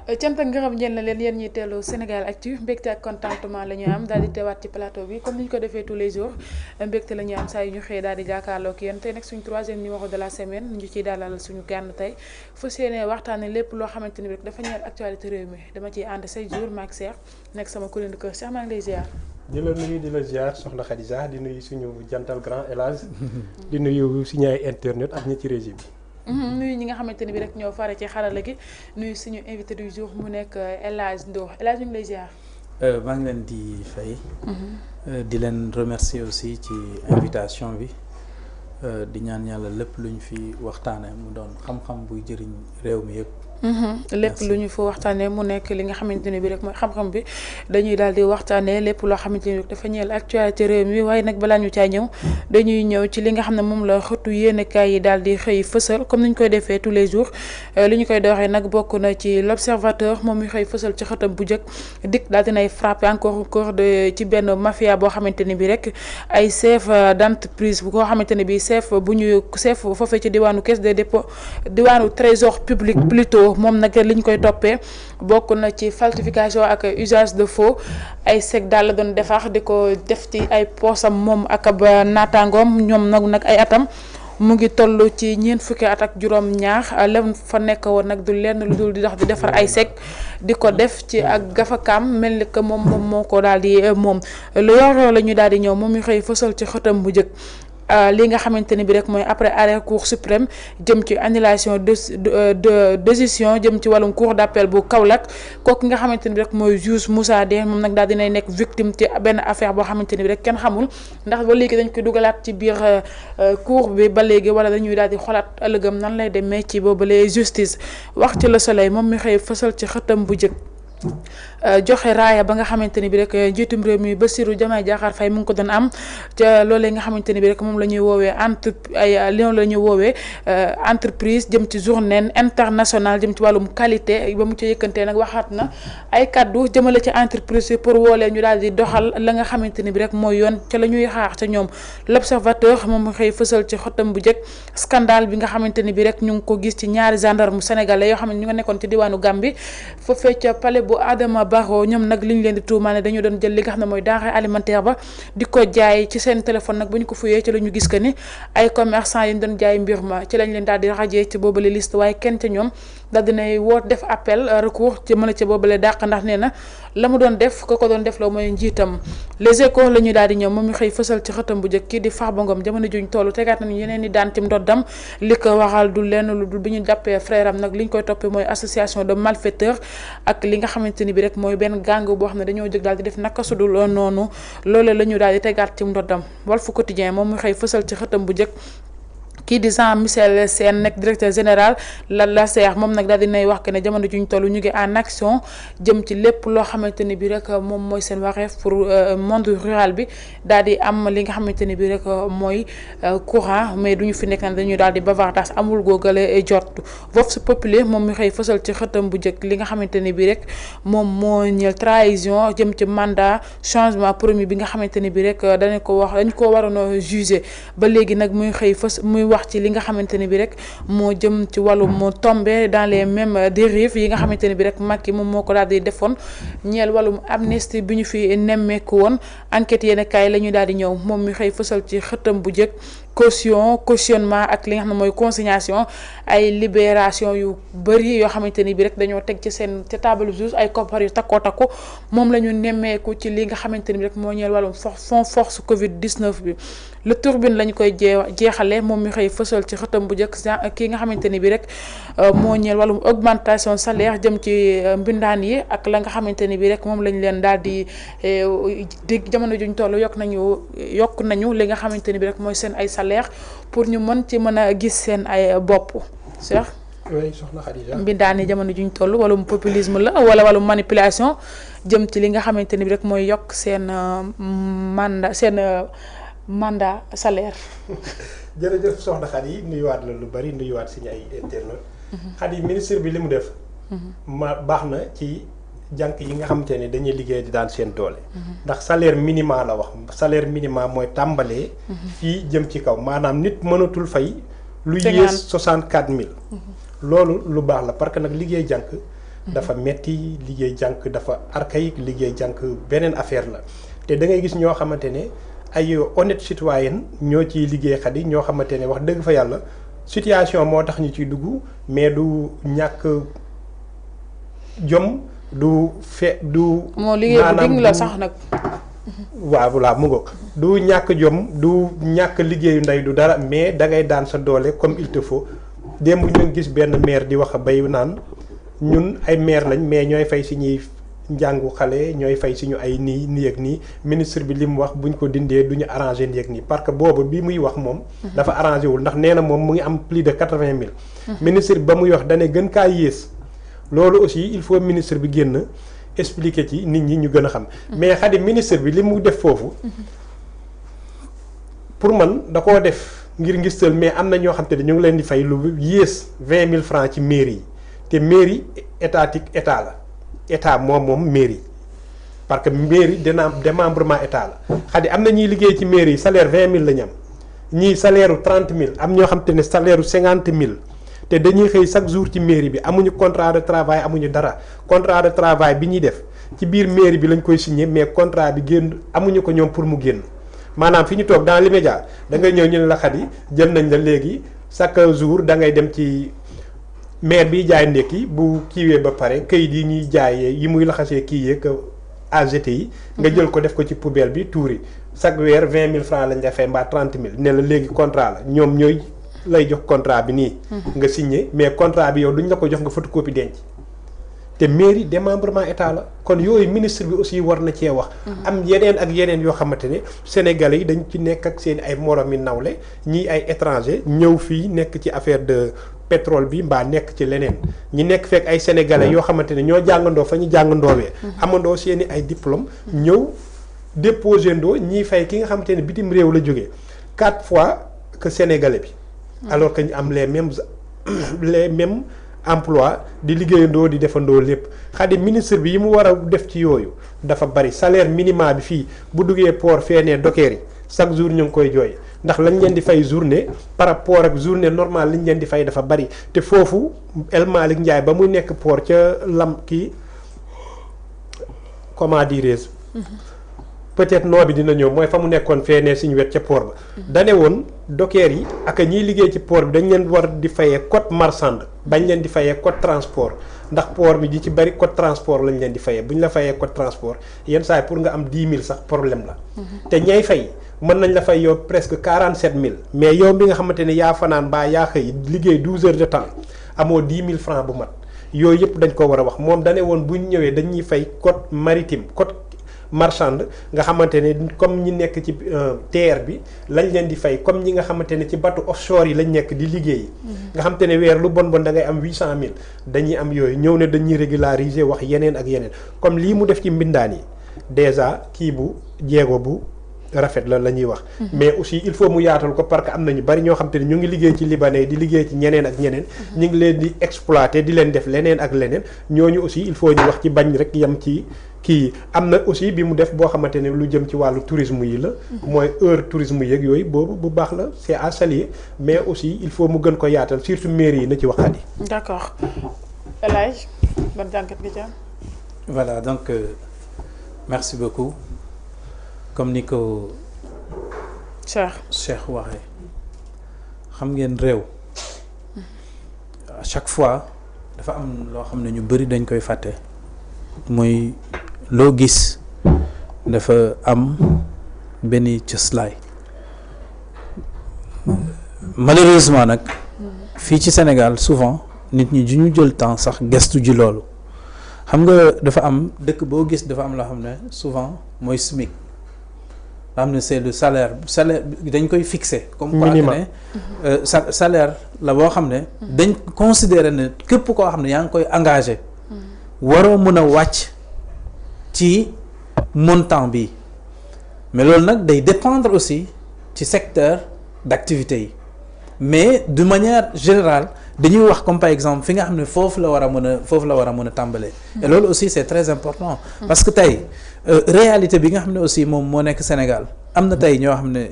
cant ak ngërëm ñeel na leen yéen ñi teelu Sénégal Actu mbégte ak contentement la ñu am daal di teewaat ci plateau bi comme ni ñu ko defee tous les jours mbégte la ñu am saa yu ñu xëyee daal di jàkkaarloo ak yéen tey nag suñu troisième numéro de la semaine ñu ciy dalal suñu gànn tey fas yéene waxtaane lépp loo xamante ni rek dafa ñeel actualité réew mi dama ciy ànd say jour maak Cheikh nekk sama kuréel kër Cheikh maa ngi lay ziar. di la nuyu di la ziar soxna Khadija di nuyu suñu jantal grand élage di nuyu suñu ay internet ak ñi ci régime bi. nuyu ñi nga xamante ni bi rek ñoo fare ci xarala gi nuyu suñu invité du jour mu nekk El Hadj Ndo El Hadj ñu ngi lay ziar. maa ngi leen di fay. di leen remercier aussi ci invitation bi di ñaan yàlla lépp lu ñu fi waxtaanee mu doon xam-xam buy jëriñ réew mi yëpp. lépp lu ñu fa waxtaanee mu nekk li nga xamante ne bi rek mooy xam-xam bi dañuy daal di waxtaanee lépp loo xamante ni dafa ñeel actualité réew mi waaye nag balaa ñu caa ñëw dañuy ñëw ci li nga xam ne moom la xëtu yéenekaay yi daal di xëy fësal comme ni ñu koy defee tous les jours li ñu koy doxee nag bokk na ci l'observateur moom mi xëy fësal ci xëtam bu njëkk dikk daal dinay frappé encore de ci benn mafia boo xamante ne bi rek ay chef d'entreprise bu koo xamante ne bi chef foofee ci diwaanu caisse des dépôts diwaanu trésor public plutôt moom nag li ñu koy toppee bokk na ci falsification ak usage de faux ay sec daal la doon defar di ko def ci ay poosam moom ak ba naataangoom ñoom nag ay atam mu ngi toll ci ñeent fukki at ak juróom-ñaar lam fa nekk woon nag du lenn lu dul di dox di defar ay sec di ko def ci ak gafakaam mel ni que moom moo ko daal di moom lu yor la ñu daal di ñëw moom mi xëy fësal ci xëtam bu njëkk li nga xamante ni bi rek mooy après arrêt cour suprême jëm ci annulation de décision jëm ci wàllum cour d'appel bu Kaolack kooku nga xamante ni bi rek mooy juge Moussa Dé moom nag daal dinay nekk victime ci benn affaire boo xamante ni bi rek kenn xamul ndax ba léegi dañ koy dugalaat ci biir cour bi ba léegi wala dañuy daal di xolaat ëllëgam nan lay demee ci boobale justice wax ci Le Soleil moom mi xëy fësal ci xëtam bu njëkk joxe raaya ba nga xamante ni bi rek njiitum réew mi Bassirou Diomaye Diakhar Faye mu ngi ko doon am ca loolee nga xamante ni bi rek moom la ñuy woowee entreprise jëm ci journée internationale jëm ci wàllum qualité ba mu ca yëkkantee nag waxaat na ay kaddu jëmale ci entreprise yi pour woolee ñu daal di doxal la nga xamante ni bi rek mooy yoon ca la ñuy xaar ca ñoom l'observateur moom mu xëy fësal ci xotam bu njëkk scandale bi nga xamante ni bi rek ñu ngi ko gis ci ñaari gendarme sénégalais yoo xam ne ñu nga nekkoon ci diwaanu Gambie foofee ca palais bu Adama Barrow ñoom nag li ñu leen di tuumaane dañu doon jël li nga xam ne mooy denrée alimentaire ba di ko jaay ci seen téléphone nag bu ñu ko fuyee ci la ñu gis que ni ay commerçant yi ñu doon jaay mbir ma ci lañ leen daal di rajee ci boobale liste waaye kenn ca ñoom daal dinay woo def appel recours ci mën a ca boobale dàq ndax nee na la mu doon def ko doon def loo mooy njiitam Les Échos la ñu daal di ñëw moom mi xëy fësal ci xëtam bu njëkk kii di Farba Ngom jamono juñ tollu tegaat nañu yeneen i daan ci ndoddam li ko waxal du lenn lu dul bi ñu jàppee frère am nag li ñu koy toppee mooy association de malfaiteurs ak li nga xamante ni bi rek mooy benn gang boo xam ne dañoo jóg daal di def naka sudul noonu loolu la ñu daal di tegaat ci ndoddam Walf Quotidien moom mi xëy fësal ci xëtam bu njëkk kii di Jean-Michel Sène nekk directeur général la SER moom nag daal dinay wax que ne jamono juñ toll ñu ngi en action jëm ci lépp loo xamante ni bi rek moom mooy seen wareef pour monde rural bi daal di am li nga xamante ni bi rek mooy courant mais duñu fi nekk na dañuy daal di bavardage amul googale jot Vox Populi moom mi xëy fësal ci xëtam bu njëkk li nga xamante ni bi rek moom moo ñeel trahison jëm ci mandat changement promis bi nga xamante ni bi rek dañ ko waroon juger ba léegi nag muy xëy fës muy wax ci li nga xamante ni bi rek moo jëm ci wàllum moo tombé dans les mêmes dérives yi nga xamante ni bi rek Macky moom moo ko daal di defoon ñeel wàllum amnistie bi ñu fi nemmeeku woon enquête yéen kaay la ñu daal di ñëw moom mi xëy fësal ci xëtam bu njëkk cautionnement ak li nga xam ne mooy consignation ay libération yu bëri yoo xamante ni bi rek dañoo teg ci seen ca table juge ay koppar yu takkoo takku moom la ñu nemmeeku ci li nga xamante ni bi rek moo ñeel wàllum force Covid 19 bi Le Turbine lañ koy jeexale moom mi xëy fësal ci xëtam bu njëkk kii nga xamante ni bi rek moo ñeel wàllum augmentation salaire jëm ci mbindaan yi ak la nga xamante ni bi rek moom lañ leen daal di jamono juñ toll yokk nañu li nga xamante ni bi rek mooy seen ay salaire pour ñu mën ci mën a gis seen ay bopp Cheikh. oui soxna Khadija. mbindaan yi jamono juñ toll wàllum populisme la wala wàllum manipulation jëm ci li nga xamante ni bi rek mooy yokk seen mandat salaire. jërëjëf soxna Khady nuyuwaat la lu bari nuyuwaat suñu ay internet. Khady ministre bi li mu def. baax na ci jànk yi nga xamante ne dañuy liggéey di daan seen doole. ndax salaire minimum la wax salaire minimum mooy tàmbalee. fii jëm ci kaw maanaam nit mënatul fay. lu yées 64000. loolu lu baax la parce que nag liggéey jànk dafa metti liggéey jànk dafa archaïque liggéey jànk beneen affaire la te da ngay gis ñoo xamante ne ay honnête citoyen ñoo ciy liggéey xadi ñoo xamante ne wax dëgg fa yàlla situation moo tax ñu ciy dugg mais du ñàkk jom du moo liggéey bu ding la sax nag. waaw voilà mu ngoog du ñàkk jom du ñàkk liggéeyu ndey du dara mais da ngay daan sa doole comme il te faut démb ñu gis benn maire di wax bay naan ñun ay maire lañ mais ñooy fay suñuy njàngu xale ñooy fay suñu ay nii ak nii ministre bi li mu wax buñ ko dindee du ñu arrangé nii ak nii parce que boobu bi muy wax moom. dafa arrangé wul ndax nee na moom mu ngi am plus de 80 000. ministre bi ba muy wax dane gën kaa yées loolu aussi il faut ministre bi génn. expliquer ci nit ñi ñu gën a xam mais xadi ministre bi li mu def foofu pour man da koo def ngir ngistal mais am na ñoo xam te ne ñu ngi leen di fay lu yées 20 000 francs ci mairie yi te mairie étatique état la état moom mairie parce que mairie démembrement état la xadi am na ñuy liggéey ci mairie yi salaire 20 000 la ñu am ñii salaire u 30 000 am ñoo xam te ne salaire u 50 000 te dañuy xëy chaque jour ci mairie bi amuñu contrat de travail amuñu dara contrat de travail bi ñuy def ci biir mairie bi lañ koy signé mais contrat bi génn amuñu ko ñoom pour mu génn maanaam fi ñu toog dans l'immédiat da ngay ñëw ñu ne la xadi jël nañ la léegi chaque jour da ngay dem ci maire bi jaay ndekki bu kiiwee ba pare këyit yi ñuy jaayee yi muy laxasee kii yeeg AGT yi. nga jël ko def ko ci poubelle bi tuuri chaque weer 20 000 francs lañ la fay mbaa 30 000 ne la léegi contrat la ñoom ñooy. lay jox contrat bi nii. nga signé mais contrat bi yow duñ la ko jox nga photocopie denc. te mairie démembrement état la kon yooyu ministre bi aussi war na cee wax. am yeneen ak yeneen yoo xamante ne sénégalais yi dañ ci nekk ak seen ay moromi nawle ñii ay étranger ñëw fii nekk ci affaire de pétrole bi mbaa nekk ci leneen ñi nekk fekk ay sénégalais yoo xamante ne ñoo jàngandoo fa ñu jàngandoowee. amandoo seen i ay diplôme ñëw déposé ndoo ñiy fay ki nga xamante ne bitim réew la jógee 4 fois que sénégalais bi. alors que ñu am les mêmes emplois di liggéeyandoo di defandoo lépp xadi ministre bi yi mu war a def ci yooyu dafa bari salaire minimum bi fii bu duggee port feenee docker yi chaque jour ñu ngi koy jooy ndax lañ leen di fay journée par rapport ak journée normale liñ leen di fay dafa bari te foofu El Malick Ndiaye ba muy nekk port ca lam kii comment dirais-je peut-être noo bi dina ñëw mooy fa mu nekkoon feenee suñu wet ca port ba dane woon docker yi ak ñiy liggéey ci port bi dañ leen war di fayee code marchande bañ leen di fayee code transport ndax port bi di ci bari code transport lañ leen di fayee bu ñu la fayee code transport yenn saa yi pour nga am 10 000 sax problème la te ñay fay mën nañ la fay yow presque 47 000 mais yow bi nga xamante ne yaa fanaan baa yaa xëy liggéey 12 heures de temps amoo 10 000 francs bu mat yooyu yëpp dañ ko war a wax moom dane woon bu ñu ñëwee dañuy fay code maritime code marchande nga xamante ne comme ñi nekk ci TER bi lañ leen di fay comme ñi nga xamante ne ci bateau offshore yi lañ nekk di liggéey nga xamante ne weer lu bon da ngay am 800 000 dañuy am yooyu ñëw ne dañuy régulariser wax yeneen ak yeneen comme lii mu def ci mbindaan yi déjà kii bu jéego bu rafet la ñuy wax mais aussi il faut mu yaatal ko parce que am na ñu bari ñoo xam te ne ñu ngi liggéey ci libanais di liggéey ci ñeneen ak ñeneen ñu ngi leen di exploiter di leen def leneen ak leneen ñooñu aussi il faut ñu wax ci bañ rek yem ci kii am na aussi bi mu def boo xamante ne lu jëm ci wàllu tourisme yi la mooy heure tourisme yeeg yooyu boobu bu baax la c'est à saluer mais aussi il faut mu gën ko yaatal surtout mairie yi na ci waxaat yi. D'accord El Hadj ban jàngat nga ci am. Voilà donc merci beaucoup comme ni ko Cheikh waxee xam ngeen réew à chaque fois dafa am loo xam ne ñu bari dañ koy fàtte mooy loo gis dafa am benn cëslaay malheureusement nag fii ci Sénégal souvent nit ñi du ñu jël temps sax gestu ji loolu xam nga dafa am dëkk boo gis dafa am loo xam ne souvent mooy SMIC nga xam ne c'est le salaire dañ koy fixer comme quoi ne salaire la boo xam ne dañ considérer ne képp koo xam ne yaa ngi koy engagé waroo mën a wàcc ci montant bi mais loolu nag day dépendre aussi ci secteur d'activité yi mais de manière générale dañuy wax comme par exemple fi nga xam ne foofu la war a mën a tàmbalee et loolu aussi c'est très important parce que tey réalité bi nga xam ne aussi moom moo nekk Sénégal am na tey ñoo xam ne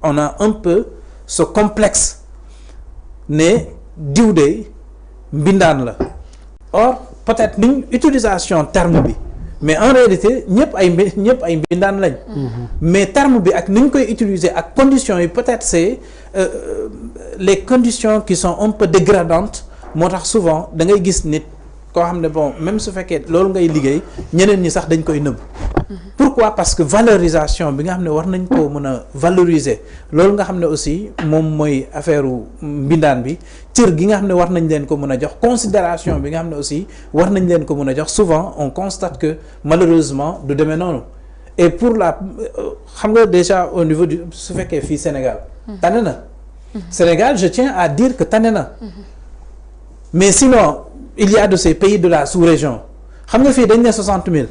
on a un peu ce complexe ne diw de mbindaan la or peut-être niñ utilisation terme bi mais en réalité ñëpp ay mbindaan lañ mais terme bi ak niñ koy utiliser ak conditions yi peut-être c'est les conditions qui sont un peu dégradantes moo tax souvent da ngay gis nit koo xam ne bon même su fekkee loolu ngay liggéey ñeneen ñi sax dañ koy nëbb pourquoi parce que valorisation bi nga xam ne war nañ koo mën a valoriser loolu nga xam ne aussi moom mooy affaire mbindaan bi cër gi nga xam ne war nañ leen ko mën a jox considération bi nga xam ne aussi war nañ leen ko mën a jox souvent on constate que malheureusement du demee noonu et pour la xam nga déjà au niveau du su fekkee fii Sénégal tane na Sénégal je tiens à dire que tane na mais sinon il y a de ces pays de la sous-région xam nga fii dañ ne 60 000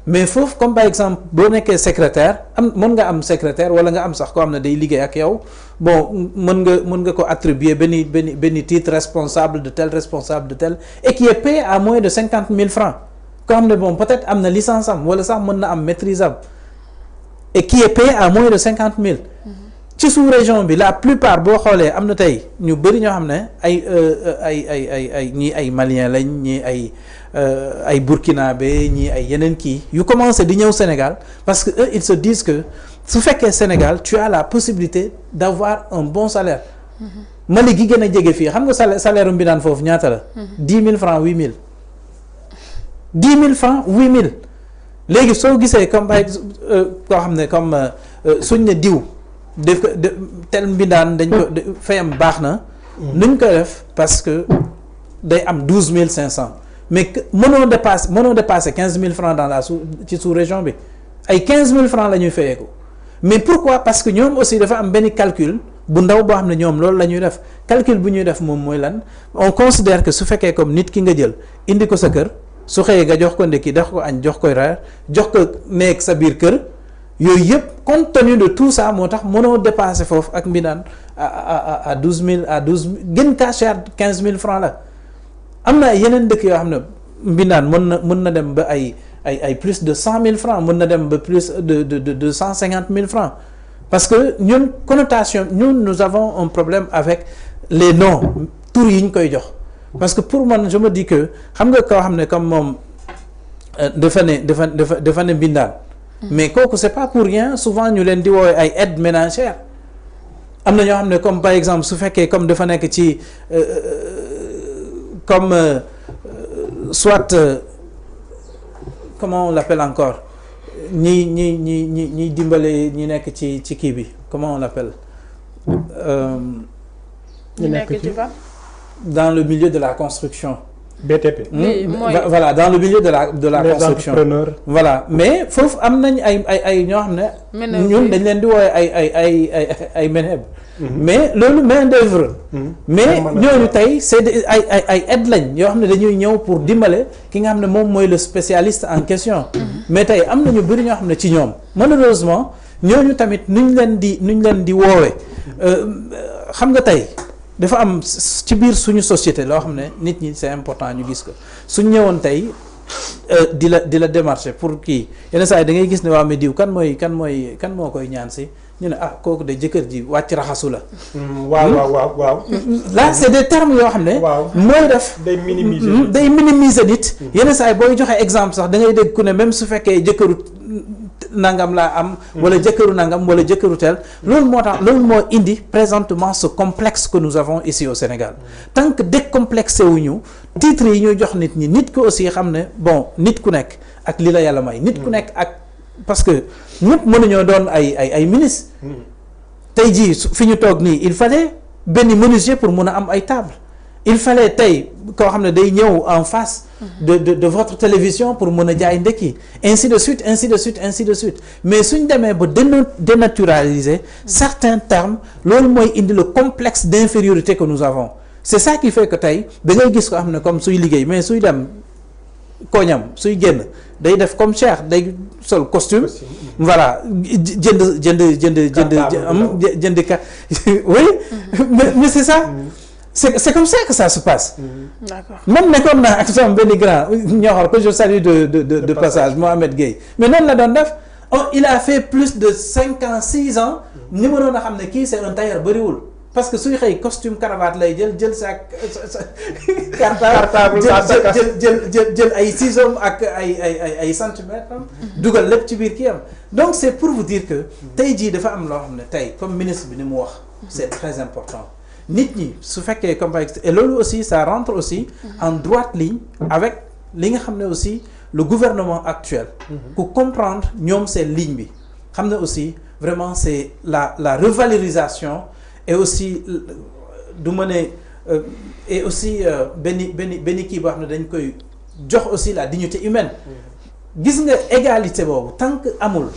mais foofu comme par exemple boo nekkee secrétaire mën nga am secrétaire wala nga am sax koo xam ne day liggéey ak yow bon mën nga ko attribuer benn titre responsable de tel et qui est payé à moins de 50 000 francs koo xam ne bon peut-être am na licence am wala sax mën na am maîtrise am et qui est payé à moins de 50 000 ci sous-région bi la plupart boo xoolee am na tey ñu bëri ñoo xam ne ay ñii ay Maliens lañ ñii ay Burkinabé ñii ay yeneen kii yu commencé di ñëw Sénégal parce que eux ils se disent que su fekkee Sénégal tu as la possibilité d'avoir un bon salaire Mali gi gën a jege fii xam nga salaire bi naan foofu ñaata la 10 000 francs 8 000 10 000 francs 8 000 léegi soo gisee comme ay koo xam ne comme suñ ne diw def ko tel mbindaan dañ ko fayam baax na nuñ koy def parce que day am 12 500 mais mënoo dépasser 15 000 francs dans la sous-région bi ay 15 000 francs la ñuy fayeeku mais pourquoi parce que ñoom aussi dafa am benn calcul bu ndaw boo xam ne ñoom loolu la ñuy def calcul bu ñuy def moom mooy lan on considère que su fekkee comme nit ki nga jël indi ko sa kër su xëyee nga jox ko ndekki jox ko añ jox koy reer jox ko nekk sa biir kër yooyu yëpp compte tenu de tout ça moo tax mënoo dépasser foofu ak mbindaan à 12 000 à 12 gën kaa cher 15 000 francs la am na yeneen dëkk yoo xam ne mbindaan mën na dem ba ay plus de 100 000 francs mën na dem ba plus de 150 000 francs parce que ñun connotation nous avons un problème avec les noms tur yi ñu koy jox parce que pour man je me dis que xam nga koo xam ne comme moom dafa ne mbindaan mais kooku c'est pas pour rien souvent ñu leen di woowee ay aide ménagère am na ñoo xam ne comme par exemple su fekkee comme dafa nekk ci comme soit comment on l'appelle encore ñi dimbale ñi nekk ci kii bi comment on l'appelle ñi nekk ci fa dans le milieu de la construction BTP. Voilà, dans le milieu de la construction. Voilà, mais foofu am nañ ay ñoo xam ne ñun dañ leen di woowe ay meneb mais loolu main d'œuvre mais ñooñu tey c'est ay aide lañ yoo xam ne dañuy ñëw pour dimbale ki nga xam ne moom mooy le spécialiste en question mais tey am na ñu bëri ñoo xam ne ci ñoom malheureusement ñooñu tamit nuñ leen di woowee xam nga tey dafa am ci biir suñu société loo xam ne nit ñi c'est important ñu gis ko suñ ñëwoon tey di la démarcher pour kii yenn saa yi da ngay gis ne waa mais diw kan moo koy ñaan si ñu ne kooku de jëkkër ji wàcc raxasu la. waaw. là c'est des termes yoo xam ne. mooy def day minimiser nit. yenn saa yi booy joxe exemple sax da ngay dégg ku ne même su fekkee jëkkëru nangam laa am. wala jëkkëru nangam wala jëkkëru tel. loolu moo indi présentement ce complexe que nous avons ici au Sénégal tant que décomplexé wuñu titres yi ñuy jox nit ñi nit ko aussi xam ne bon nit ku nekk ak li la yàlla may. nit ku nekk ak. parce que ñëpp mënuñoo doon ay ministre tey jii fi ñu toog nii il fallait benn menuisier pour mun a am ay table il fallait tey koo xam ne day ñëw en face de votre télévision pour mun a jaay ndekki ainsi de suite mais suñ demee ba dénaturaliser certains termes loolu mooy indi le complexe d'infériorité que nous avons c'est ça qui fait que tey da ngay gis ko xam ne comme suy liggéey mais suy dem koñam suy génn day def comme Cheikh day sol costume voilà jënd ka oui mais c'est ça c'est comme ça que ça se passe. D'accord. Man nekkoon naa ak sama benn grand ñoxor que je salue de passage Mohamed Gueye mais noonu la doon def il a fait plus de 5 ans 6 ans ni ma doon a xam ne kii c'est un tailleur bëriwul parce que suy xëy costume cravate lay jël sa cartable jël ay ciseaux ak ay centimètres dugal lépp ci biir kii am donc c'est pour vous dire que tey jii dafa am loo xam ne tey comme ministre bi ni mu wax c'est très important nit ñi su fekkee comme et loolu aussi ça rentre aussi en droite ligne avec li nga xam ne aussi le gouvernement actuel pour comprendre ñoom seen ligne bi xam ne aussi vraiment c'est la revalorisation et aussi du ma ne et aussi benn kii boo xam ne dañ koy jox aussi la dignité humaine gis nga égalité boobu tant que amul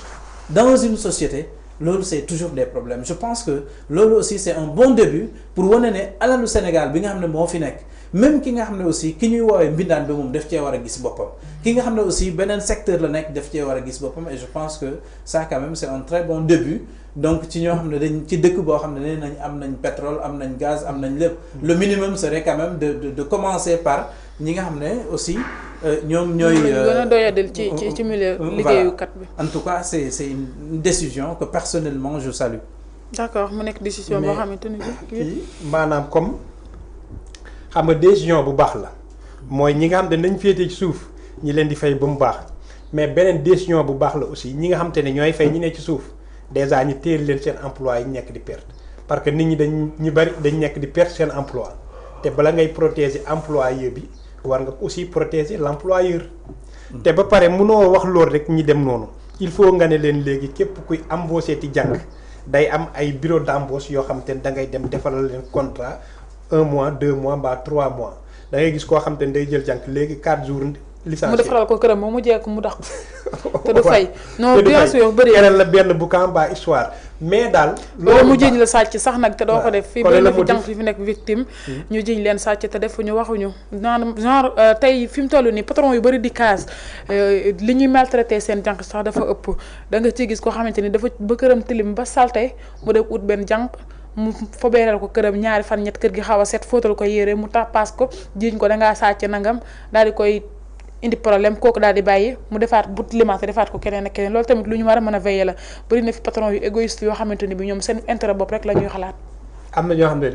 dans une société loolu c'est toujours des problèmes je pense que loolu aussi c'est un bon début pour wane ne alalu Sénégal bi nga xam ne moo fi nekk même ki nga xam ne aussi ki ñuy woowee mbindaan bi moom daf cee war a gis boppam ki nga xam ne aussi beneen secteur la nekk daf cee war a gis boppam et je pense que ça quand même c'est un très bon début donc ci ñoo xam ne dañ ci dëkk boo xam ne nee nañ am nañ pétrole am nañ gaz am nañ lépp le minimum serait quand même de commencer par ñi nga xam ne aussi ñoom ñooy gën a doyadel ci milieu liggéeyukat bi en tout cas c'est une décision que personnellement je salue d'accord mu nekk décision boo xamante ni maanaam comme xam nga décision bu baax la mooy ñi nga xam ne nañ féete ci suuf ñi leen di fay ba mu baax mais beneen décision bu baax la aussi ñi nga xam te ne ñooy fay ñi ne ci suuf déjà ñu téel leen seen emploi yi nekk di perte parce que nit ñi ñu bari dañ nekk di perte seen emploi te bala ngay protéger employeur bi war nga aussi protéger l'employeur te ba pare mënoo wax loolu rek ñi dem noonu il faut nga ne leen léegi képp kuy embauché ti jàng day am ay bureau d'embauche yoo xam te ne da ngay dem defalal leen contrat 1 mois 2 mois mbaa 3 mois da ngay gis koo xam te ne day jël jàng léegi 4 jours licencié mu defaral ko këram moom mu jekk mu dax te du fay non bien sûr bëri keneen la benn boucan mbaa histoire mais daal loolu mu jiñ la sàcc sax nag te doo ko def fii bëri na fi jànq fi nekk victime ñu jiñ leen sàcc te defuñu waxuñu naan genre tey fi mu toll nii patron yu bëri di case li ñuy maltraité seen jànq sax dafa ëpp da nga ciy gis koo xamante ni dafa ba këram tilim ba salte mu def ut benn jànq mu fobeeral ko këram ñaari fan ñett kër gi xaw a set fóotal ko yére mu tappaas ko jiñ ko dangaa sàcc nangam daal di koy indi problème kooku daal di bàyyi mu defaat bu limaate defaat ko keneen ak keneen loolu tamit lu ñu war a mën a veiller la bëri na fi patron yu égoïste yoo xamante ni bi ñoom seen intérêt bopp rek la ñuy xalaat. am na ñoo xam ne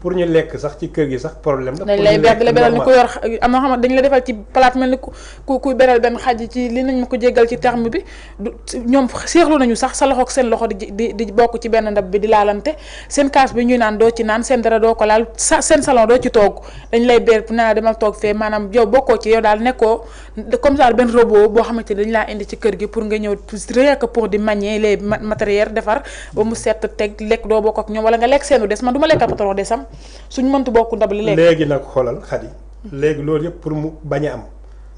pour ñu lekk sax ci kër gi sax problème la. dañ lay beral ni ku yor am na xam dañ la defal ci palaat mel ni ku beral benn xaj ci li nañ ma ko jéggal ci terme bi ñoom seexlu nañu sax sa loxo ak seen loxo di bokk ci benn ndab bi di laalante seen kaas bi ñuy naan doo ci naan seen dara doo ko laal seen salon doo ci toog dañ lay ber pour naa demal toog fee maanaam yow bokkoo ci yow daal nekkoo comme ça benn robot boo xamante ni dañ laa indi ci kër gi pour nga ñëw rien que pour di manier les matériels defar ba mu set teg lekk doo bokk ak ñoom wala nga lekk seenu des man du ma lekk patron desam suñ mëntu bokku ndab li léegi nag xoolal Khady léegi loolu yëpp pour mu bañ a am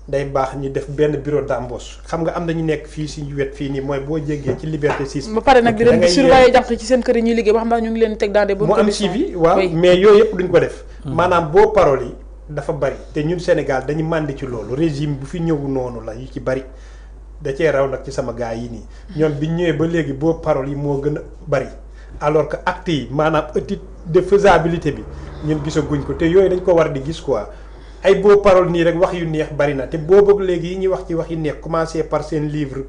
day baax ñu def benn bureau d'embauche xam nga am na ñu nekk fii si wet fii nii mooy boo jéggee ci Liberté 6. ba pare nag di leen di surveiller jànq ci seen kër yi ñuy liggéey ba xam ndax ñu ngi leen teg dans des bonnes conditions. mu am suivi waaw mais yooyu yëpp duñ ko def. maanaam boo parole yi dafa bari te ñun Sénégal dañu màndi ci loolu régime bu fi ñëw noonu la yu ci bari da cee raw nag ci sama gars yi nii. ñoom biñ ñëwee ba léegi boo parole yi moo gën a bari alors que acte yi maanaam étude de faisabilité bi ñun gisaguñ ko te yooyu dañ ko war di gis quoi ay beaux paroles nii rek wax yu neex bari na te boobu léegi yi ñuy wax ci wax yu neex commencé par seen livre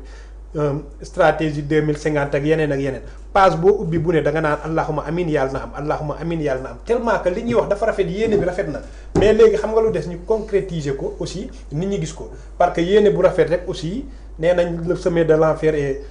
stratégie 2050 ak yeneen page boo ubbi bu ne da nga naan allahuma amin yàlla na am allahuma amin yàlla na am tellement que li ñuy wax dafa rafet yéene bi rafet na mais léegi xam nga lu des ñu concrétiser ko aussi nit ñi gis ko parce que yéene bu rafet rek aussi nee nañ le sommet de l'enfer est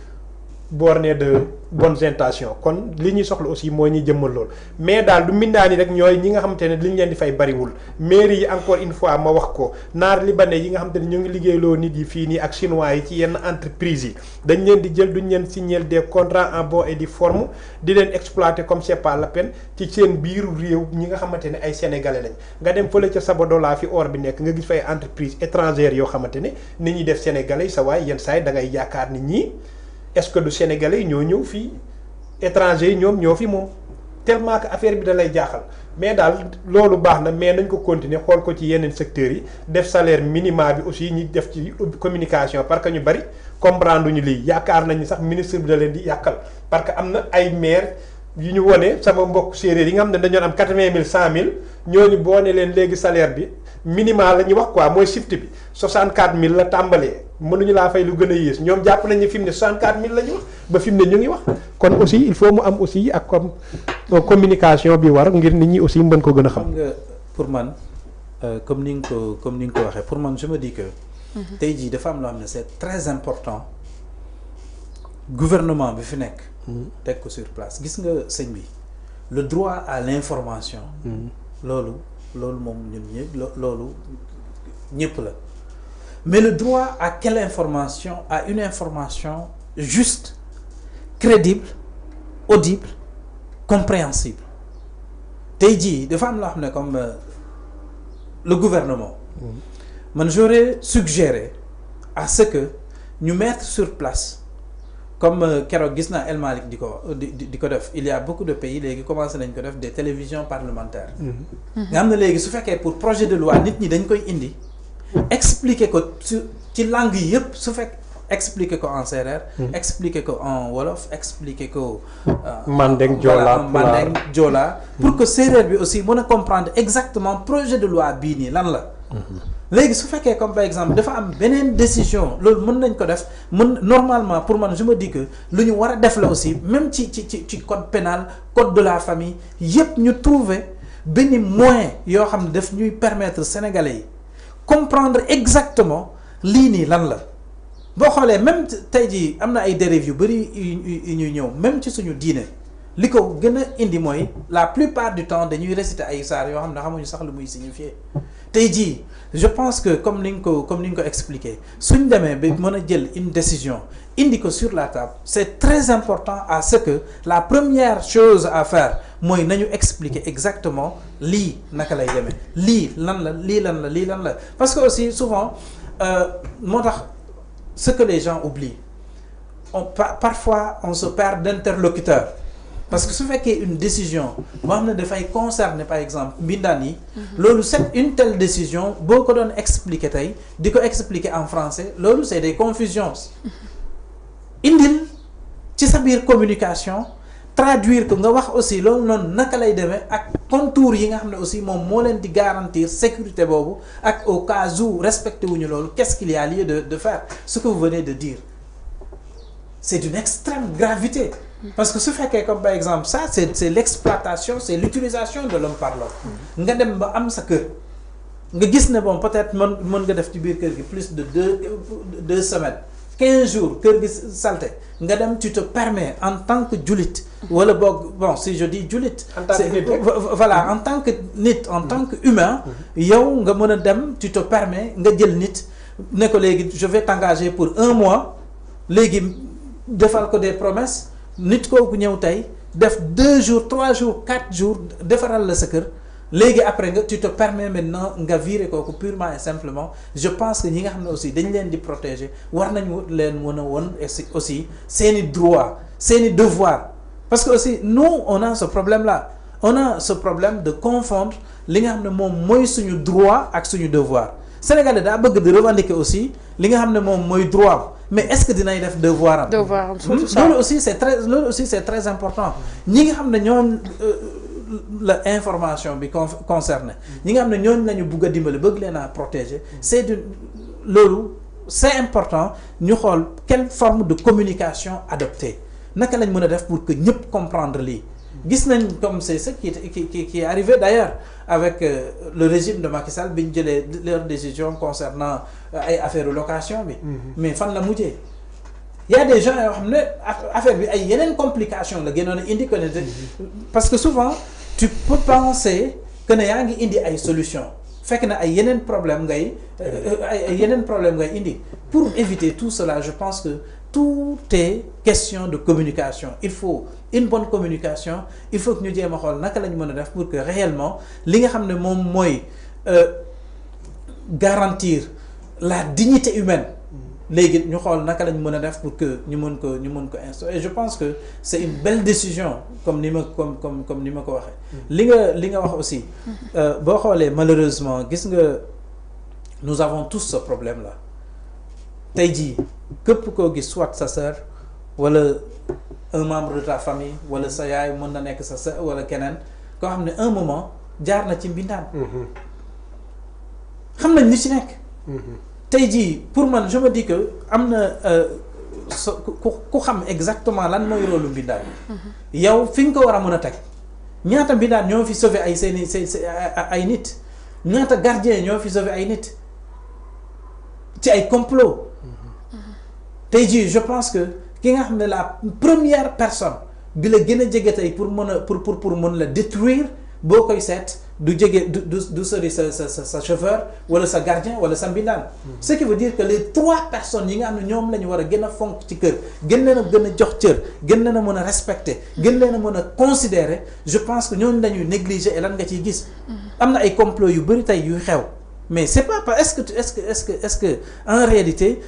borné de bonnes intentions kon li ñuy soxla aussi mooy ñuy jëmmal lool mais daal du mbindaani rek ñooy ñi nga xamante ne li ñu leen di fay bariwul mairie yi encore une fois ma wax ko naar libanais yi nga xamante ne ñu ngi liggéeyloo nit yi fii nii ak chinois yi ci yenn entreprise yi dañ leen di jël duñ leen signer des contrats en bonne et due forme di leen exploiter comme c'est pas la peine ci seen biiru réew ñi nga xamante ne ay sénégalais lañ nga dem fële ca Sabodola fi or bi nekk nga gis fay entreprise étrangère yoo xamante ne nit ñi def sénégalais sa waay yenn saa yi da ngay yaakaar nit ñi est-ce que du sénégalais yi ñoo ñëw fii étranger yi ñoom ñoo fi moom tellement que affaire bi da lay jaaxal mais daal loolu baax na mais nañ ko continuer xool ko ci yeneen secteurs yi def salaire minimum bi aussi ñi def ci communication parce que ñu bari comprendre ñu lii yaakaar nañu sax ministre bi da leen di yàqal parce que am na ay maire yu ñu wone sama mbokk séeréer yi nga xam ne dañoo am 80 000 100 000 ñooñu boo ne leen léegi salaire bi minima la ñuy wax quoi mooy shift bi 64000 la tàmbalee mënuñu laa fay lu gën a yées ñoom jàpp nañ ne fi mu ne 64000 la ñu wax ba fi mu ne ñu ngi wax kon aussi il faut mu am aussi ak comme communication bi war ngir nit ñi aussi mën ko gën a xam. nga pour man comme ni nga ko waxee pour man je me dis que. tey jii dafa am loo xam ne c'est très important gouvernement bi fi nekk. teg ko sur place gis nga sëñ bi le droit à l'information. loolu moom ñun ñëpp loolu ñëpp la mais le droit à quelle information? À une information juste, crédible, audible, compréhensible. tey jii dafa am loo xam ne comme le gouvernement. man j'aurais suggéré à ce que ñu mettre sur place comme keroog gis naa El Malick di ko def il y a beaucoup de pays léegi commencé nañ ko def des télévisions parlementaires. nga xam ne léegi su fekkee pour projet de loi nit ñi dañ koy indi expliquer ko ci langue yi yëpp su fekk expliquer ko en séeréer. expliquer ko en wolof expliquer ko. Mandeng Joola pour que séeréer bi aussi mën a comprendre exactement projet de loi bii nii lan la. léegi su fekkee comme par exemple dafa am beneen décision loolu mën nañ ko def normalement pour man je me dis que lu ñu war a def la aussi même ci code pénal code de la famille yépp ñu trouver benn moyen yoo xam ne daf ñuy permettre sénégalais yi comprendre exactement lii nii lan la boo xoolee même tey jii am na ay dérives yu bari yu ñuy ñëw même ci suñu diine li ko gën a indi mooy la plupart du temps dañuy réciter ay saar yoo xam ne xamuñu sax lu muy signifier tey jii je pense que comme ni nga ko expliqué suñ demee ba mën a jël une décision indi ko sur la table c'est très important à ce que la première chose à faire mooy nañu expliquer exactement lii naka lay demee lii lan la lii lan la lii lan la parce que aussi souvent moo tax ce que les gens oublient parfois on se perd d'interlocuteur parce que su fekkee une décision boo xam ne dafay concerner par exemple mbindaan yi loolu c'est une telle décision boo ko doon expliquer tey di ko expliquer en français loolu c'est des confusions indil ci sa biir communication traduire ko nga wax aussi loolu noonu naka lay demee ak contours yi nga xam ne aussi moom moo leen di garantir sécurité boobu ak au cas où respecté wuñu loolu qu'est-ce qu'il y a lieu de faire ce que vous venez de dire c'est d'une extrême gravité parce que su fekkee comme par exemple ça c'est l'exploitation c'est l'utilisation de l'homme par l'homme nga dem ba am sa kër nga gis ne bon peut-être mën nga def ci biir kër gi plus de deux semaines 15 jours kër gi salté nga dem tu te permets en tant que jullit wala boog bon si je dis jullit voilà en tant que nit en tant que humain yow nga mën a dem tu te permets nga jël nit ne ko léegi je vais t'engager pour 1 mois léegi defal ko des promesses nit kooku ñëw tey def 2 jours 3 jours 4 jours defaral la sa kër léegi après nga tu te permets maintenant nga virer kooku purement et simplement je pense que ñi nga xam ne aussi dañ leen di protéger war nañu leen mën a woon aussi seeni droit seeni devoir parce que aussi nous on a ce problème là on a ce problème de confondre li nga xam ne moom mooy suñu droit ak suñu devoir Sénégalais daa bëgg di revendiquer aussi li nga xam ne moom mooy droit mais est-ce que dinañ def devoir am loolu aussi c'est très important ñi nga xam ne ñoom la information bi concerné ñi nga xam ne ñooñu la ñu bugg a dimbali bëgg leen a protéger c'est important ñu xool quelle forme de communication adopter naka lañ mën a def pour que ñëpp comprendre lii gis nañ comme c'est ce qui est arrivé d'ailleurs avec le régime de Macky Sall bi ñu jëlee leur décision concernant ay affaire location bi mais fan la mujjee y a des gens yoo xam ne affaire bi ay yeneen complication la gënoon a indi que ne parce que souvent tu peux penser que ne yaa ngi indi ay solution fekk na ay yeneen problème ngay indi pour éviter tout cela je pense que tout est question de communication il faut une bonne communication il faut que ñu jéem a xool naka la ñu mën a def pour que réellement li nga xam ne moom mooy garantir la dignité humaine léegi ñu xool naka lañ mën a def pour que ñu mën ko instaurer et je pense que c'est une belle décision comme ni ma ko waxee li nga wax aussi boo xoolee malheureusement gis nga nous avons tous ce problème là tey jii képp koo gis soit sa sœur wala un membre de ta famille wala sa yaay mën na nekk sa sœur wala keneen koo xam ne un moment jaar na ci mbindaan xam nañ li ci nekk. tey jii pour man je me dis que am na ku xam exactement lan mooy rôle lu mbindaan. yow fi nga ko war a mën a teg ñaata mbindaan ñoo fi sauvé ay seeni ay nit ñaata gardien ñoo fi sauvé ay nit ci ay complot. tey jii je pense que ki nga xam ne la première personne bi la gën a jege tey pour mën a pour mën la détruire boo koy seet du jege du sori sa chauffeur wala sa gardien wala sa mbindaan. ce qui veut dire que les 3 personnes yi nga xam ne ñoom la ñu war a gën a fonk ci kër gën leen a gën a jox cër gën leen a mën a respecter gën leen a mën a considérer je pense que ñooñu lañuy négliger et lan nga ciy gis. am na ay complot yu bëri tey yuy xew mais c'est pas est-ce que en réalité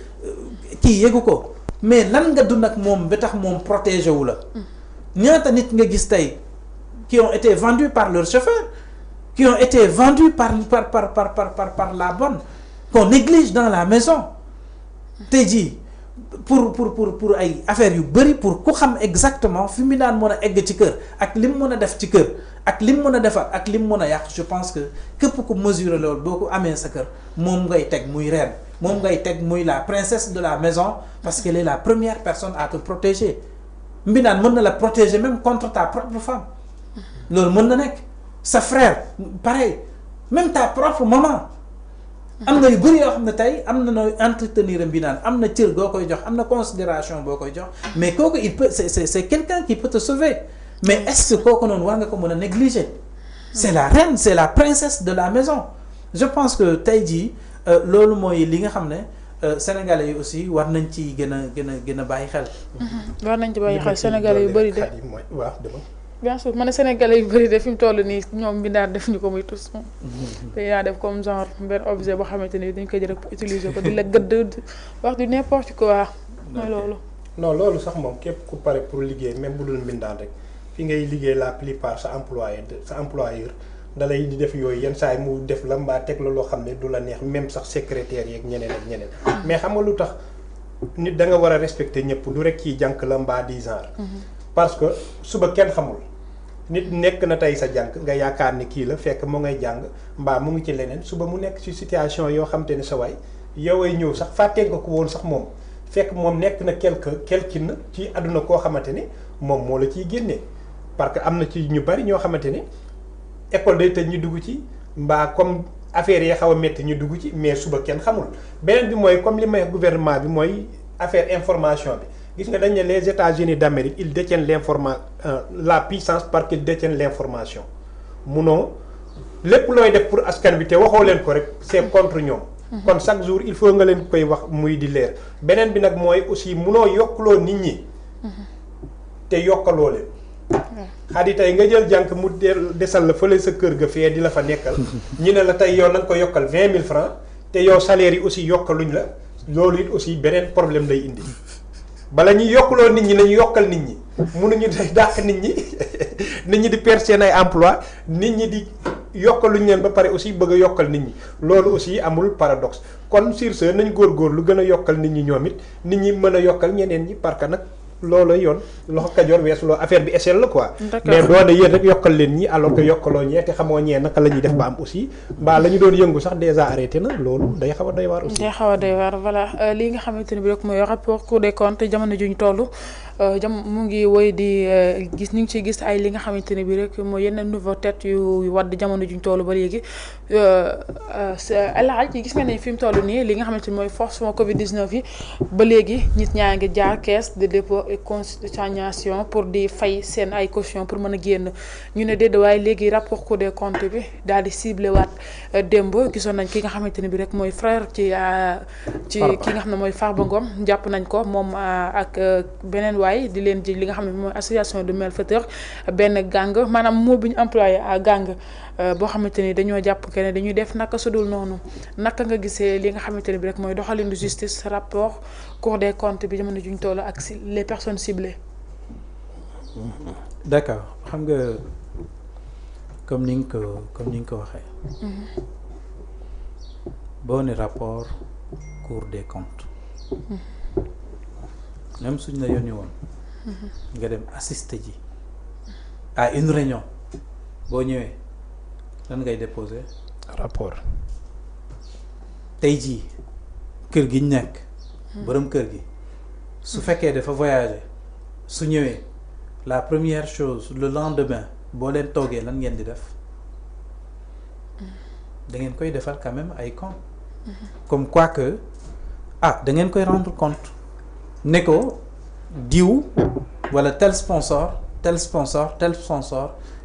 kii yëgu ko mais lan nga dund ak moom ba tax moom protégé wu la. ñaata nit nga gis tey qui ont été vendus par leur chauffeur qui ont été vendus par la bonne qu'on néglige dans la maison tey jii pour ay affaires yu bëri pour ku xam exactement fi mu daan mën a egg ci kër ak lim mën a def ci kër ak lim mën a defar ak lim mën a yàq je pense que képp ku mesurer loolu boo ko amee sa kër moom ngay teg muy reine moom ngay teg muy la princesse de la maison parce qu'elle est la première personne à te protéger mbindaan mën na la protéger même contre ta propre femme loolu mën na nekk sa frère pareil même ta propre maman am na yu bëri yoo xam ne tey am na nooy entretenir mbindaan am na cër boo koy jox am na considération boo koy jox mais kooku il peut c'est quelqu'un qui peut te sauver mais est-ce que kooku noonu war nga ko mën a négliger c'est la reine c'est la princesse de la maison je pense que tey jii loolu mooy li nga xam ne sénégalais yi aussi war nañ ci gën a bàyyi xel. war nañ ci bàyyi xel sénégalais yu bëri de. waaw bien sûr man sénégalais yu bëri de fi mu toll nii ñoom mbindaan def ñu ko muy tus moom. dañu naa def comme genre benn objet boo xamante ni dañ koy jël pour utiliser ko di la gëdd wax du n'importe quoi mooy loolu. non loolu sax moom képp ku pare pour liggéey même bu dul mbindaan rek fi ngay liggéey la plupart sa employeur da lay di def yooyu yenn saa yi mu def la mbaa teg la loo xam ne du la neex même sax secrétaire yeeg ñeneen ak ñeneen. mais xam nga lu tax nit da nga war a respecter ñëpp du rek kii jànk la mbaa di genre. parce que suba kenn xamul nit nekk na tey sa jànk nga yaakaar ni kii la fekk mu ngay jàng mbaa mu ngi ci leneen suba mu nekk ci situation yoo xam te ne sa waay yow ay ñëw sax fàttee nga ko woon sax moom fekk moom nekk na quelqu'un ci àdduna koo xamante ni moom moo la ciy génnee parce que am na ci ñu bari ñoo xamante ni. école day tëj ñu dugg ci mbaa comme affaire yi xaw a métti ñu dugg ci mais suba kenn xamul beneen bi mooy comme li may gouvernement bi mooy affaire information bi gis nga dañ ne les États-Unis d'Amérique ils détiennent la puissance parce qu'ils détiennent l'information munoo lépp looy def pour askan bi te waxoo leen ko rek c'est contre ñoom. kon chaque jour il faut nga leen koy wax muy di leer beneen bi nag mooy aussi munoo yokkaloo nit ñi. te yokkaloo leen. xadi tey nga jël jànk mu desal la fële sa kër ga fee di la fa nekkal ñu ne la tey yow na nga ko yokkal 20 000 francs te yow salaire yi aussi yokkaluñ la loolu it aussi beneen problème lay indi bala ñuy yokkaloo nit ñi nañu yokkal nit ñi mënuñu dàq nit ñi di perdre seen ay emploi nit ñi di yokkaluñ leen ba pare aussi bëgg a yokkal nit ñi loolu aussi amul paradoxe kon sur ce nañ góorgóor lu gën a yokkal nit ñi ñoom it nit ñi mën a yokkal ñeneen ñi parce que nag loolu yoon loxo kajoor weesu loo affaire bi échelle la quoi. mais doone yéen rek yokkal leen ñi alors que yokkaloo ñee te xamoo ñee naka la ñuy def ba am aussi mbaa la ñu doon yëngu sax déjà arrêté na loolu day xaw a doy waar aussi. day xaw a doy waar voilà lii nga xamante ne bi rek mooy rapport Cour des comptes jamono juñ toll mu ngi woy di gis ñu ngi ciy gis ay li nga xamante ne bi rek mooy yenn nouveau tête yu wadd jamono juñ toll ba léegi alaaj gis nga ne fi mu toll nii li nga xamante ni mooy forcément Covid 19 yi ba léegi nit ñaa ngi jaar caisse de dépôt et consignation pour di fay seen ay caution pour mën a génn ñu ne déedéet waaye léegi rapport Cour des comptes bi daal di ciblé waat démb gisoon nañ ki nga xamante ne bi rek mooy frère ci ki nga xam ne mooy Farba Ngom jàpp nañ ko moom ak beneen waay di leen ji li nga xam ne mooy association de malfaiteurs benn gang maanaam moo bi ñu employé à gang boo xamante ni dañoo jàpp que ne dañuy def naka sudul noonu naka nga gisee li nga xamante ne bi rek mooy doxalinu justice rapport Cour des comptes bi jamono juñ toll ak les personnes ciblées. D'accord xam nga comme ni nga ko waxee. boo ne rapport Cour des comptes. même suñ la yónni woon. nga dem assister ji à une réunion boo ñëwee lan ngay déposer. rapport. tey jii kër gi ñu nekk borom kër gi su fekkee dafa voyager su ñëwee la première chose le lendemain boo leen toogee lan ngeen di def da ngeen koy defal quand même ay compte comme quoi que da ngeen koy rendre compte ne ko diw wala tel sponsor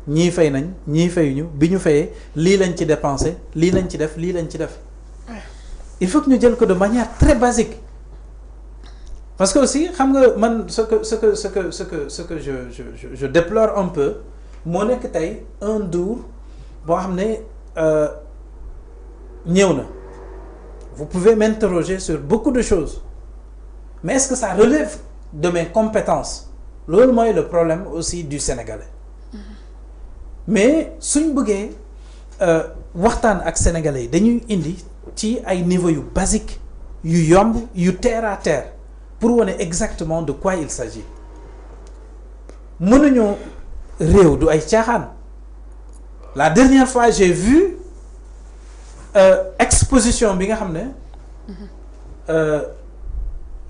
ñii fay nañ ñii fayuñu bi ñu fayee lii lañ ci dépensé lii lañ ci def lii lañ ci def il faut que ñu jël ko de manière très basique parce que aussi xam nga man ce que je déplore un peu moo nekk tey un Ndour boo xam ne ñëw na vous pouvez m'interroger sur beaucoup de choses mais est-ce que ça relève de mes compétences loolu mooy le problème aussi du Sénégalais mais suñ bëggee waxtaan ak Sénégalais yi dañuy indi ci ay niveau yu basique yu yomb yu terre à terre pour wane exactement de quoi il s'agit mënuñoo réew du ay caaxaan la dernière fois j'ai vu exposition bi nga xam ne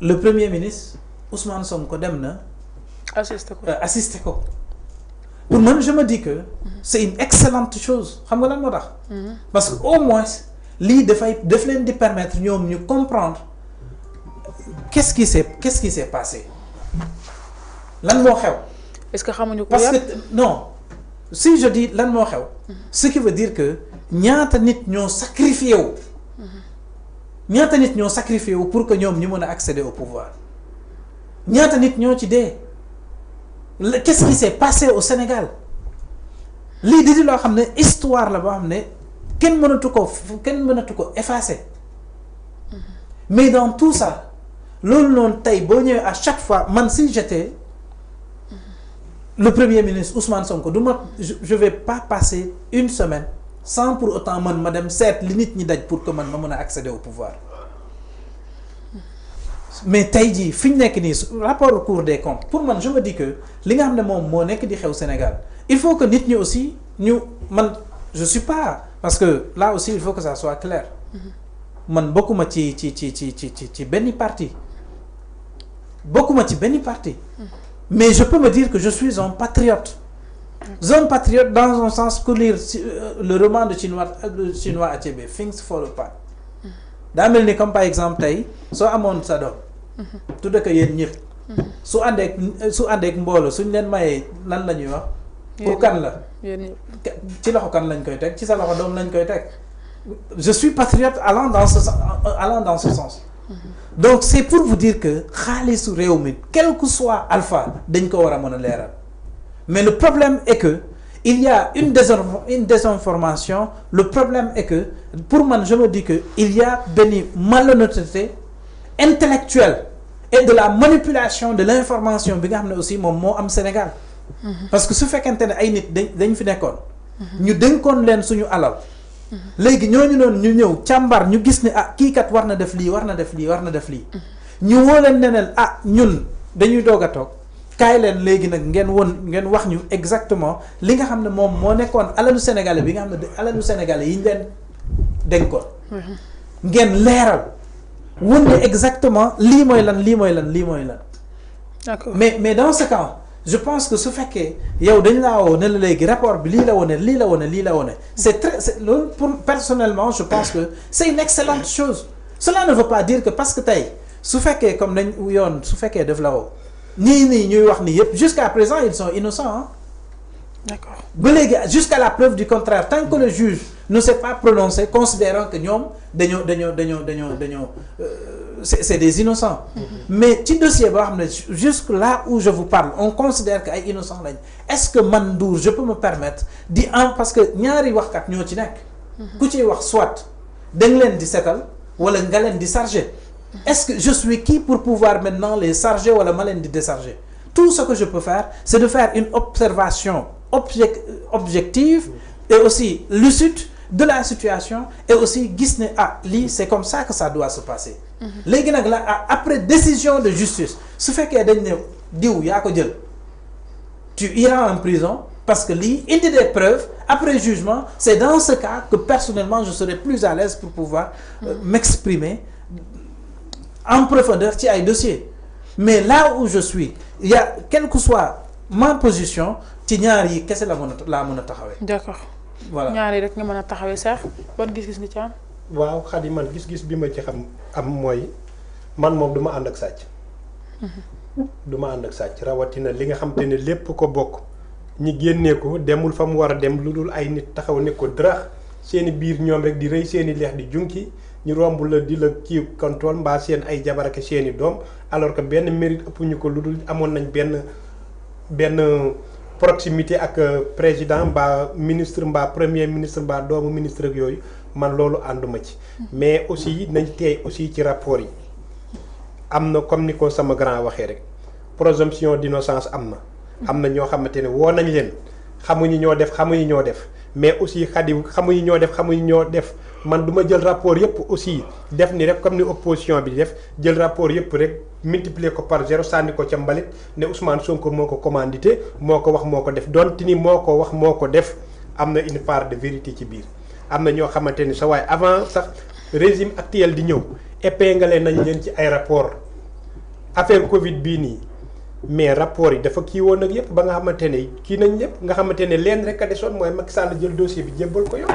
le premier ministre Ousmane Sonko dem na assister ko pour man je me dis que c'est une excellente chose xam nga lan moo tax parce que au moins lii daf leen di permettre ñoom ñu comprendre qu'est-ce qui s'est passé lan moo xew est-ce que xamuñu ko parce que non si je dis lan moo xew ce qui veut dire que ñaata nit ñoo sacrifié wu pour que ñoom ñu mën a accéder au pouvoir ñaata nit ñoo ci dee qu'est-ce qui s'est passé au Sénégal lii di loo xam ne histoire la boo xam ne kenn mënatu ko effacer mais dans tout ça loolu noonu tey boo ñëwee à chaque fois man si j'étais le premier ministre Ousmane Sonko je vais pas passer une semaine sans pour autant man ma dem seet li nit ñi daj pour que man ma mën a accéder au pouvoir mais tey jii fi ñu nekk nii rapport Cour des comptes pour man je me dis que li nga xam ne moom moo nekk di xew Sénégal il faut que nit ñi aussi je suis pas parce que là aussi il faut que ça soit clair man bokkuma ci benn parti mais je peux me dire que je suis un patriote dans un sens que lire le roman de Chinua Achebe Things Fall Apart daa mel ni comme par exemple tey soo amoon sa doom tudde ko yéen ñëpp su àndeek mbooloo suñ leen mayee lan la ñuy wax pour kan la ci loxo kan lañ koy teg ci sa loxo doom lañ koy teg je suis patriote allant dans ce sens donc c'est pour vous dire que xaalisu réew mi quel que soit alpha dañ ko war a mën a leeral mais le problème est que il y a une désinformation le problème est que pour man je me dis que il y a benn malhonnêteté intellectuelle et de la manipulation de l'information bi nga xam ne aussi moom moo am Sénégal parce que su fekkente ne ay nit dañ fi nekkoon ñu dénkoon leen suñu alal léegi ñooñu noonu ñu ñëw càmbar ñu gis ne kii kat war na def lii ñu woo leen ne leen ñun dañuy doog a toog kaay leen léegi nag ngeen wax ñu exactement li nga xam ne moom moo nekkoon alalu sénégalais bi nga xam ne alalu sénégalais yi ñu leen dénkoon ngeen leeral won ne exactement lii mooy lan d'accord mais dans ce cas je pense que su fekkee yow dañ laa woo ne la léegi rapport bi lii la wone c'est loolu pour personnellement je pense que c'est une excellente chose cela ne veut pas dire que parce que tey su fekkee comme dañ yoon su fekkee def la woo nii ñuy wax ni yëpp jusqu'à présent ils sont innocents d'accord ba léegi jusqu'à la preuve du contraire tant que le juge ne s'est pas prononcé considérant que ñoom dañoo c'est des innocents mais ci dossier boo xam ne jusque là où je vous parle on considère que ay innocents lañ est-ce que man Ndour je peux me permettre parce que ñaari waxkat ñoo ci nekk ku ciy wax soit dañ leen di setal wala nga leen di charger est-ce que je suis qui pour pouvoir maintenant les charger wala ma leen di décharger tout ce que je peux faire c'est de faire une observation objective et aussi lucide de la situation et aussi gis ne lii c'est comme ça que ça doit se passer léegi nag la après décision de justice su fekkee dañ ne diw yaa ko jël tu iras en prison parce que lii indi des preuves après jugement c'est dans ce cas que personnellement je serai plus à l'aise pour pouvoir m'exprimer en profondeur ci ay dossiers mais là où je suis il y a quelle que soit ma position ci ñaar yi kese laa mën a taxawee. d'accord voilà ñaar yi rek nga mën a taxawee sax ban gis-gis nga ci am. waaw Khady man gis-gis bi ma ci xam am mooy man moom du ma ànd ak sàcc. du ma ànd ak sàcc rawatina li nga xam te ne lépp ko bokk ñi génnee ko demul fa mu war a dem lu dul ay nit taxaw ne ko darax seeni biir ñoom rek di rëy seeni leex di junki ñu romb la di la kii contrôle mbaa seen ay jabar ak seeni doom alors que benn mérite ëpp ñu ko lu dul amoon nañ benn proximité ak président mbaa ministre mbaa premier ministre mbaa doomu ministre ak yooyu man loolu ànduma ci. mais aussi nañ teey aussi ci rapport yi am na comme ni ko sama grand waxee rek présomption d'innocence am na ñoo xamante ne woo nañ leen xamuñu ñoo def mais aussi Khady xamuñu ñoo def man du ma jël rapport yëpp aussi def ni rek comme ni opposition bi def jël rapport yëpp rek multiplier ko par 0 sànni ko ca mbalit ne Ousmane Sonko moo ko commandité moo ko wax moo ko def donte ni moo ko wax moo ko def am na une part de vérité ci biir. am na ñoo xamante ni sa waaye avant sax régime actuel di ñëw épinglé nañ leen ci ay rapport affaire Covid bii nii mais rapport yi dafa kii woon nag yëpp ba nga xamante ne kii nañ lépp nga xamante ne leen rek a desoon mooy Macky Sall jël dossier bi jébbal ko yow.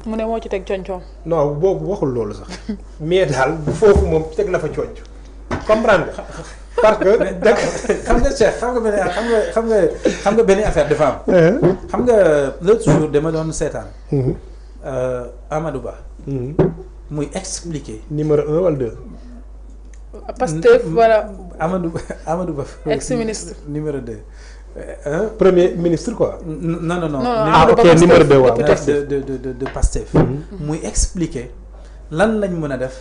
mu ne moo ci teg coñcoom. non boobu waxul loolu sax mais daal bu foofu moom teg na fa conc comprendre nga parce que. xam nga Cheikh xam nga benn affaire dafa am. xam nga l'autre jour dama doon seetaan. Amadou Ba. muy expliquer. numéro 1 wala 2. Pastef voilà. Amadou Ba. ex-ministre numéro 2. premier ministre quoi. non. ok numéro 2 waaw de Pastef. muy expliquer lan lañ mën a def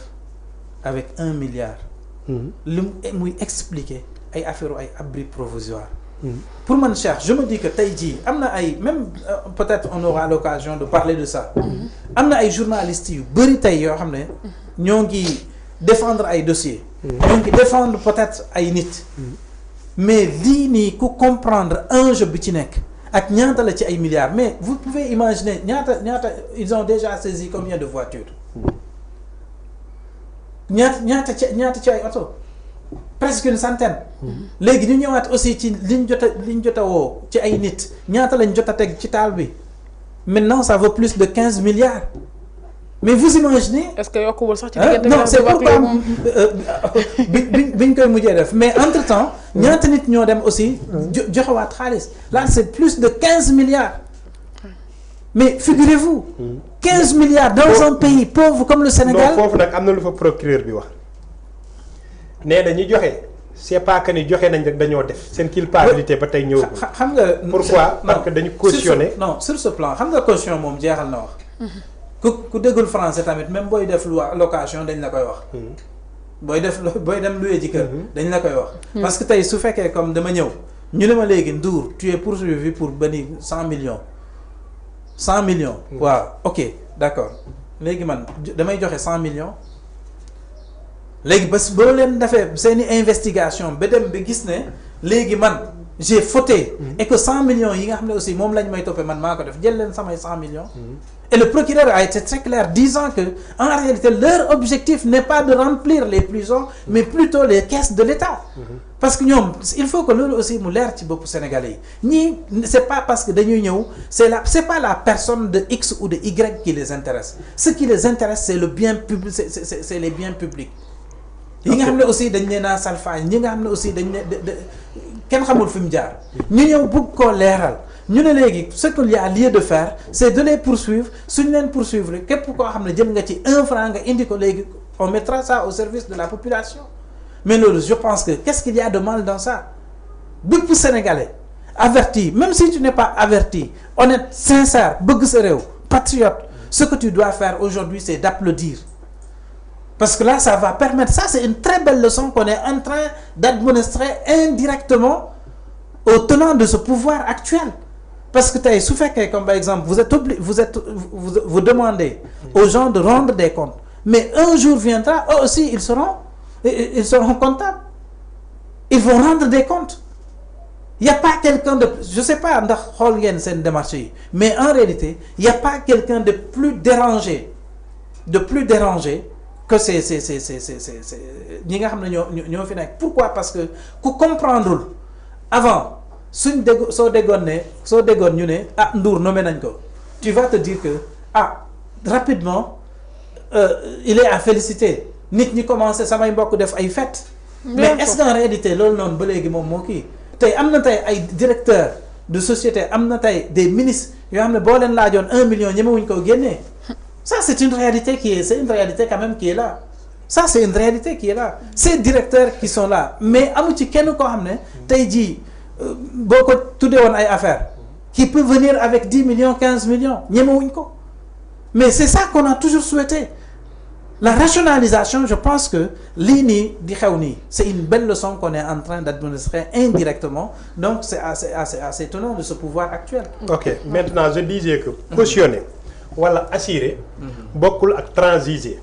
avec 1 milliard. li muy expliquer ay affaire ay abri provisoire. pour man Cheikh je me dis que tey jii am na ay même peut-être on aura l'occasion de parler de ça. am na ay journalistes yu bëri tey yoo xam ne ñoo ngi défendre ay dossiers. ñoo ngi défendre peut-être ay nit. mais lii nii ku comprendre enjeu bi ci nekk ak ñaata la ci ay milliards mais vous pouvez imaginer ñaata ils ont déjà saisi combien de voitures. ñaata ci ay oto presque une centaine. léegi ñu ñëwaat aussi ci liñ jot a woo ci ay nit ñaata lañ jot a teg ci taal bi maintenant ça vaut plus de 15 milliards mais vous imaginez. est-ce que yokkuwul sax ci diggante non c'est pourquoi biñ koy mujjee def mais entre temps ñaata nit ñoo dem aussi joxewaat xaalis là c'est plus de 15 milliards mais figurez-vous 15 milliards dans un pays pauvre comme le Sénégal. non foofu nag am na lu fa procureur bi wax nee dañuy joxe c'est pas que ni joxe nañ rek dañoo def seen culpabilité ba tey ñëw. xam nga pourquoi parce que dañu cautionné. non sur ce plan xam nga caution moom jeexal na wax. ku déggul français tamit même booy def location dañ la koy wax. booy dem louer ji kër. dañ la koy wax. parce que tey su fekkee comme dama ñëw ñu ne ma léegi Ndour tu es poursuivi pour benn 100 millions. 100 millions. waaw ok d'accord léegi man damay joxe 100 millions. léegi bés boo leen defee seeni investigation ba dem ba gis ne léegi man j'ai fauté. et que 100 millions yi nga xam ne aussi moom lañ may toppee man maa ko def jël leen samay 100 millions. et le procureur a été très clair disant que en réalité leur objectif n'est pas de remplir les prisons mais plutôt les caisses de l'État. parce que ñoom il faut que loolu aussi mu leer ci boppu Sénégalais yi ñii c'est pas parce que dañuy ñëw c'est pas la personne de X ou de Y qui les intéresse ce qui les intéresse c'est le bien public c'est les biens publics. yi nga xam ne aussi dañ leen a salfaañ ñi nga xam ne aussi dañ ne kenn xamul fi mu jaar. ñu ñëw bëgg koo leeral ñu ne léegi ce qu'il y a lieu de faire c'est de les poursuivre suñ leen poursuivre képp koo xam ne jël nga ci 1 franc nga indi ko léegi on mettra ça au service de la population. mais loolu je pense que qu'est-ce qu'il y a de mal dans ça bépp Sénégalais averti même si tu n'es pas averti honnête sincère bëgg sa réew patriote ce que tu dois faire aujourd'hui c'est d'applaudir. Parce que là, ça va permettre, ça c'est une très belle leçon qu'on est en train d'administrer indirectement aux tenants de ce pouvoir actuel. Parce que tu as souffert comme par exemple, vous demandez aux gens de rendre des comptes. Mais un jour viendra, eux aussi, ils seront comptables. Ils vont rendre des comptes. Il n'y a pas quelqu'un de... Je ne sais pas, c'est une démarche, mais en réalité, il n'y a pas quelqu'un de plus dérangé que c'est pourquoi? Parce que comprendre avant, Ndour nommé tu vas te dire que rapidement il est à féliciter. Nit ñi commencé samay mbokk def ay fête. Mais est-ce qu'en réalité loolu non ba légui mom mo ki tay amna tay ay directeur de société amna tay des ministres yo xamné bo len laajoon 1 million ñemewuñ ko génné. Ça c'est une réalité c'est une réalité quand même qui est là. Ça c'est une réalité qui est là. Ces directeurs qui sont là mais amu ci kenn ko xamné tay ji boko tudé won ay affaires qui peut venir avec 10 millions 15 millions ñemewuñ ko. Mais c'est ça qu'on a toujours souhaité. La rationalisation, je pense que l'INI di xewni, c'est une belle leçon qu'on est en train d'administrer indirectement. Donc c'est assez étonnant de ce pouvoir actuel. Ok, maintenant je disais que cautionner wala assurer bokul ak transiger.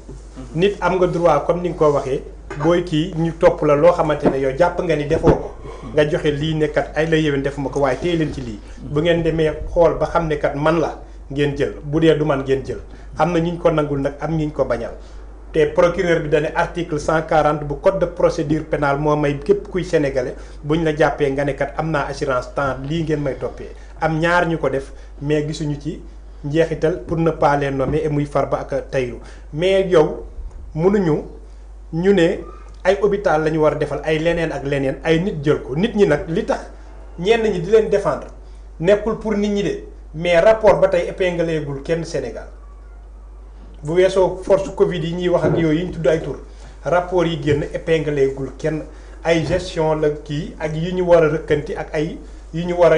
Nit am nga droit comme ni nga ko waxé boy ki ñu top la lo xamantene yow japp nga ni defoko nga joxe li ne kat ay la yewen defumako way téy leen ci li bu ngeen démé xol ba xamné kat man la ngeen jël bu dé du man ngeen jël amna ñiñ ko nangul nak am ñiñ ko bañal. Té procureur bi dané article 140 bu code de procédure pénale mo may képp kuy sénégalais buñ la jappé nga né kat amna assurance temps li ngeen may topé am ñaar ñuko def mais gisunu ci njeexital pour ne pas les nommer et muy Farba ak Tahirou mais yow mënuñu ñu né ay hôpital lañu wara défal ay lénen ak lénen ay nit jël ko nit ñi nak li tax ñenn ñi di leen défendre nekkul pour nit ñi dé mais rapport ba tay épinglé gul kenn Sénégal. Bu weesoo force Covid yi ñuy wax ak yooyu yi ñu tudd ay tur rapport yi génn épinglé gul kenn ay gestion la kii ak yi ñu war a rëkkanti ak ay yi ñu war a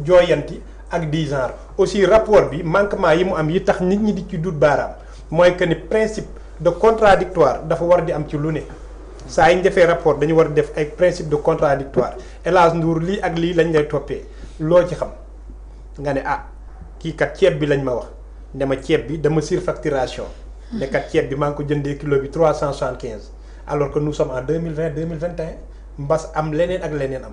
jooyanti ak 10 ans aussi rapport bi manquement yi mu am yi tax nit ñi di ci dut baaraam mooy que ni principe de contradictoire dafa war di am ci lu ne saa yi ñu defee rapport dañu war a def ay principe de contradictoire El Hadj Ndour lii ak lii lañ lay toppee loo ci xam nga ne kii kat ceeb bi lañ ma wax. Dama ceeb bi dama surfacturation. Ne kat ceeb bi maa ngi ko jëndee kilo bi 375 alors que nous sommes en 2020 2021 mbas am leneen ak leneen am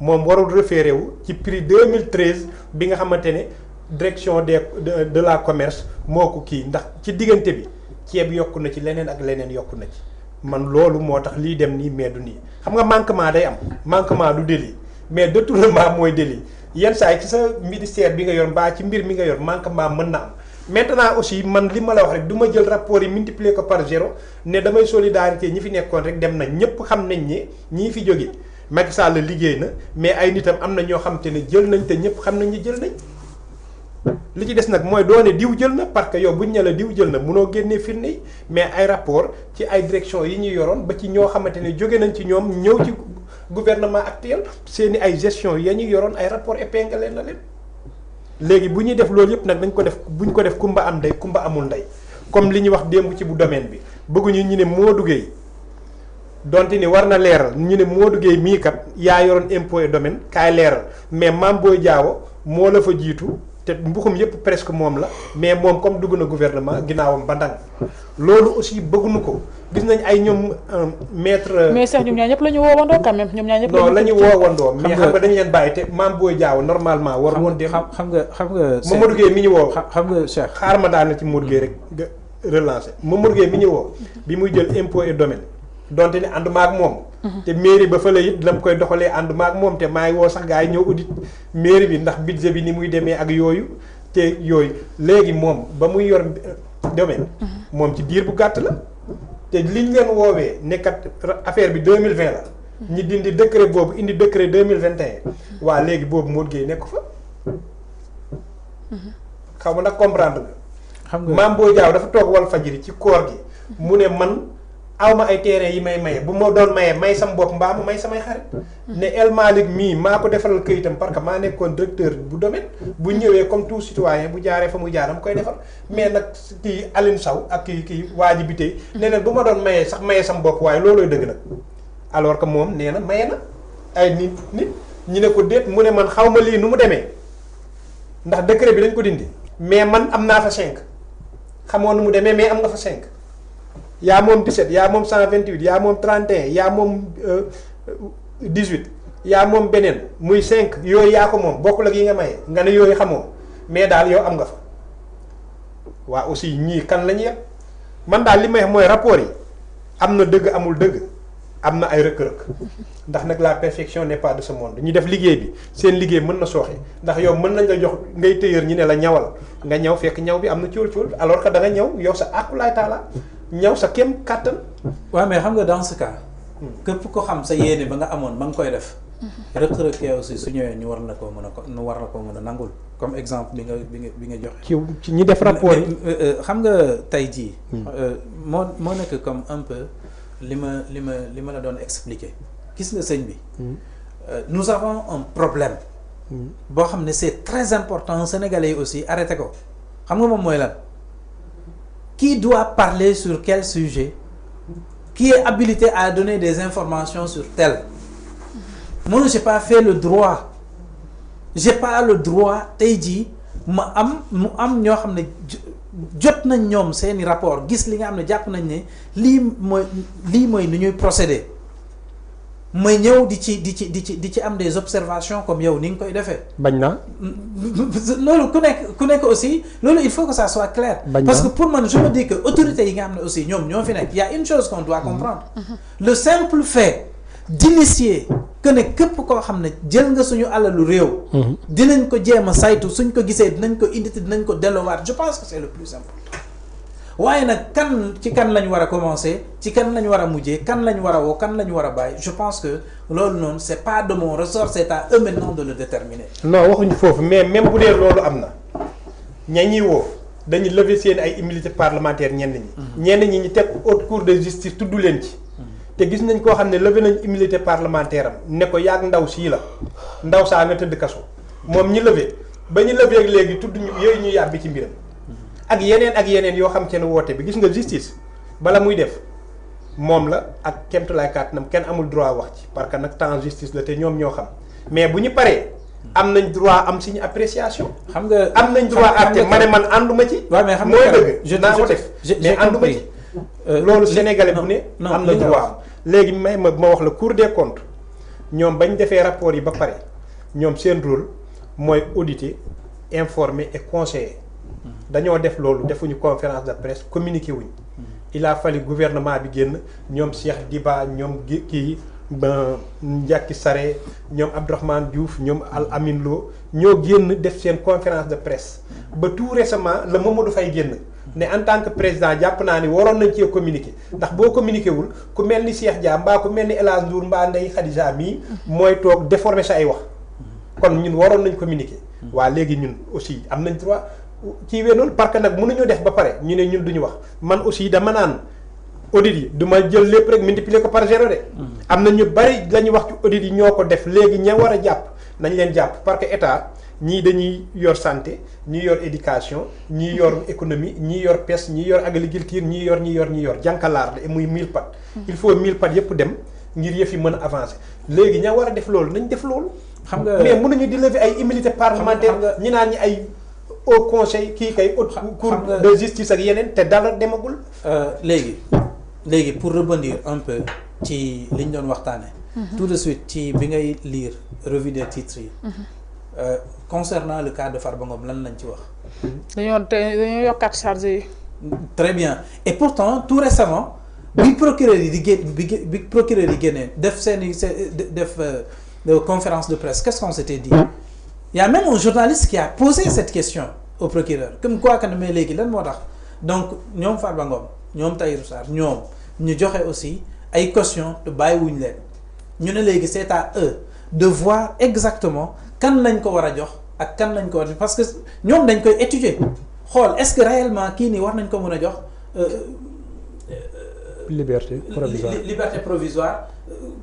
moom warul référé wu ci prix 2013 bi nga xamante ne direction de la commerce moo ko kii ndax ci diggante bi ceeb yokku na ci leneen ak leneen yokku na ci man loolu moo tax lii dem nii mais du nii xam nga manquement day am manquement du délit mais détournement mooy délit yenn saa yi ci sa ministère bi nga yor mbaa ci mbir mi nga yor manquement mën na am. Maintenant aussi man li ma la wax rek du ma jël rapport yi multiplier ko par 0 ne damay solidarité ñi fi nekkoon rek dem na ñëpp xam nañ ne ñii fi jóge Macky Sall liggéey na mais ay nitam am na ñoo xam te ne jël nañ te ñëpp xam nañ ne jël nañ li ci des nag mooy doone diw jël na parce que yow buñ ne la diw jël na mënoo génnee firnde yi mais ay rapport ci ay direction yi ñuy yoroon ba ci ñoo xamante ne jóge nañ ci ñoom ñëw ci gouvernement actuel seeni ay gestion ya ñuy yoroon ay rapport épinglé na leen. Léegi bu ñuy def loolu yëpp nag dañ ko def buñ ko def kumba am ndey kumba amul ndey comme li ñuy wax démb ci bu domaine bi bëgguñu ñu ne Modou Gueye donte ni war na leeral ñu ne Modou Gueye mii kat yaa yoroon impôt et domaine kaay leeral mais Mame Boye Diao moo la fa jiitu te mbuxum yëpp presque moom la mais moom comme dugg na gouvernement ginnaawam ba ndang loolu aussi bëgguñu ko gis nañ ay ñoom maître. mais sax ñoom ñaar ñëpp la ñu woowandoo quand même ñoom ñaar ñëpp. non la ñu woowandoo mais xam nga dañu leen bàyyi te Mame Boye Diao normalement war woon dem. xam nga. Mamadou Gueye mi ñu woo. xam nga Cheikh. xaar ma daal na ci Modou Gueye rek nga relancer Mamadou Gueye mi ñu woo. bi muy jël impôt et domaine. donte ne ànduma ak moom. te mairie ba fële it la mu koy doxalee ànduma ak moom te maa ngi woo sax gars yi ñëw audit mairie bi ndax budget bi ni muy demee ak yooyu te yooyu léegi moom ba muy yor domaine. moom ci diir bu gàtt la. te liñ leen woowee nekkat affaire bi 2020 la. ñi dindi décret boobu indi décret 2021. waa léegi boobu Modou Gueye nekk fa. xaw ma nag comprendre nga. xam nga Mame Boye Diao dafa toog Walfadjri ci koor gi. mu ne man. awma ay terrain yi may maye bu ma doon may sam bopp mbaa ma may samay xarit ne El Malick mii maa ko defaral këyitam parce que maa nekkoon directeur bu domaine bu ñëwee comme tout citoyen bu jaaree fa muy jaar am koy defal mais nag kii Aline Sow ak kii waa ji bi tey nee na bu ma doon mayee sax maye sam bopp waaye loolooy dëgg nag alors que moom nee na maye na ay nit ñi ne ko déet mu ne man xaw ma lii nu mu demee ndax décret bi dañ ko dindi mais man am naa fa 5 xamoo nu mu demee mais am nga fa 5 yaa moom 17 yaa moom 128 yaa moom 31 yaa moom 18 yaa moom beneen muy 5 yooyu yaa ko moom bokkul ak yi nga maye nga ne yooyu xamoo mais daal yow am nga fa waa aussi ñii kan la ñu yem man daal li may wax mooy rapport yi am na dëgg amul dëgg am na ay rëkk-rëkk ndax nag la perfection n'est pas de ce monde ñu def liggéey bi seen liggéey mën na sooxe ndax yow mën nañ la jox ngay tëyër ñi ne la ñawal nga ñaw fekk ñaw bi am na cóol-cóol alors que da nga ñaw yow sa àqulaay taala ñaw sa kem kàttan. waaw mais xam nga dans ce cas. képp ko xam sa yéene ba nga amoon ba nga koy def. rëkk-rëkk yi aussi su ñëwee ñu war na koo mën a ñu war na koo mën a nangul comme exemple bi nga joxe. ci ñi def rapport yi xam nga tey jii. moo nekk comme un peu li ma la doon expliquer gis nga sëñ bi. nous avons un problème. boo xam ne c'est très important Sénégalais yi aussi arrêté ko xam nga moom mooy lan. Qui doit parler sur quel sujet? Qui est habilité à donner des informations sur tel? Moi, je n'ai pas fait le droit. Je n'ai pas le droit, tey jii ma am ñoo xam ne jot nañ ñoom seeni rapport gis li nga xam ne jàpp nañ ne lii mooy ni ñuy procéder may ñëw di ci am des observations comme yow ni nga koy defee. bañ na. loolu ku nekk aussi loolu il faut que ça soit clair. parce que pour man je me dis que autorités yi nga xam ne aussi ñoom ñoo fi nekk y a une chose qu'on doit comprendre. le simple fait d'initier que ne képp koo xam ne jël nga suñu alalu réew. dinañ ko jéem a saytu suñ ko gisee dinañ ko indi dinañ ko delloowaat je pense que c'est le plus important. waaye nag ci kan lañ war a commencer ci kan lañ war a mujjee kan lañ war a woo kan lañ war a bàyyi je pense que loolu noonu c'est pas de mon ressort c'est à eux maintenant de le déterminer. non waxuñu foofu mais même bu dee loolu am na ña ñuy woo dañuy lever seen ay immunité parlementaire ñenn ñi. ñenn ñi ñu teg haute cour de justice tudd leen ci. te gis nañ koo xam ne lever nañ immunité parlementaire am ne ko yaag ndaw sii la ndaw saa nga tëdd kaso moom ñi lever ba ñu lever ak léegi tudd ñu yooyu ñu yàbbi ci mbiram. ak yeneen yoo xam te ne woote bi gis nga justice bala muy def moom la ak kemtulaay kàttanam kenn amul droit wax ci parce que nag temps justice la te ñoom ñoo xam mais bu ñu paree am nañ droit am suñu appréciation. xam nga am nañ droit àtte ma ne man ànduma ci. waaw mais xam nga mooy dëgg naa ko def mais ànduma ci. loolu sénégalais bu ne am na droit léegi may ma wax la Cour des comptes ñoom bañ defee rapport yi ba pare ñoom seen rôle mooy auditer informer et conseiller. dañoo def loolu defuñu conférence de presse communiqué wuñ il a fallu gouvernement bi génn ñoom Cheikh Diba ñoom kii ba Ndiacky Sarré ñoom Abdourahmane Diouf ñoom Al Amin Lo ñoo génn def seen conférence de presse ba tout récemment la Mamadou Faye génn ne en tant que président jàpp naa ni waroon nañ cee communiqué ndax boo communiqué wul ku mel ni Cheikh Dia mbaa ku mel ni El Hadj Ndour mbaa Ndeye Khadija mii mooy toog déformer sa ay wax kon ñun waroon nañ communiqué waa léegi ñun aussi am nañ droit ci wee noonu parce que nag mënuñoo def ba pare ñu ne ñun duñu wax man aussi dama naan audit yi du ma jël lépp rek multiplier ko par 0 de. am na ñu bari la ñuy wax ci audit yi ñoo ko def léegi ña war a jàpp nañ leen jàpp parce que état ñii dañuy yor santé ñii yor éducation ñii yor économie ñii yor pêche ñii yor agriculture ñii yor jànkalaar la muy 1000 pat. il faut 1000 pat yëpp dem ngir yëf yi mën a avancer léegi ña war a def loolu nañ def loolu. xam nga mais mënuñu di lever ay immunité parlementaire ñi naan ñi ay. au conseil kii kay haute cour de justice ak yeneen te dara demagul. léegi pour rebondir un peu ci li ñu doon waxtaane tout de suite ci bi ngay lire revue des titres yi. concernant le cas de Farba Ngom lan lañ ci wax. dañoo yokkaat charge yi. très bien et pourtant tout récemment bi procureur yi bi procureur yi génnee def conférence de presse qu'est-ce qu'on s'était dit. Il y a même un journaliste qui a posé cette question au procureur comme quoi que mais léegi lan moo tax donc ñoom Farba Ngom ñoom Tahirou Sarr ñoom ñu joxe aussi ay caution te bàyyiwuñ leen ñu ne léegi c'est à eux de voir exactement kan lañ ko war a jox ak kan lañ ko war a parce que ñoom dañ koy étudier xool est-ce que réellement kii nii war nañ ko mën a jox liberté provisoire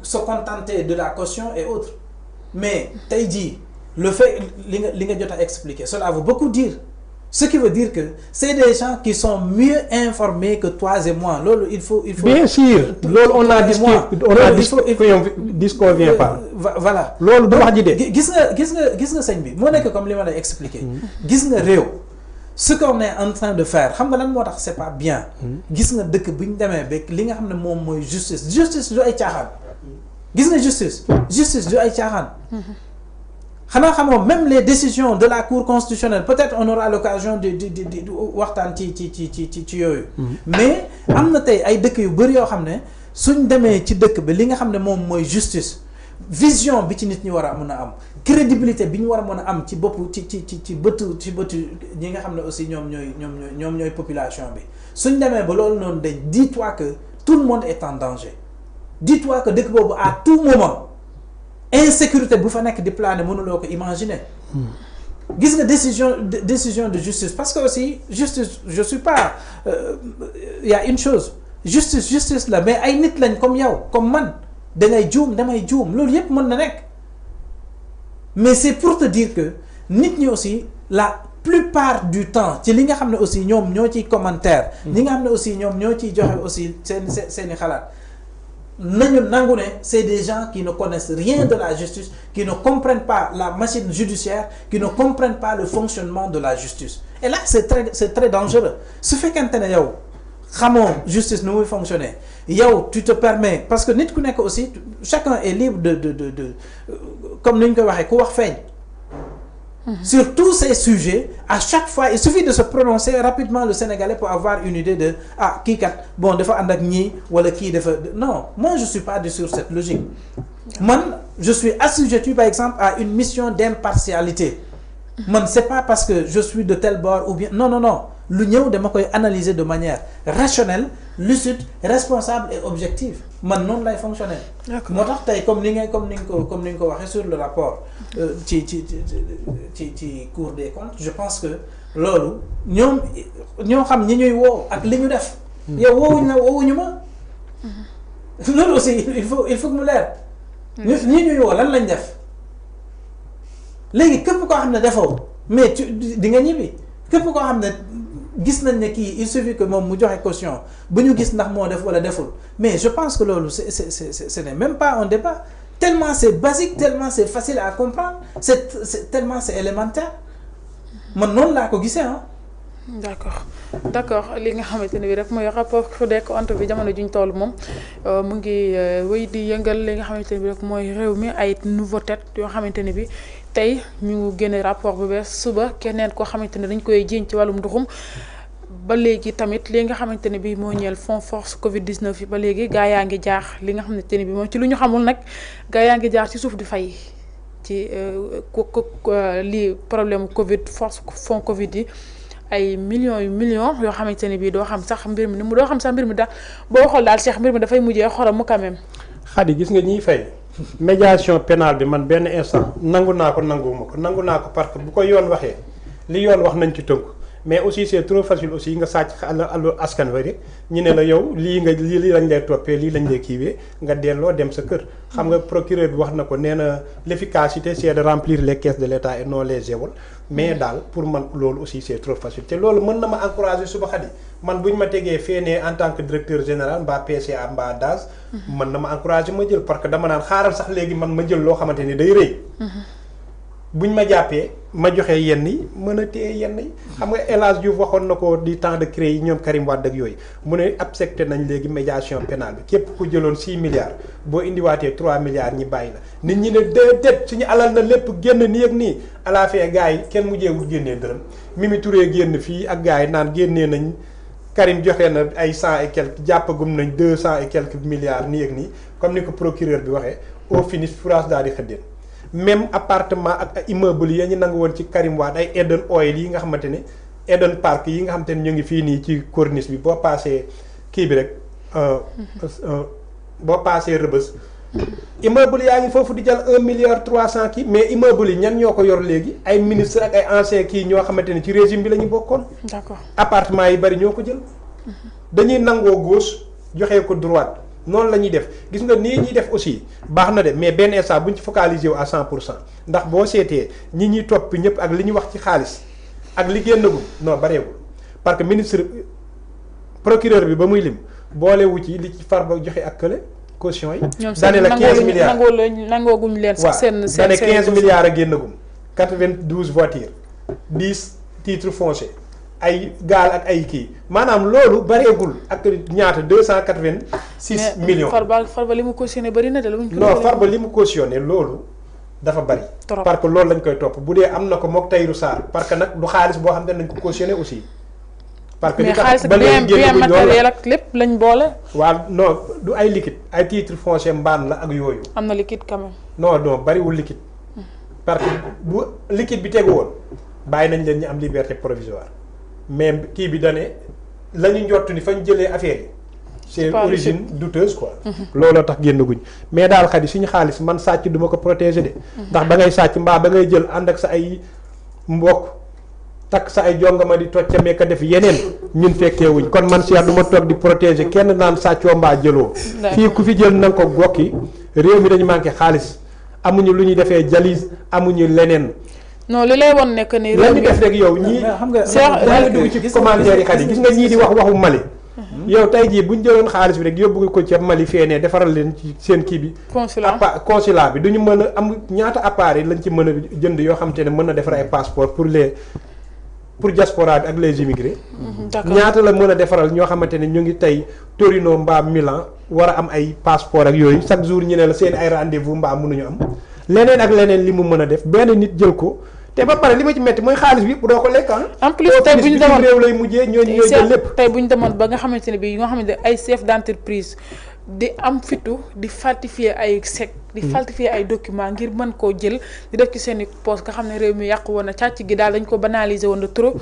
se contenter de la caution et autres mais tey jii le fait li nga jot a expliquer cela veut beaucoup dire ce qui veut dire que c'est des gens qui sont mieux informés que toi et moi loolu il faut bien sûr loolu on a disconvient pas voilà loolu du wax ji de gis nga sëñ bi moo nekk comme li ma lay expliquer gis nga réew ce qu'on est en train de faire xam nga lan moo tax c'est pas bien gis nga dëkk bu ñu demee ba li nga xam ne moom mooy justice du ay caaxaan gis nga justice du ay caaxaan. xanaa xamoo même les décisions de la cour constitutionnelle peut-être on aura l'occasion de waxtaan ci yooyu. mais am na tey ay dëkk yu bëri yoo xam ne suñ demee ci dëkk bi li nga xam ne moom mooy justice vision bi ci nit ñi war a mën a am crédibilité bi ñu war a mën a am ci bopp ci bëtu ñi nga xam ne aussi ñoom ñooy population bi suñ demee ba loolu noonu dañ dis-toi que tout le monde est en danger dis-toi que dëkk boobu à tout moment insécurité bu fa nekk di planer mënuloo ko imaginer. gis nga décision de justice parce que aussi justice je suis pas y a une chose justice la mais ay nit lañ comme yow comme man dangay juum damay juum loolu yépp mën na nekk mais c'est pour te dire que nit ñi aussi la plupart du temps ci li nga xam ne aussi ñoom ñoo ciy commentaire ñi nga xam ne aussi ñoom ñoo ciy joxe aussi seeni xalaat nañu nangu ne c'est des gens qui ne connaissent rien de la justice qui ne comprennent pas la machine judiciaire qui ne comprennent pas le fonctionnement de la justice et là c'est très dangereux su fekkente ne yow xamoo justice nu muy fonctionner yow tu te permets parce que nit ku nekk aussi chacun est libre de comme ni ñu koy waxee ku wax feeñ. Sur tous ces sujets à chaque fois il suffit de se prononcer rapidement le Sénégalais pour avoir une idée de kii kat bon dafa ànd ak ñii wala kii dafa non moi je suis pas sur cette logique man je suis assujetti par exemple à une mission d'impartialité man c'est pas parce que je suis de tel bord ou bien non lu ñëw dama koy analyser de manière rationnelle lucide responsable et objective man noonu lay fonctionner. moo tax tey comme ni nga ko waxee sur le rapport ci Cour des comptes je pense que loolu ñoo xam ñi ñuy woo ak li ñu def. yow woowuñu ma. loolu aussi il faut que mu leer. ñi ñuy woo lan lañ def. léegi képp koo xam ne defoo mais di nga ñibbi képp koo xam ne gis nañ ne kii il suffit que moom mu joxe caution bu ñu gis ndax moo def wala deful mais je pense que loolu ce n'est même pas un débat tellement c'est basique tellement c'est facile à comprendre tellement c'est élémentaire man noonu laa ko gisee ah. d'accord li nga xamante ne bi rek mooy rapport Cour des comptes bi jamono juñ toll moom mu ngi wéy di yëngal li nga xamante ne bi rek mooy réew mi ay nouveau tête yoo xamante ne bi tey ñu génne rapport bu bees suba keneen koo xamante ne dañ koy jiiñ ci wàllum nduxum ba léegi tamit li nga xamante ne bi moo ñeel fonds force Covid 19 yi ba léegi gaa yaa ngi jaax li nga xamante ne bi moom ci lu ñu xamul nag gaa yaa ngi jaar ci suuf di fay ci lii problème Covid force fonds Covid yi ay millions yoo xamante ne bii doo xam sax mbir mi daal boo xool daal Cheikh mbir mi dafay mujjee xorom mu quand même. Xadi gis nga ñiy fay médiation pénale bi man benn instant nangu naa ko parce que bu ko yoon waxee li yoon wax nañ ci tënk mais aussi c'est trop facile aussi nga sàcc àllu askan wi rek ñu ne la yow lii lañ lay toppee lii lañ lay kiiwee nga delloo dem sa kër. xam nga procureur bi wax na ko nee na l'efficacité c'est de remplir les caisses de l'État et non les geôles mais daal pour man loolu aussi c'est trop facile te loolu mën na ma encourager suba Xadi man bu ñu ma tegee feenee en tant que directeur général mbaa PCA mbaa DAS. mën na ma encourager ma jël parce que dama naan xaaral sax léegi man ma jël loo xamante ni day rëy. buñ ma jàppee ma joxe yenn yi mën a téye yenn yi. xam nga El Hadj Diouf waxoon na ko di temps de créer yi ñoom Karim Wade ak yooyu mu ne accepté nañ léegi médiation pénale bi képp ku jëloon 6 milliards boo indiwaatee 3 milliards ñi bàyyi la nit ñi ne déedéet suñu alal na lépp génn nii ak nii à la fin gars yi kenn mujjeewul génnee dërëm Mimi Touré génn fii ak gars yi naan génnee nañ Karim joxe na ay 100 et quelques jàppagum nañ 200 et quelques milliards nii ak nii comme ni ko procureur bi waxee au finish France daal di xëddeen. même appartement ak immeuble yi ñu nangu woon ci Karim Wade ay Eden Oil yi nga xamante ne Eden Park yi nga xamante ne ñu ngi fii nii ci corniche bi boo paasee kii bi rek boo paasee Rebeuss immeuble yaa ngi foofu di jël 1 milliard 300 kii mais immeuble yi ñan ñoo ko yor léegi ay ministre ak ay anciens kii ñoo xamante ne ci régime bi la ñu bokkoon. D'accord. appartement yi bari ñoo ko jël. dañuy nangoo gauche joxe ko droite. noonu la ñuy def gis nga nii ñuy def aussi baax na de mais benn instant bu ñu ci focaliser wu à 100% ndax boo seetee ñi ñuy topp ñëpp ak li ñu wax ci xaalis ak li génnagum non bareewul parce que ministre procureur bi ba muy lim boolewu ci li ci Farba joxe ak kële caution yi. daane la 15 milliards nangooguñ leen sax seen daane 15 milliards a génnagum 92 voitures 10 titres fonciers ay gaal ak ay kii maanaam loolu bareegul ak ñaata 286 millions. Farba li mu cautionné bëri na de. non Farba li mu cautionné loolu dafa bari. parce que loolu lañ koy topp bu dee am na ko mook Tahirou Sarr parce que nag du xaalis boo xam ne nañ ko cautionné aussi. parce que mais xaalis bien matériel ak lépp lañ boole. waaw non du ay liquide ay titre foncier mbaan la ak yooyu. am na liquide quand même. non bariwul liquide. parce que bu liquide bi tegu woon bàyyi nañ leen ñu am liberté provisoire mais kii bi dane la ñu njott ni fañ jëlee affaire yi. c'est origine douteuse quoi. looloo tax génn guñ mais daal Khady suñu xaalis man sàcc duma ko protéger de. ndax da ngay sàcc mbaa da ngay jël ànd ak sa ay mbokk takk sa ay jongama di toccamee ka def yeneen ñun fekkee wuñ kon man Cheikh du ma toog di protéger kenn naan sàccoo mbaa jëloo. fii ku fi jël na nga ko gokki réew mi dañu manqué xaalis amuñu lu ñuy defee jalis amuñu leneen. non li lay won nekk ni. la ñu def rek yow ñii xam nga Cheikh dugg ci commentaire yi Khady gis nga ñii di wax waxu Mali. yow tey jii bu ñu jëloon xaalis bi rek yóbbu ko ca Mali feenee defaral leen ci seen kii bi. consulat bi duñu mën a am ñaata appareil lañ ci mën a jënd yoo xam te ne mën na defar ay passeport pour diaspora bi ak les immigrés. ñaata la mën a defaral ñoo xamante ne ñu ngi tey Torino mbaa Milan war a am ay passeport ak yooyu chaque jour ñu ne la seen ay rendez-vous mbaa mënuñu am. leneen ak leneen li mu mën a def benn nit jël ko. te ba pare li ma ci metti mooy xaalis bi doo ko lekk en plus tey bu ñu demoon réew lay mujjee ñooñu ñooy jël lépp. tey bu ñu demoon ba nga xamante ne bii nga xamante ne ay chef d'entreprise di am fitu di falsifier ay chèque di falsifier ay documents ngir mën koo jël di def ci seen i poste nga xam ne réew mi yàqu woon na càcc gi daal dañ ko banaliser woon de trop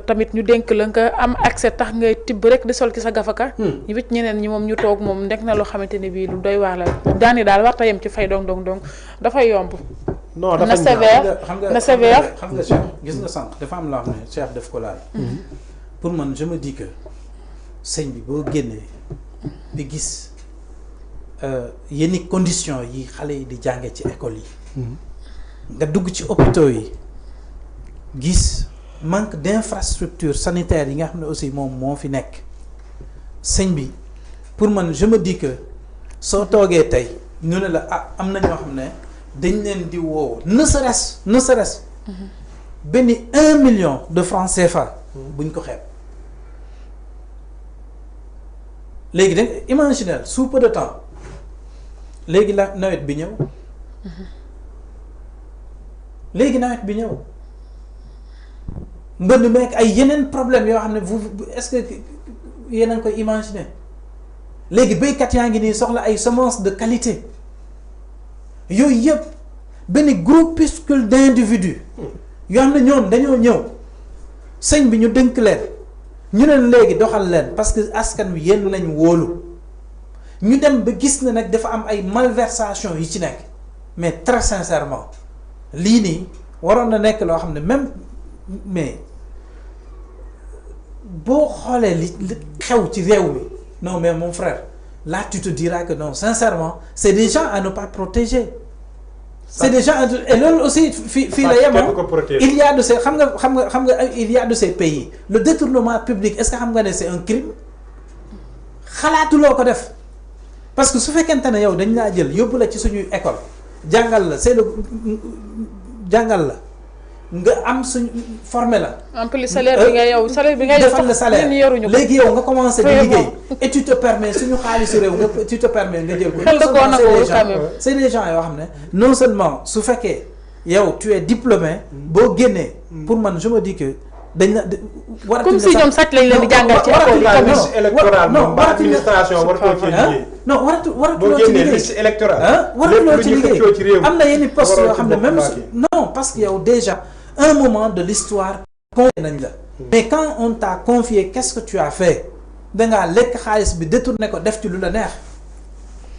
tamit ñu dénk la nga am accès tax ngay tibb rek di sol ci sa gafaka. ñu wit ñeneen ñi moom ñu toog moom nekk na loo xamante ne bii lu doy waar la daani daal warta yem ci fay dong dafay yomb. non dafa na sévère na sévère xam nga Cheikh gis nga sànq dafa am loo xam ne Cheikh daf ko laal. pour man je me dis que sëñ bi boo génnee bi gis yenn conditions yi xale yi di jànge ci école yi. nga dugg ci hôpitaux yi gis manque d'infrastructure sanitaire yi nga xam ne aussi moom moo fi nekk sëñ bi pour man je me dis que soo toogee tey ñu ne la ah am na ñoo xam ne. dañ leen di woo ne serait-ce benn 1 million de francs CFA buñ ko xeeb léegi danga imaginer sous peu de temps léegi la nawet bi ñëw mbënd meek ay yeneen problème yoo xam ne vous est-ce que yéen a ngi koy imaginer léegi béykat yaa ngi nii soxla ay semences de qualité yooyu yëpp benn groupuscule d'individus yoo xam ne ñoom dañoo ñëw sëñ bi ñu dënk leen ñu leen léegi doxal leen parce que askan wi yéen lañ wóolu ñu dem ba gis na nag dafa am ay malversation yi ci nekk mais très sincèrement lii nii waroon na nekk loo xam ne même mais boo xoolee li xew ci réew mi non mais mon frère là tu te diras que non sincèrement c'est des gens à ne pas protéger. C'est des gens et loolu aussi fii la yem il y a de ces xam nga il y a de ces pays le détournement public est-ce que xam nga ne c'est un crime xalaatuloo ko def parce que su fekkente ne yow dañ laa jël yóbbu la ci suñuy école jàngal la jàngal la nga am suñ formé la. en plus salaire bi ngay defal la salaire léegi yow nga commencé di liggéey et tu te permets suñu xaalisu réew nga tu te permets nga jël ko. c'est des gens yoo xam ne non seulement su fekkee yow tu es diplômé boo génnee pour man je me dis que dañ la comme si ñoom sàcc lañ leen di jàngal ci école yi liste électorale moom ba administration war koo ci liggéey non waratuloo ci liggéey liste électorale waratuloo ci liggéey am na yenn poste yoo xam ne même non parce que yow déjà un moment de l'histoire confié nañ la mais quand on t'a confié qu'est-ce que tu as fait dangaa lekk xaalis bi détourné ko def ci lu la neex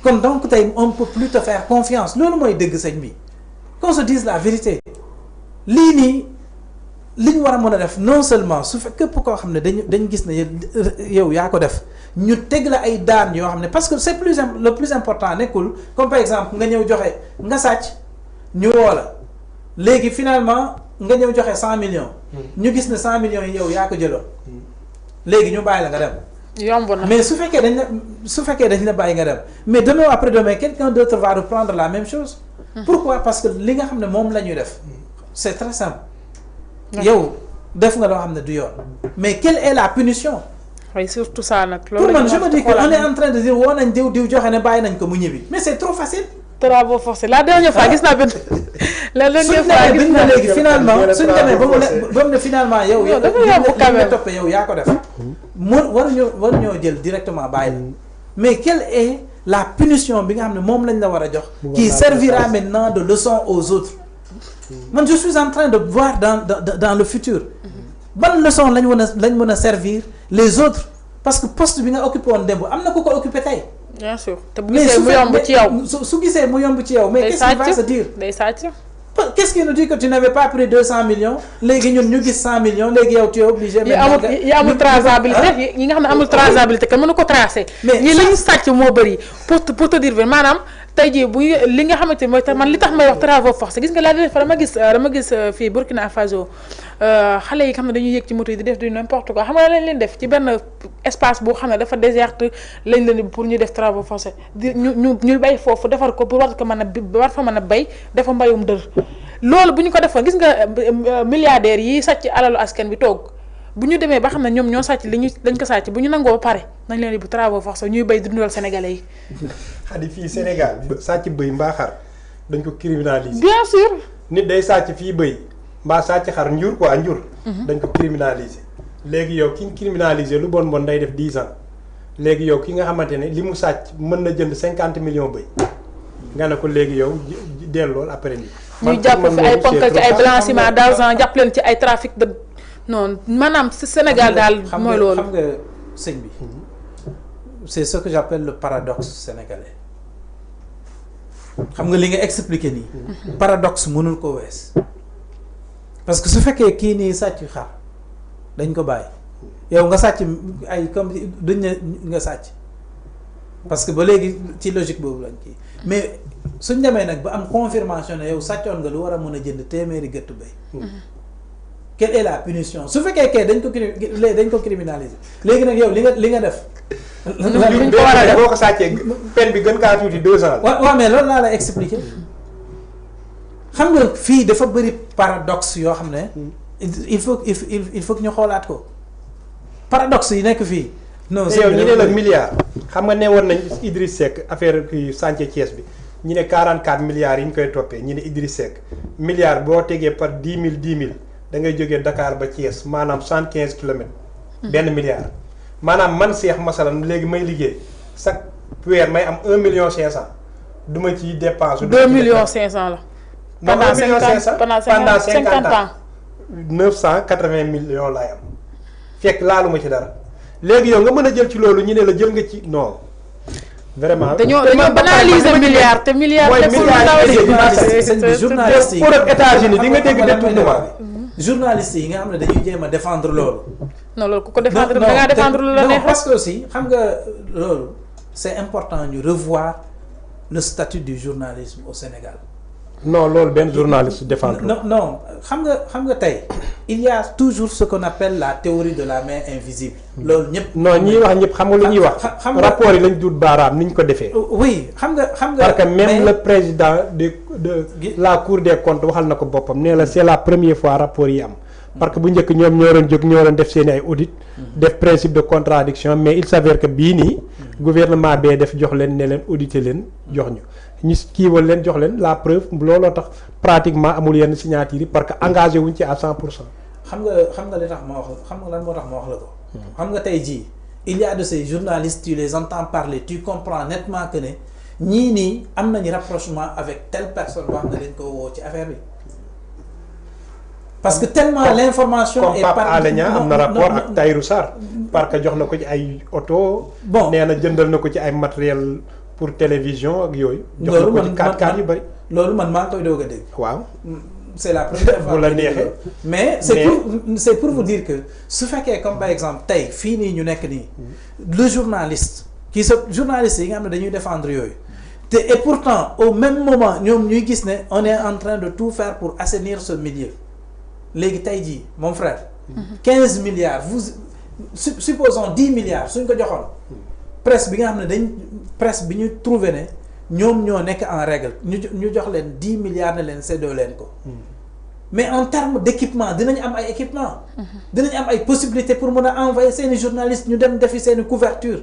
kon donc tey on peut plus te faire confiance loolu mooy dëgg sëñ bi qu'on se dise la vérité lii nii li ñu war a mën a def non seulement su fekk képp koo xam ne dañ gis ne yow yaa ko def ñu teg la ay daan yoo xam ne parce que c'est le plus important nekkul comme par exemple nga ñëw joxe nga sàcc ñu woo la léegi finalement nga ñëw joxe 100 millions. ñu gis ne 100 millions yi yow yaa ko jëloon léegi ñu bàyyi la nga dem. yomb na mais su fekkee dañ la bàyyi nga dem mais demain après demain quelqu'un d'autre va reprendre la même chose. Pourquoi? Parce que li nga xam ne moom la ñuy def c'est très simple. yow def nga loo xam ne du yoon mais quelle est la punition? oui surtout ça nag. pour man je me dis que on est en train de dire woo nañ diw joxe ne bàyyi nañ ko mu ñibbi mais c'est trop facile. travaux forcés la dernière fois gis naa benn. la dernière fois gis naa léegi finalement suñ demee ba mu ne finalement yow. dafa yomb quand même toppee yow yaa ko def. waruñoo jël directement bàyyi la mais quelle est la punition bi nga xam ne moom lañ la war a jox. qui servira maintenant de leçon aux autres. man je suis en train de voir dans le futur. ban leçon lañ mën a servir les autres parce que poste bi nga occupé woon démb am na ku ko occupé tey. bien sûr te bu gisee mu yomb ci yow su gisee mu yomb ci yow. mais qu'est-ce qui va se dire day sàcc. qu'est-ce qui nous dit que tu n'avais pas pris 200 millions léegi ñun ñu gis 100 millions léegi yow tu es obligé. yi amul traçabilité yi nga xam ne amul traçabilité kenn mënu ko tracé. mais ñi lañu sàcc moo bëri pour te dire maanaam. tey jii bu li nga xamante ni mooy man li tax may wax travaux forcés gis nga laa def dama gis fii Burkina Faso xale yi nga xam ne dañuy yéeg ci moto yi di def du n'importe quoi xam nga lañ leen def ci benn espace boo xam ne dafa déserte lañ leen pour ñu def travaux forcés di ñu bay foofu defar ko pour war fa mën a bay dafa mbayum dër loolu bu ñu ko defoon gis nga milliardaires yi sàcc alalu askan bi toog bu ñu demee ba xam ne ñoom ñoo sàcc dañ ko sàcc bu ñu nangoo ba pare nañ leen bu travaux forcés ñuy bay di dundal sénégalais yi. xadi fii Sénégal sàcc bëy mbaa xar dañ ko criminaliser. bien sûr. nit day sàcc fii bëy mbaa sàcc xar njur quoi njur. dañ ko criminaliser. léegi yow ki ñu criminaliser lu bon day def 10 ans léegi yow ki nga xamante ne li mu sàcc mën na jënd 50 millions bëy nga ne ko léegi yow dellool après lii. ñuy jàpp fi ay ponkal ci ay blanchiment d'argent jàpp leen ci ay trafic de non maanaam Sénégal daal mooy loolu. xam nga sëñ bi c'est ce que j'appelle le paradoxe sénégalais xam nga li nga expliqué nii. paradoxe mënul ko wees parce que su fekkee kii nii sàcc xar dañ ko bàyyi yow nga sàcc ay comme duñ ne nga sàcc parce que ba léegi ci logique boobu lañ kii mais suñ demee nag ba am confirmation ne yow sàccoon nga lu war a mën a jënd téeméeri gëttu bay. quelle est la punition su fekkee kay dañ ko criminaliser léegi nag yow li nga def. li ko war a def boo ko sàccee peine bi gën kaa tuuti 2 ans. waaw mais loolu laa la expliquer xam nga fii dafa bëri paradoxe yoo xam ne. il faut que ñu xoolaat ko paradoxe yi nekk fii. non yow ñu ne la milliard xam nga ne woon nañ Idriss Seck affaire kii chantier Thiès bi ñu ne 44 milliards yi ñu koy toppee ñu ne Idriss Seck milliard boo tegee par 10 000 da ngay jógee Dakar ba Thiès maanaam 115 kilomètres. benn milliard. maanaam man Cheikh masalan léegi may liggéey chaque weer may am 1 million 500 du ma ciy dépense. 2 millions 500 la. pendant 50 ans 980 millions laay am fekk laaluma ci dara léegi yow nga mën a jël ci loolu ñu ne la jël nga ci non. vraiment dañoo banaliser milliard te milliard. mooy milliard journaliste yi pour États-Unis di nga dégg détournement bi. journaliste yi nga xam ne dañuy jéem a défendre loolu. non loolu ku ko défendre da ngaa défendre lu la neex. parce que aussi xam nga loolu c'est important ñu revoir le statut du journalisme au Sénégal. non loolu benn journaliste défendre. non xam nga tey il y a toujours ce qu'on appelle la théorie de la main invisible. loolu ñëpp. non ñiy wax ñëpp xam nga lu ñuy wax. xam nga rapport yi lañ dut baaraam ni ñu ko defee. oui xam nga. parce que même le président de la cour des comptes waxal na ko boppam nee la c'est la première fois rapport yi am. parce que bu njëkk ñoom ñoo doon jóg ñoo doon def seen ay audit def principe de contradiction mais il s'avère que bii nii gouvernement bee def jox leen ne leen auditer leen jox ñu kiiwal leen jox leen la preuve looloo tax pratiquement amul yenn signature yi parce que engagé wuñ ci à 100%. xam nga li tax ma wax xam nga lan moo tax ma wax la ko. xam nga tey jii il y a de ces journalistes tu les entends parler tu comprends nettement que ne ñii nii am nañu rapprochement avec telle personne wax nga leen ko woo ci affaire bi. parce que tellement l'information est Pape Alé Niang am na rapport ak Tahirou Sarr parce que jox na ko ci ay oto. bon nee na jëndal na ko ci ay matériel pour télévision ak yooyu. jox na ko ci 4x4 yu bari. loolu man maa ngi koy doog a dégg. waaw. c'est la première fois bu la neexee. mais c'est pour vous dire que su fekkee comme par exemple tey fii nii ñu nekk nii le journaliste journaliste yi nga xam ne dañuy défendre yooyu te et pourtant au même moment ñoom ñuy gis ne on est en train de tout faire pour assainir ce milieu. léegi tey jii mon frère. 15 milliards supposons 10 milliards suñ ko joxoon. presse bi nga xam ne presse bi ñu trouvé ne ñoom ñoo nekk en règle ñu jox leen 10 milliards ne leen séddoo leen ko. mais en termes d'équipement dinañ am ay équipement dinañ am ay possibilités pour mën a envoyer seeni journalistes ñu dem defi seeni couverture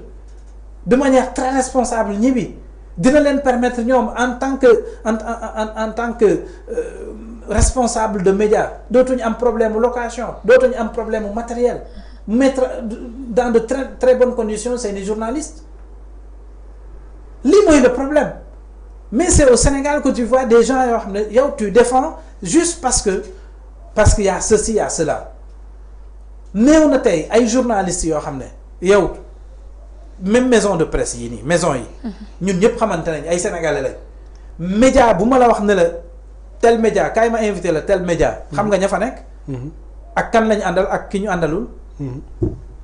de manière très responsable ñibi dina leen permettre ñoom en tant que responsable de médias dootuñu am problème location dootuñu am problème matériel mettre dans de très bonnes conditions seeni journalistes lii mooy le problème mais c'est au Sénégal que tu vois des gens yoo xam ne yow tu défends juste parce qu'il y a ceci il y a cela néew na tey ay journalistes yoo xam ne yow même maison de presse yi nii maison yi ñun ñëpp xamante nañ ay sénégalais lañ média bu ma la wax ne la tel média kaay ma invité la tel média xam nga ña fa nekk ak kan lañ àndal ak ki ñu àndalul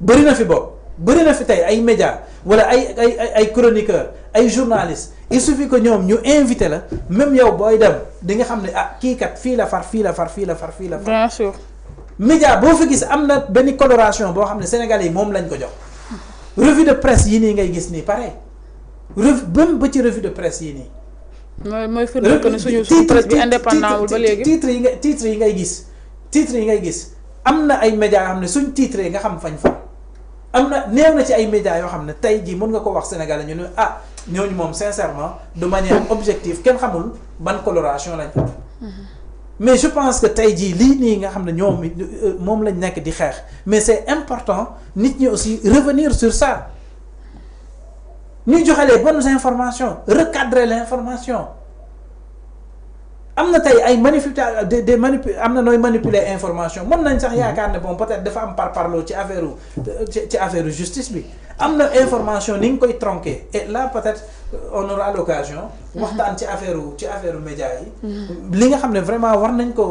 bëri na fi bopp bëri na fi tey ay média wala ay chroniqueur ay journalistes il suffit que ñoom ñu invité la même yow booy dem di nga xam ne ah kii kat fii la far fii la far fii la far fii la far bien sûr média boo fi gis am na benn coloration boo xam ne sénégalais yi moom lañ ko jox revue de presse yi nii ngay gis nii pareil même ba ci revue de presse yi nii mooy firnde que ne suñu presse bi indépendant wul ba léegi titre yi ngay gis am na ay médias yoo xam ne suñ titre yi nga xam fañ fa am na néew na ci ay médias yoo xam ne tey jii mën nga ko wax sénégalais ñu ne ah ñooñu moom sincèrement de manière objective kenn xamul ban coloration lañ am mais je pense que tey jii lii nii nga xam ne ñoom moom lañ nekk di xeex mais c'est important nit ñi aussi revenir sur ça ñuy joxe les bonnes informations recadrer l'information am na tey ay am na nooy manipuler information mën nañ sax yaakaar ne bon peut-être dafa am parparloo ci affaire justice bi am na information ni nga koy tronquer et là peut-être on aura l'occasion waxtaan ci affaire médias yi li nga xam ne vraiment war nañ ko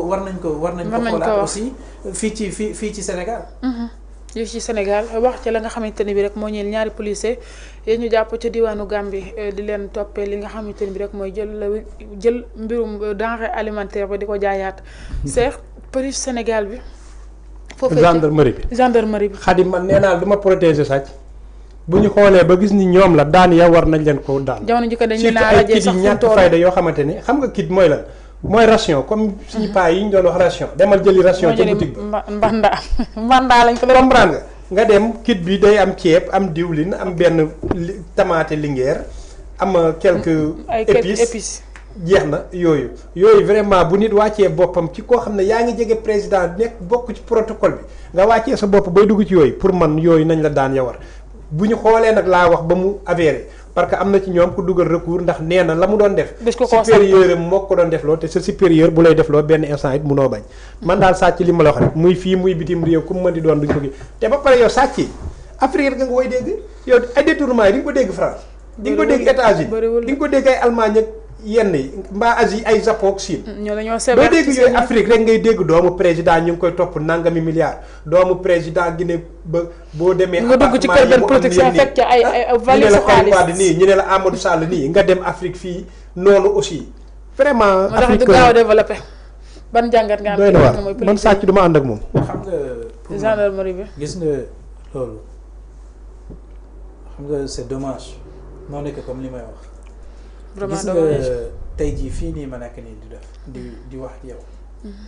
xoolaat aussi fii ci Sénégal yi ci Sénégal wax ci la nga xamante ne bi rek moo ñeel ñaari policier yéen ñu jàpp ca diwaanu Gambie di leen toppee li nga xamante ne bi rek mooy jël mbirum denrée alimentaire ba di ko jaayaat c'est police Sénégal bi foofu gendarmerie bi Xadim man nee naa du ma protéger sàcc bu ñu xoolee ba gis ni ñoom la daan ya war nañ leen ko daan jamono jikko dañ surtout ay kit yi ñàkk fayda yoo xamante ni xam nga kit mooy lan mooy ration comme suñu paa yi ñu doon wax ration demal jëli ration ca boutique ba mbanda lañ ko comprendre nga dem kit bi day am ceeb am diwlin am benn tomate linguère am quelques épices jeex na yooyu vraiment bu nit wàccee boppam ci koo xam ne yaa ngi jege président nekk bokk ci protocole bi nga wàccee sa bopp bay dugg ci yooyu pour man yooyu nañ la daan ya war bu ñu xoolee nag laa wax ba mu avéré parce que am na ci ñoom ku dugal recours ndax nee na la mu doon def supérieur am moo ko doon defloo te sa supérieur bu lay defloo benn instant it munoo bañ man daal sàcc li ma la wax rek muy fii muy bitim réew ku mu mën di doon duñ ko gi te ba pare yow sàcc yi Afrique nga koy dégg yow ay détournement yi di nga ko dégg France di nga ko dégg États-Unis di nga ko dégg ay Allemagne ak yenn yi mbaa Asie ay Japon ak Chine doo dégg yooyu Afrique rek ngay dégg doomu président ñu ngi koy topp nangami milliards doomu président Guinée ba boo demee nga dugg ci kër benn protection fekk ci ay valise xaalis nii ñu ne la Amadou Sall nii nga dem Afrique fii noonu aussi vraiment Afrique du gaaw a développé ban jàngat nga am doy na waar man sàcc du ma ànd ak moom xam nga gendarmerie bi gis nga loolu xam nga c'est dommage moo nekk comme li may wax gis nga tey jii fii nii ma nekk nii di def di wax ak yow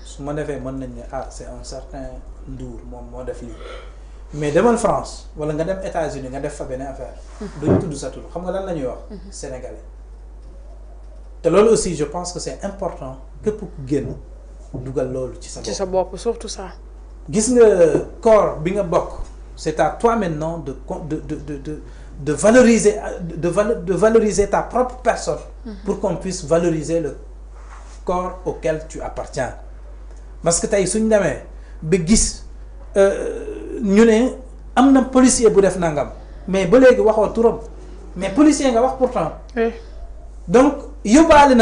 su ma defee mën nañ ne ah c'est un certain Ndour moom moo def lii mais demal France wala nga dem États-Unis nga def fa benn affaire duñ tudd sa tur xam nga lan la ñuy wax sénégalais te loolu aussi je pense que c'est important képp ku génn dugal loolu ci sa bopp surtout ça gis nga corps bi nga bokk c'est à toi maintenant de valoriser ta propre personne pour qu'on puisse valoriser le corps auquel tu appartiens parce que tey suñ demee ba gis ñu ne am na policier bu def nangam mais ba léegi waxoo turam mais policier nga wax pourtant donc yóbbaale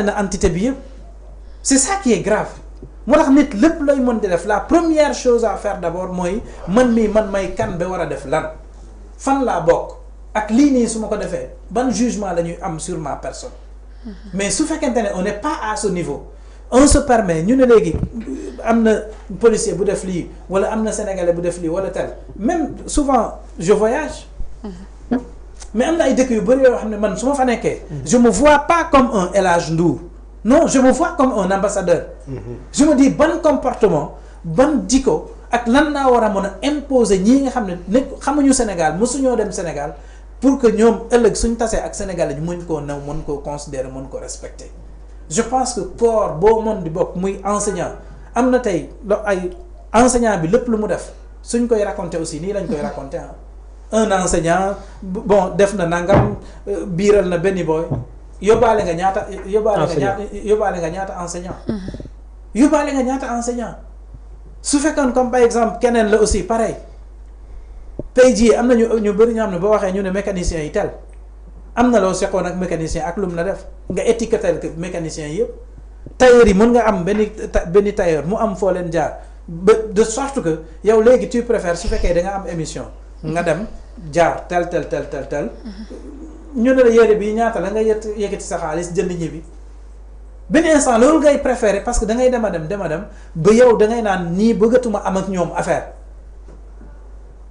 na entité bi yëpp c'est ça qui est grave moo tax nit lépp lay mën di def la première chose à faire d'abord mooy man may kan ba war a def lan fan laa bokk ak lii nii su ma ko defee ban jugement la ñuy am sur ma personne mais su fekkente ne on n'est pas à ce niveau on se permet ñu ne léegi am na policier bu def lii wala am na sénégalais bu def lii wala tel même souvent je voyage mais am na ay dëkk yu bëri yoo xam ne man su ma fa nekkee je me vois pas comme un El Hadj Ndour non je me vois comme un ambassadeur. Je me dis ban comportement ban jikko ak lan naa war a mën a imposer ñii nga xam ne nekk xamuñu Sénégal mosuñoo dem Sénégal pour que ñoom ëllëg suñ tasee ak Sénégalais ñu mën koo naw mën koo considérer mën ko respecter. Je pense que corps boo mën di bokk muy enseignant am na tey ay enseignant bi lépp lu mu def suñ koy raconter aussi nii lañ koy raconter un enseignant bon def na nangam biiral na benn boy yóbbaale nga ñaata yóbbaale nga ñaata enseignant yóbbaale nga ñaata enseignant su fekkoon comme par exemple keneen la aussi pareil tey jii am na ñu bëri ñoo xam ne boo waxee ñu ne mécaniciens yi tel am na loo seqoon ak mécanicien ak lu mu la def nga étiqueter que mécanicien yëpp tailleur yi mën nga am benn tailleur mu am foo leen jaar ba de sorte que yow léegi tu préfères su fekkee da nga am émission nga dem jaar tel ñu ne la yére bi ñaata la nga yëkkati sa xaalis jënd ñibbi benn instant loolu ngay préférer parce que da ngay dem a dem ba yow da ngay naan nii bëggatuma am ak ñoom affaire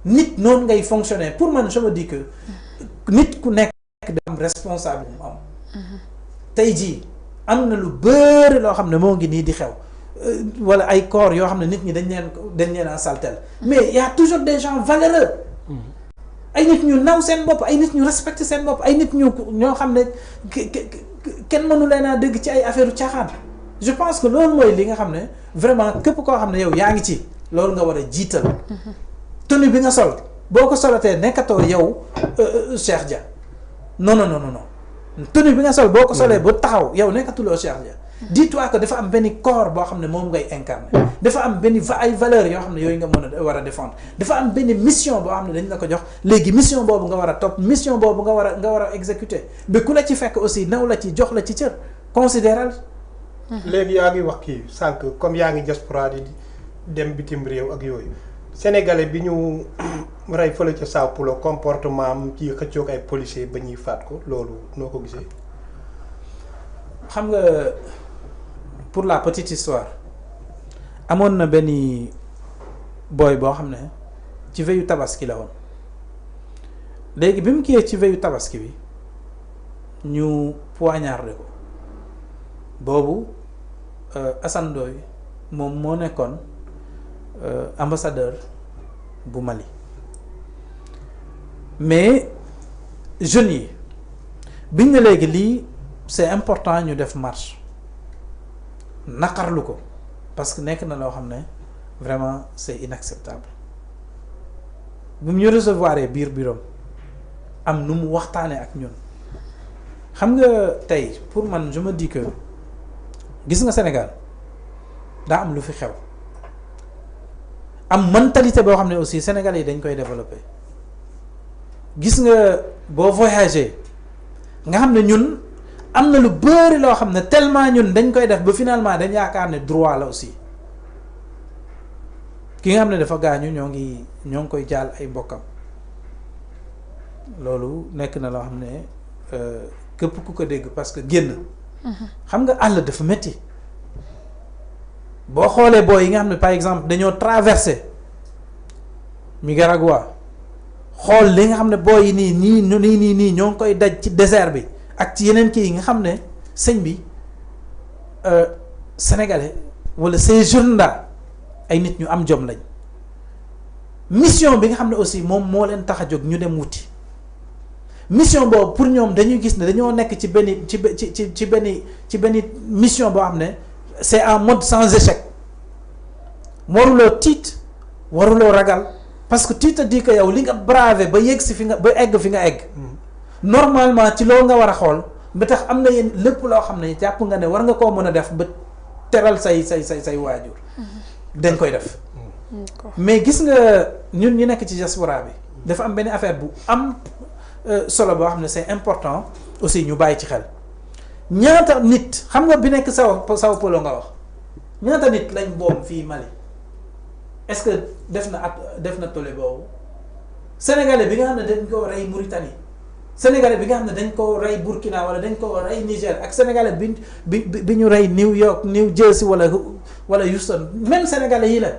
nit noonu ngay fonctionner pour man je me dis que nit ku nekk da am responsable mu am tey jii am na lu bëri loo xam ne moo ngi nii di xew wala ay corps yoo xam ne nit ñi dañ leen a saltel mais il y a toujours des gens valeureux ay nit ñu naw seen bopp ay nit ñu respecté seen bopp ay nit ñoo xam ne kenn mënu leen a dégg ci ay affaire caaxaan je pense que loolu mooy li nga xam ne vraiment képp koo xam ne yow yaa ngi ci loolu nga war a jiital tenue bi nga sol boo ko solatee nekkatoo yow Cheikh Dia non tenue bi nga sol boo ko solee ba taxaw yow nekkatuloo Cheikh Dia dis-toi que dafa am benn corps boo xam ne moom ngay incarner dafa am benn ay valeurs yoo xam ne yooyu nga mën a war a défendre dafa am benn mission boo xam ne dañ la ko jox léegi mission boobu nga war a topp mission boobu nga war a exécuter ba ku la ci fekk aussi naw la ci jox la ci cër considéral léegi yaa ngi wax kii sànq comme yaa ngi diaspora di dem bitim réew ak yooyu sénégalais bi ñu rey fële ca Sao Paulo comportement am ci xëccoog ay policiers ba ñuy faat ko loolu noo ko gisee. xam nga pour la petite histoire amoon na benn boy boo xam ne ci veillu tabaski la woon léegi bi mu kiiyee ci veillu tabaski bi ñu poignardé ko boobu Assane Ndoye moom moo nekkoon ambassadeur bu Mali mais jeunes yi biñ ne léegi lii c'est important ñu def marche naqarlu ko parce que nekk na loo xam ne vraiment c'est inacceptable bu ñu recevoir biir bureau am nu mu waxtaanee ak ñun xam nga tey pour man je me dis que gis nga Sénégal daa am lu fi xew am mentalité boo xam ne aussi Sénégalais yi dañ koy développer gis nga boo voyager nga xam ne ñun am na lu bëri loo xam ne tellement ñun dañ koy def ba finalement dañ yaakaar ne droit la aussi ki nga xam ne dafa gaañu ñoo ngi koy jaal ay mbokkam loolu nekk na loo xam ne képp ku ko dégg parce que génn xam nga àll dafa métti boo xoolee booy yi nga xam ne par exemple dañoo traversé Nicaragua xool li nga xam ne booy yi nii ñoo ngi koy daj ci désert bi ak ci yeneen kii yi nga xam ne sëñ bi sénégalais wala ces jeunes là ay nit ñu am jom lañ mission bi nga xam ne aussi moom moo leen tax a jóg ñu dem wuti mission boobu pour ñoom dañuy gis ne dañoo nekk ci benn mission boo xam ne c'est en mode sans échec waruloo tiit waruloo ragal parce que tu te dis que yow li nga bravé ba yegg si fi nga egg normalement ci loolu nga war a xool ba tax am na yéen lépp loo xam ne jàpp nga ne war nga koo mën a def ba teral say waajur dañ koy def mais gis nga ñun ñu nekk ci diaspora bi dafa am benn affaire bu am solo boo xam ne c'est important aussi ñu bàyyi ci xel ñaata nit xam nga bi nekk Sao Paulo nga wax ñaata nit lañ boom fii Mali est-ce que def na tollé boobu sénégalais bi nga xam ne dañ ko rey Mauritanie sénégalais bi nga xam ne dañ ko rey Burkina wala dañ ko rey Niger ak sénégalais bi ñu rey New York New Jersey wala Houston même sénégalais yi la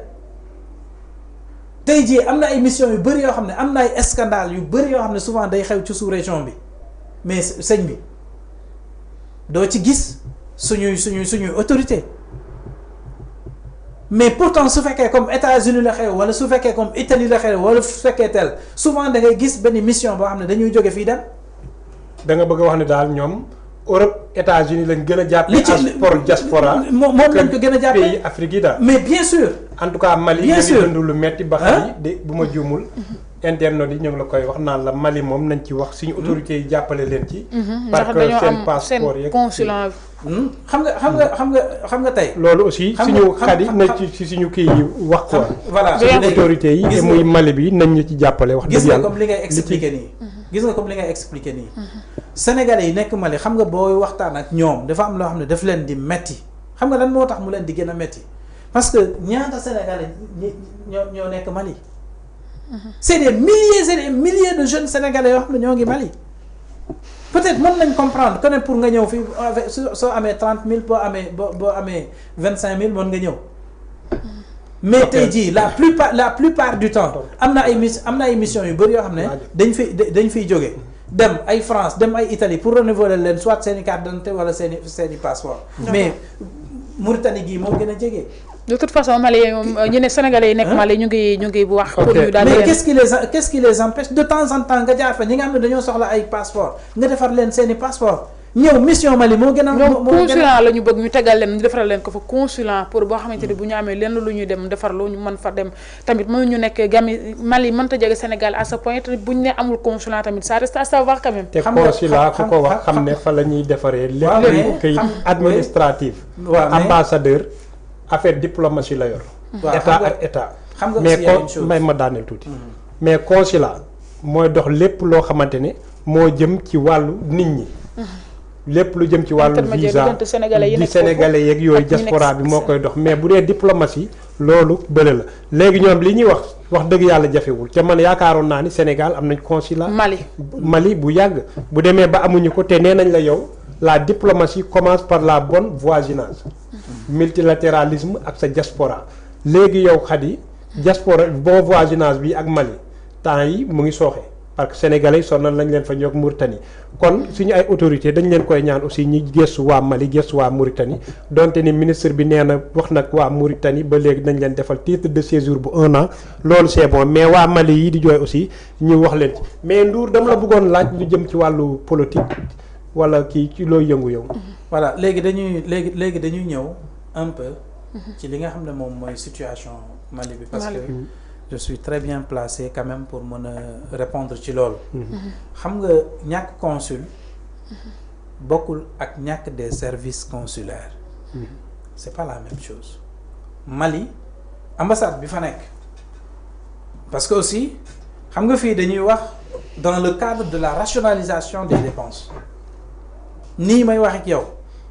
tey jii am na ay mission yu bëri yoo xam ne am na ay scandale yu bëri yoo xam ne souvent day xew ci sous-région bi mais sëñ bi doo ci gis suñuy autorité mais pourtant su fekkee comme États-Unis la xew wala su fekkee comme Italie la xew wala su fekkee tel souvent da ngay gis benn mission boo xam ne dañuy jóge fii dem. da nga bëgg a wax ne daal ñoom Europe États-Unis lañ gën a jàppee. sport diaspora moom lañ ko gën a jàppee pays Afrique yi daal. mais bien sûr. en tout cas Mali. bien sûr dund lu metti ba xam de bu ma juumul. internautes yi ñu ngi la koy wax naan la Mali moom nañ ci wax suñu autorités yi jàppale leen ci. parce que seen passeport yeeg consulat xam nga tey. loolu aussi suñu xadi na ci suñu kii yi wax quoi. voilà suñu autorités yi muy Mali bi nañ ñu ci jàppale wax dëgg yàlla. gis nga comme li ngay expliqué nii. gis nga comme li ngay expliqué nii. Sénégalais yi nekk Mali xam nga booy waxtaan ak ñoom dafa am loo xam ne daf leen di metti xam nga lan moo tax mu leen di gën a metti parce que ñaata Sénégalais ñoo nekk Mali. c'est des milliers de jeunes Sénégalais yoo xam ne ñoo ngi Mali. peut-être mën nañ comprendre que ne pour nga ñëw fii avec soo amee 30 000 boo amee 25 000 mën nga ñëw. mais tey jii la plupart du temps am na ay missions yu bëri yoo xam ne dañ fiy jóge dem ay France dem ay Italie pour renouveler leen soit seen i carte d'identité wala seen i passeport. mais Mauritanie gii moo gën a jege. de toute façon Mali moom ñu ne Sénégalais yi nekk Mali ñu ngi wax. pour ñu daal mais qu'est-ce qui les empêche de temps en temps nga jaar fa ñi nga xam ne dañoo soxla ay passeport nga defar leen seen i passeport ñëw mission Mali moo gën a. ñoom consulat la ñu bëgg ñu tegal leen ñu defaral leen ko fa consulat pour boo xamante ni bu ñu amee lenn lu ñuy dem defar lu ñu mën fa dem tamit mënuñu nekk gami Mali mënta jege Sénégal à ce point bu ñu ne amul consulat tamit ça reste à savoir quand même. te consulat ku ko wax xam ne fa la ñuy defaree. lépp kayit administratif. ambassadeur. affaire diplomatie la yor. état ak état. xam nga mais may ma daaneel tuuti. mais consulat mooy dox lépp loo xamante ne moo jëm ci wàllu nit ñi. lépp lu jëm ci wàllu visa di sénégalais yeeg yooyu diaspora bi moo koy dox mais bu dee diplomatie loolu bële la léegi ñoom li ñuy wax dëgg yàlla jafewul te man yaakaaroon naa ni Sénégal am nañ consulat. Mali bu yàgg bu demee ba amuñu ko te nee nañ la yow la diplomatie commence par la bonne voisinage. multilatéralisme ak sa diaspora léegi yow xadi diaspora bon voisinage bi ak Mali temps yi mu ngi sooxe parce que sénégalais yi sonal nañ leen fa ñoog Mauritanie kon suñu ay autorité dañ leen koy ñaan aussi ñi gëstu waa Mali gëstu waa Mauritanie donte ni ministre bi nee na wax nag waa Mauritanie ba léegi dañ leen defal titre de séjour bu 1 an loolu c'est bon mais waa Mali yi di jooy aussi ñu wax leen ci mais Ndour dama la bëggoon laaj lu jëm ci wàllu politique wala kii ci looy yëngu yow. voilà léegi dañuy ñëw un peu ci li nga xam ne moom mooy situation Mali bi parce que je suis très bien placé quand même pour mën a répondre ci loolu xam nga ñàkk consul bokkul ak ñàkk des services consulaires c'est pas la même chose Mali ambassade bi fa nekk parce que aussi xam nga fii dañuy wax dans le cadre de la rationalisation des dépenses nii may wax ak yow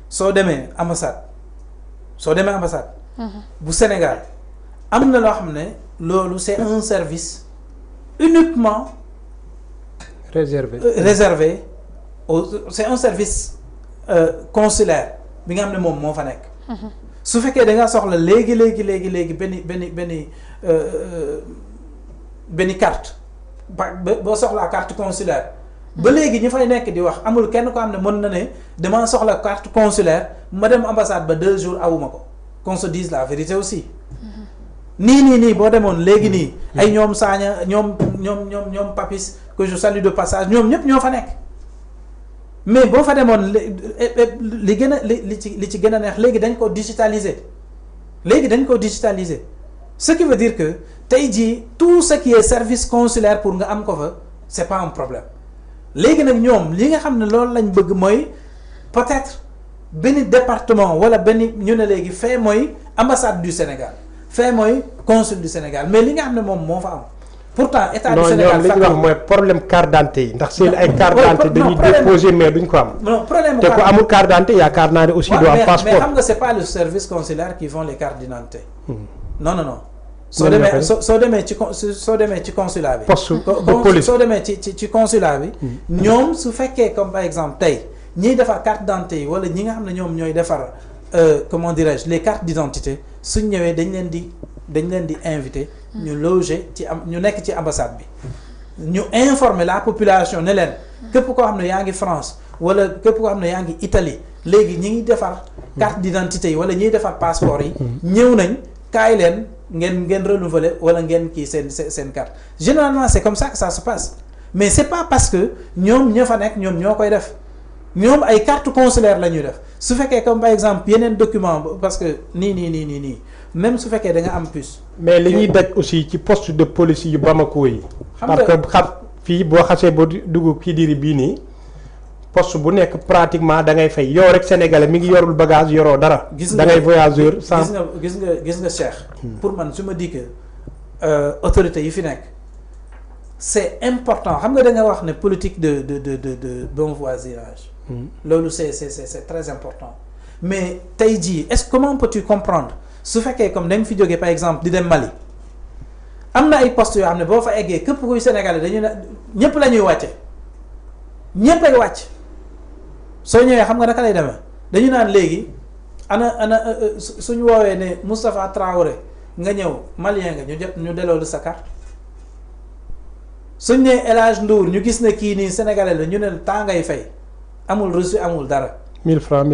soo demee ambassade bu Sénégal am na loo xam ne loolu c'est un service uniquement réservé c'est un service consulaire bi nga xam ne moom moo fa nekk su fekkee da nga soxla léegi benn carte boo soxlaa carte consulaire ba léegi ñi fay nekk di wax amul kenn ko xam ne mën na ne dama soxla carte consulaire ma dem ambassade ba 2 jours awuma ko qu'on se dise la vérité aussi nii boo demoon léegi nii ay ñoom Sagna ñoom Papis que je salue de passage ñoom ñëpp ñoo fa nekk mais boo fa demoon li gën a li ci gën a neex léegi dañ ko digitaliser ce qui veut dire que tey jii tout ce qui est service consulaire pour nga am ko fa c'est pas un problème léegi nag ñoom li nga xam ne loolu lañ bëgg mooy peut-être benn département wala benn ñu ne léegi fee mooy ambassade du Sénégal fee mooy consul du Sénégal mais li nga xam ne moom moo fa am pourtant état du Sénégal non ñoom li ñu wax mooy problème carte d'identité yi ndax seen ay carte d'identité dañuy déposer mais duñ ko am. non problème te ku amul carte d'identité yaakaar naa ne aussi du am passeport mais xam nga c'est pas le service consulaire qui font les cartes d'identité non soo demee ci consulat bi poste de police soo demee ci consulat bi ñoom su fekkee comme par exemple tey ñiy defar carte d'identité yi wala ñi nga xam ne ñoom ñooy defar comment dirais-je les cartes d'identité suñ ñëwee dañ leen di invité ñu loger ñu nekk ci ambassade bi ñu informer la population ne leen képp koo xam ne yaa ngi France wala képp koo xam ne yaa ngi Italie léegi ñi ngi defar carte d'identité yi wala ñiy defar passeport yi ñëw nañ kaay leen ngeen renouveler wala ngeen kii seen carte généralement c'est comme ça que ça se passe mais c'est pas parce que ñoom ña fa nekk ñoom ñoo koy def ñoom ay carte consulaire la ñuy def su fekkee comme par exemple yeneen document parce que nii même su fekkee da nga am puce. mais li ñuy daj aussi ci poste de police yu Bamako yi. parce que fii boo xasee ba dugg Kidira bii nii poste bu nekk pratiquement da ngay fay yow rek sénégalais mi ngi yorul bagage yoroo dara. da ngay voyageur sans gis nga Cheikh. pour man su ma dis que autorité yi fi nekk c'est important xam nga da nga wax ne politique de bon voisinage. loolu c'est très important mais tey jii est-ce comment peux-tu comprendre su fekkee comme da nga fi jógee par exemple di dem Mali am na ay postes yoo xam ne boo fa eggee képp kuy sénégalais dañu ne ñëpp la ñuy wàcce ñëpp ay wàcc soo ñëwee xam nga naka lay demee dañu naan léegi ana suñu woowee ne Moustapha Traoré nga ñëw malien nga ñu delloo sa carte suñ nee El Hadj Ndour ñu gis ne kii nii sénégalais la ñu ne temps ngay fay amul reçu amul dara. 1000 francs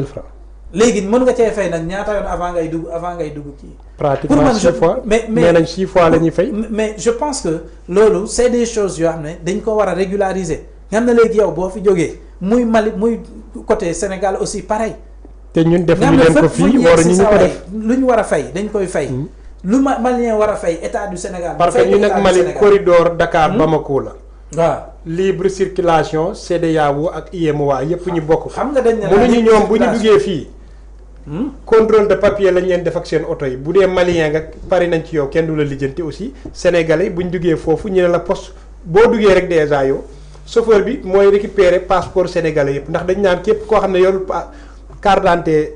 léegi mën nga cee fay nag ñaata yoon avant ngay dugg kii. pratiquement 6 fois mais nañ 6 fois la ñuy fay. mais je pense que loolu c'est des choses yoo xam ne dañ ko war a régulariser nga xam ne léegi yow boo fi jógee muy Mali muy côté Sénégal aussi pareil. te ñun defuñu leen ko fii war ñu ko def lu ñu war a fay dañ koy fay. lu malien war a fay état du Sénégal. parce que ñu nekk Mali corridor Dakar Bamako la. waaw libre circulation CEDEAO ak UEMOA yëpp ñu bokk. xam nga dañ ne mënuñu ñoom bu ñu duggee fii. contrôle de papier lañ leen def ak seen oto yi bu dee malien nga pari nañ ci yow kenn du la lijjanti aussi sénégalais bu ñu duggee foofu ñu ne la poste boo duggee rek déjà yow chauffeur bi mooy récupérer passeport sénégalais yëpp ndax dañ naan képp koo xam ne yorul carte d'identité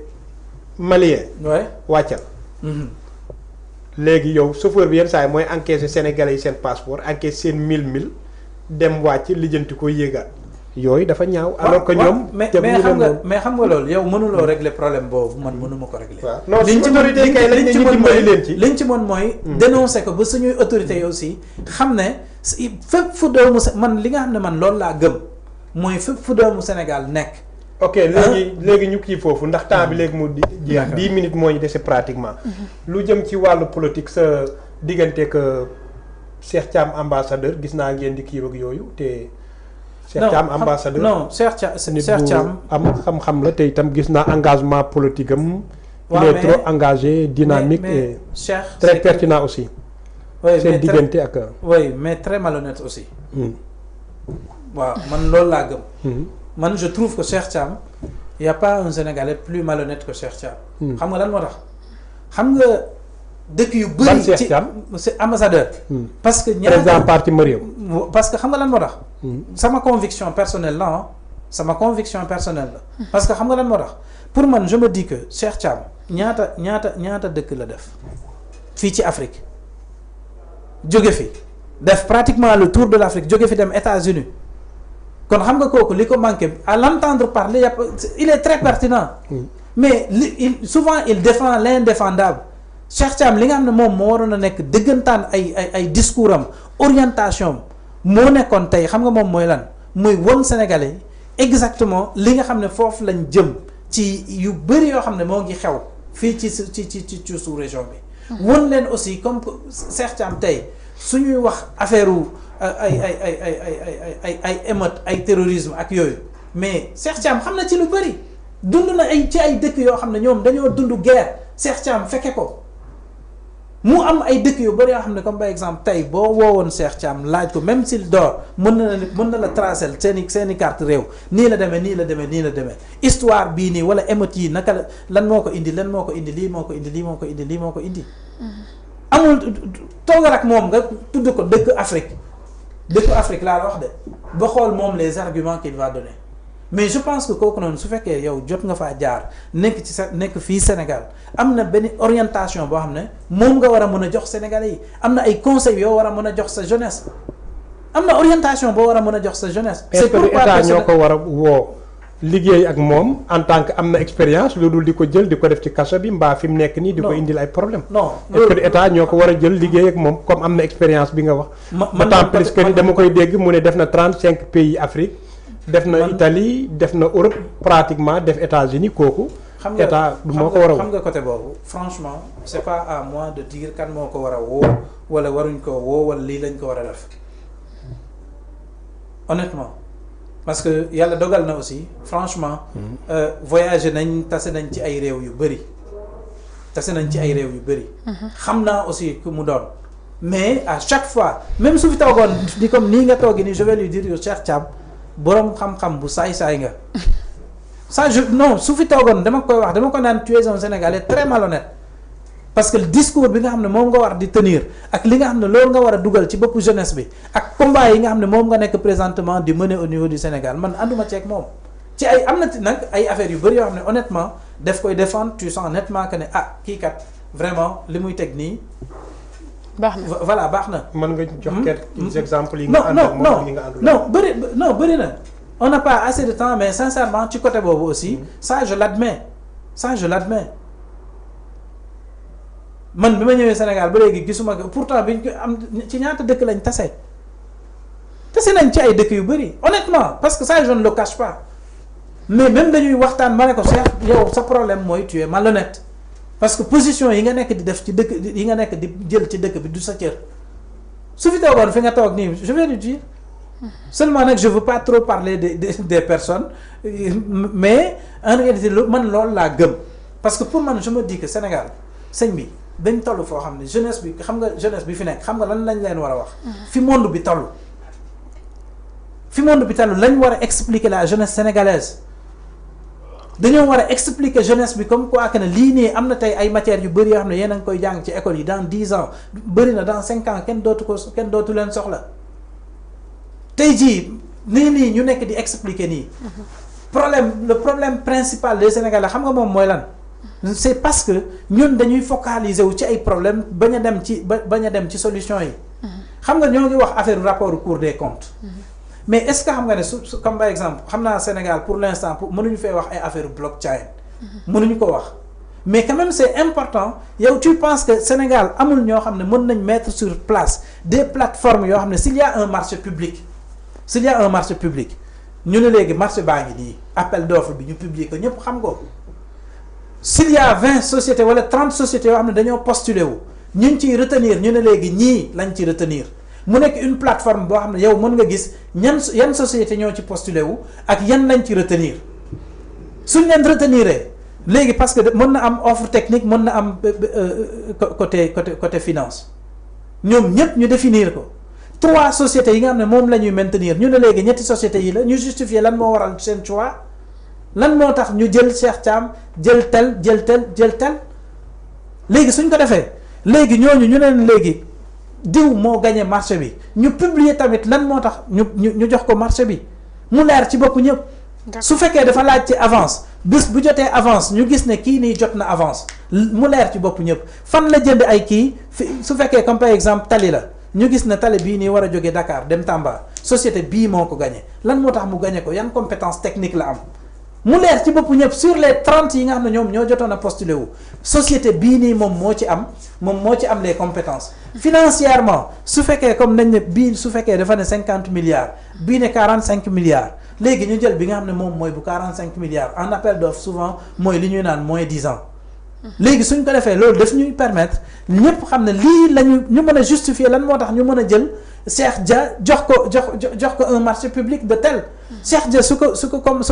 malien. wàccal. léegi yow chauffeur bi yenn saa yi mooy encaisser sénégalais yi seen passeport encaisser seen 1000 dem wàcc lijjanti ko yéegaat yooyu dafa ñaaw. alors que ñoom. mais xam nga loolu yow mënuloo régler problème boobu man mënuma ko régler. waaw non suñu autorité yi kay lañ ñu dimbali leen ci. liñ ci mën mooy. dénoncer ko ba suñuy autorités yi aussi xam ne fépp fu doomu man li nga xam ne man loolu laa gëm mooy fépp fu doomu Sénégal nekk. ok léegi ñu kii foofu ndax temps bi léegi mu jeex 10 minutes moo ñu dese pratiquement. lu jëm ci wàllu politique sa diggante que Cheikh Thiam ambassadeur gis naa ngeen di kii ak yooyu te. Cheikh Thiam ambassadeur non Cheikh Thiam am xam-xam la te itam gis naa engagement politique am. il est trop engagé dynamique et très pertinent aussi. seen diggante ak. oui mais très malhonnête aussi. waaw man loolu laa gëm. man je trouve que Cheikh Thiam y a pas un Sénégalais plus malhonnête que Cheikh Thiam. xam nga lan moo tax xam nga dëkk yu bëri ci c'est ambassadeur. parce que président parti Mariam. parce que xam nga lan moo tax. sama conviction personnelle la sama conviction personnelle la. parce que xam nga lan moo tax pour man je me dis que Cheikh Thiam ñaata dëkk la def fii ci Afrique jóge fi def pratiquement le tour de l'Afrique jóge fi dem États-Unis kon xam nga kooku li ko manqué à l'entendre parler il est très pertinent. mais souvent il défend l'indéfendable. Cheikh Thiam li nga xam ne moom moo waroon a nekk dëggantaan ay discours am orientation moo nekkoon tey xam nga moom mooy lan mooy won Sénégalais exactement li nga xam ne foofu lañ jëm ci yu bëri yoo xam ne moo ngi xew fii ci sous-région bi. won leen aussi comme Cheikh Thiam tey suñuy wax affaire ay émeute ay terrorisme ak yooyu mais Cheikh Thiam xam na ci lu bëri dund na ci ay dëkk yoo xam ne ñoom dañoo dund guerre Cheikh Thiam fekke ko. mu am ay dëkk yu bëri yoo xam ne comme par exemple tey boo woowoon Cheikh Thiam laaj ko même s'il dort mën na la tracer seeni carte réew nii la demee histoire bii nii wala émeute yi naka la lan moo ko indi lii moo ko indi amul toogal ak moom nga tudd ko dëkk Afrique laa la wax de ba xool moom les arguments qu'il va donner mais je pense que kooku noonu su fekkee yow jot nga faa jaar nekk fii Sénégal am na benn orientation boo xam ne moom nga war a mën a jox Sénégalais yi am na ay conseils yoo war a mën a jox sa jeunesse am na orientation boo war a mën a jox sa jeunesse. c'est pourquoi état ñoo ko war a woo liggéey ak moom en tant que am na expérience lu dul di ko jël di ko def ci kaso bi mbaa fi mu nekk nii. di ko indil ay problème non est-ce que état ñoo ko war a jël liggéey ak moom comme am na expérience bi nga wax. d'autant plus que ni dama koy dégg mu ne def na 35 pays Afrique. def na Italie def na Europe pratiquement def États-Unis kooku. xam nga état moo ko war a xam nga côté boobu franchement c'est pas à moi de dire kan moo ko war a woo wala waruñ ko woo wala lii lañ ko war a def honnêtement. parce que yàlla dogal na aussi franchement voyager nañ tase nañ ci ay réew yu bëri xam naa aussi ku mu doon mais à chaque fois même su fi toogoon di comme nii nga toogi ni je vais lui dire yow Cheikh Thiam boroom xam-xam bu saay-saay nga ça non su fi toogoon dama koy wax dama ko naan tu es un Sénégalais très malhonnête parce que le discours bi nga xam ne moom nga war di tenir ak li nga xam ne loolu nga war a dugal ci boppu jeunesse bi ak combat yi nga xam ne moom nga nekk présentement di mener au niveau du Sénégal man ànduma ceeg moom ci ay am na nag ay affaires yu bëri yoo xam ne honnêtement daf koy défendre tu sens nettement que ne kii kat vraiment li muy teg nii. baax na voilà baax na. mën nga jox quelques exemples yi nga ànd ak moom yi nga àndul bëri na on n'a pas assez de temps mais sincèrement ci côté boobu aussi ça je l'admets man bi ma ñëwee Sénégal ba léegi gisuma ko pourtant biñ ko am ci ñaata dëkk lañ tase nañ ci ay dëkk yu bëri honnêtement parce que ça je ne le cache pas mais même dañuy waxtaan ma ne ko Cheikh yow sa problème mooy tu es malhonnête parce que position yi nga nekk di def ci dëkk yi nga nekk di jël ci dëkk bi du sa cër su fi toogoon fi nga toog nii je vais lui dire seulement nag je veux pas trop parler des personnes mais en réalité man loolu laa gëm parce que pour man je me dis que Sénégal sëñ bi dañ toll foo xam ne jeunesse bi xam nga jeunesse bi fi nekk xam nga lan lañ leen war a wax fi monde bi toll lañ war a expliquer la jeunesse sénégalaise dañoo war a expliquer jeunesse bi comme quoi que ne lii nii am na tey ay matières yu bëri yoo xam ne yéen a ngi koy jàng ci école yi dans 10 ans bëri na dans 5 ans kenn dootu leen soxla tey jii nii ñu nekk di expliquer nii le problème principal des Sénégalais xam nga moom mooy lan c'est parce que ñun dañuy focaliser wu ci ay problèmes bañ a dem ci solution yi xam nga ñoo ngi wax affaire rapport Cour des comptes mais est-ce que xam nga ne comme par exemple xam naa Sénégal pour l'instant mënuñu fee wax ay affaire blockchain mënuñu ko wax mais quand même c'est important yow tu penses que Sénégal amul ñoo xam ne mën nañ mettre sur place des plateformes yoo xam ne s'il y a un marché public ñu ne léegi marché baa ngi nii appel d'offre bi ñu publier ko ñëpp xam ko s'il y a 20 sociétés wala 30 sociétés yoo xam ne dañoo postuler wu ñu ngi ciy retenir ñu ne léegi ñii lañ ci retenir mu nekk une plateforme boo xam ne yow mën nga gis yan société ñoo ci postuler wu ak yan lañ ci retenir suñ leen reteniree léegi parce que mën na am offre technique mën na am côté finance ñoom ñëpp ñu définir ko 3 sociétés yi nga xam ne moom la ñuy maintenir ñu ne léegi ñetti sociétés yi la ñu justifier lan moo waral seen choix lan moo tax ñu jël Cheikh Thiam jël tel léegi suñ ko defee léegi ñooñu ñu neen léegi diw moo gagné marché bi ñu publier tamit lan moo tax ñu jox ko marché bi mu leer ci bopp ñëpp su fekkee dafa laaj ci avance bis bu jotee avance ñu gis ne kii nii jot na avance mu leer ci bopp ñëpp fan la jënd ay kii su fekkee comme par exemple tali la ñu gis ne tali bii nii war a jógee Dakar dem Tamba société bii moo ko gagné lan moo tax mu gagné ko yan compétence technique la am mu leer ci bopp ñëpp sur les 30 yi nga xam ne ñoom ñoo jotoon a postulé wu société bii nii moom moo ci am les compétences financièrement su fekkee comme nañ ne bii su fekkee dafa ne 50 milliards bii ne 45 milliards léegi ñu jël bi nga xam ne moom mooy bu 45 milliards en appel d'offre souvent mooy li ñuy naan moins 10 ans léegi suñ ko defee loolu daf ñuy permettre ñëpp xam ne lii la ñu mën a justifier lan moo tax ñu mën a jël Cheikh Dia jox ko un marché public de tel Cheikh Dia su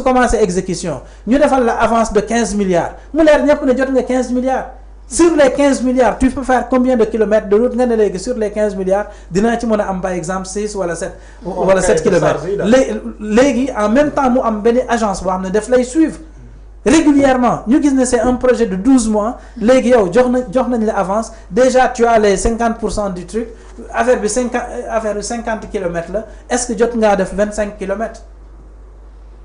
commencé exécution ñu defal la avance de 15 milliards mu leer ñëpp ne jot nga 15 milliards sur les 15 milliards tu peux faire combien de kilomètres de route nga ne léegi sur les 15 milliards dinaa ci mën a am par exemple 6 wala 7 wala 7 kilomètres léegi en même temps mu am benn agence boo xam ne daf lay suivre régulièrement ñu gis ne c'est un projet de 12 mois léegi yow jox nañ la avance déjà tu as les 50% du truc affaire bi 50 kilomètres la est-ce que jot ngaa def 25 kilomètres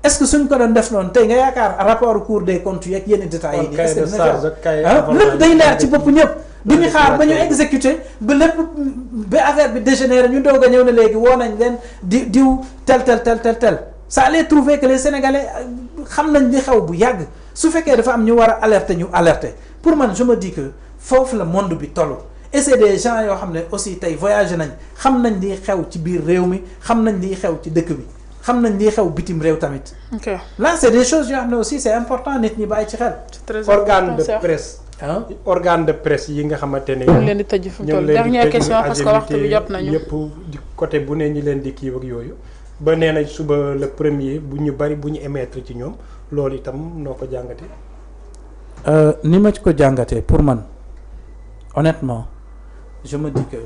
est-ce que suñ ko doon def noonu tey nga yaakaar rapport Cour des comptes yeeg yenn détails yi nii est-ce que dina lépp day leer ci bopp ñëpp du ñu xaar ba ñu exécuter ba lépp ba affaire bi dégénéré ñu doog a ñëw ne léegi woo nañ leen diw tel ça allait trouver que les Sénégalais xam nañ li xew bu yàgg su fekkee dafa am ñu war a alerter ñu alerter pour man je me dis que foofu la monde bi toll et c'est des gens yoo xam ne aussi tey voyagé nañ xam nañ li xew ci biir réew mi xam nañ li xew ci dëkk bi xam nañ li xew bitim réew tamit. ok là c'est des choses yoo xam ne aussi c'est important nit ñi bàyyi ci xel. organe de presse. organe de presse yi nga xamante ne. ñu ngi leen di tëj fi mu toll dernière question parce que waxtu bi jot nañu. yëpp di côté bu ne ñi leen di kii ak yooyu ba nee na suba le premier bu ñu bari bu ñu émettre ci ñoom loolu itam noo ko jàngatee. ni ma ci ko jàngatee pour man honnêtement je me dis que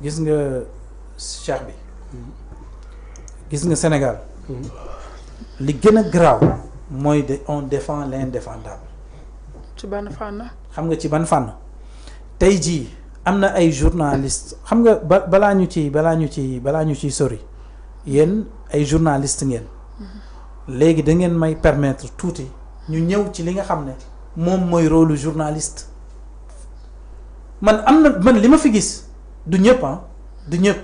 gis nga Cheikh bi gis nga Sénégal li gën a graaw mooy de on défend l'indéfendable. ci ban fànn. xam nga ci ban fànn tey jii am na ay journalistes xam nga balaa ñu ci sori yéen ay journalistes ngeen léegi da ngeen may permettre tuuti ñu ñëw ci li nga xam ne moom mooy rôle journaliste man li ma fi gis du ñëpp du ñëpp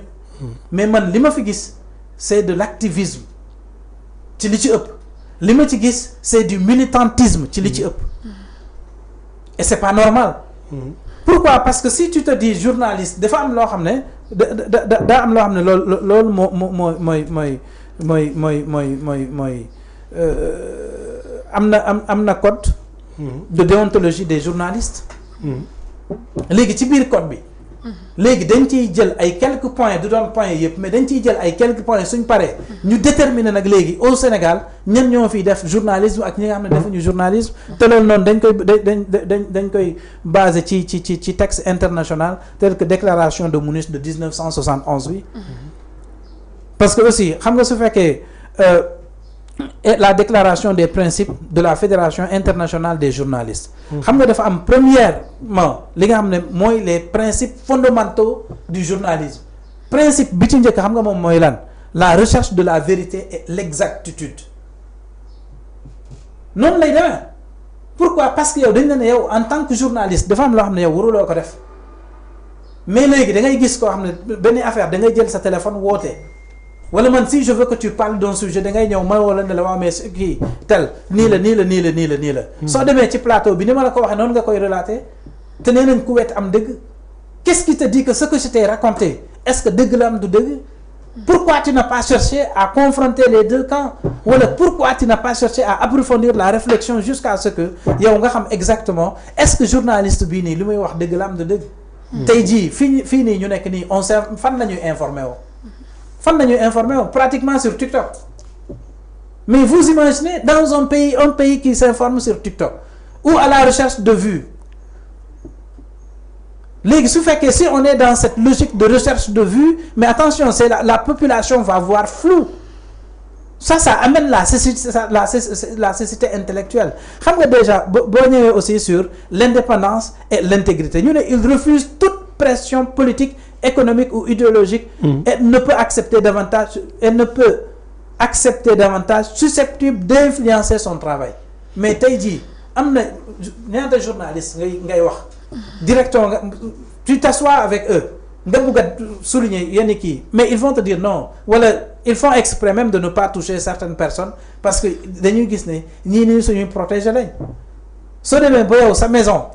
mais man li ma fi gis c'est de l'activisme ci li ci ëpp li ma ci gis c'est du militantisme ci li ci ëpp et c'est pas normal. Pourquoi? Parce que si tu te dis journaliste dafa am loo xam ne daa am loo xam ne loolu mooy am na code de déontologie des journalistes. léegi ci biir code bi léegi dañ ciy jël ay quelques points du doon points yëpp mais dañ ciy jël ay quelques points suñ paree ñu déterminer nag léegi au Sénégal ñan ñoo fiy def journalisme ak ñi nga xam ne defuñu journalisme te loolu noonu dañ koy basé ci texte international tel que déclaration de Munich de 1971 bi parce que aussi xam nga su fekkee et la déclaration des principes de la Fédération internationale des journalistes xam nga dafa am premièrement li nga xam ne mooy les principes fondamentaux du journalisme principe bi ci njëkk xam nga moom mooy lan la recherche de la vérité et l'exactitude noonu lay demee pourquoi parce que yow dañ ne yow en tant que journaliste dafa am loo xam ne yow waruloo ko def mais léegi da ngay gis koo xam ne benn affaire da ngay jël sa téléphone woote wala man si je veux que tu parles d'un sujet da ngay ñëw ma wala ne la waa mais kii tel nii la soo demee ci plateau bi ni ma la ko waxee noonu nga koy relater te nee nañ ku wet am dëgg qu'est-ce qui te dit que ce que je t'ai raconté est-ce que dëgg la am du dëgg pourquoi tu n'as pas cherché à confronter les deux camps wala pourquoi tu n'as pas cherché à approfondir la réflexion jusqu'à ce que yow nga xam exactement est-ce que journaliste bii nii li muy wax dëgg la am du dëgg tey jii fii nii ñu nekk nii on sait fan la ñuy informé woo fan nañu informé pratiquement sur TikTok mais vous imaginez dans un pays qui s'informe sur TikTok ou à la recherche de vues léegi su fekkee si on est dans cette logique de recherche de vues mais attention c'est la population va voir flou ça amène la cécité intellectuelle xam nga déjà boo ñëwee aussi sur l'indépendance et l'intégrité ñu ne il refuse toute pression politique économique ou idéologique et ne peut accepter davantage susceptible d'influencer son travail mais tey jii am na ñaata journaliste ngay wax directement nga tu t'assois avec eux nga bëgg a souligner yenn kii mais ils vont te dire non wala ils font exprès même de ne pas toucher certaines personnes parce que dañuy gis ne ñii nii suñuy protéger lañ soo demee ba yow sa maison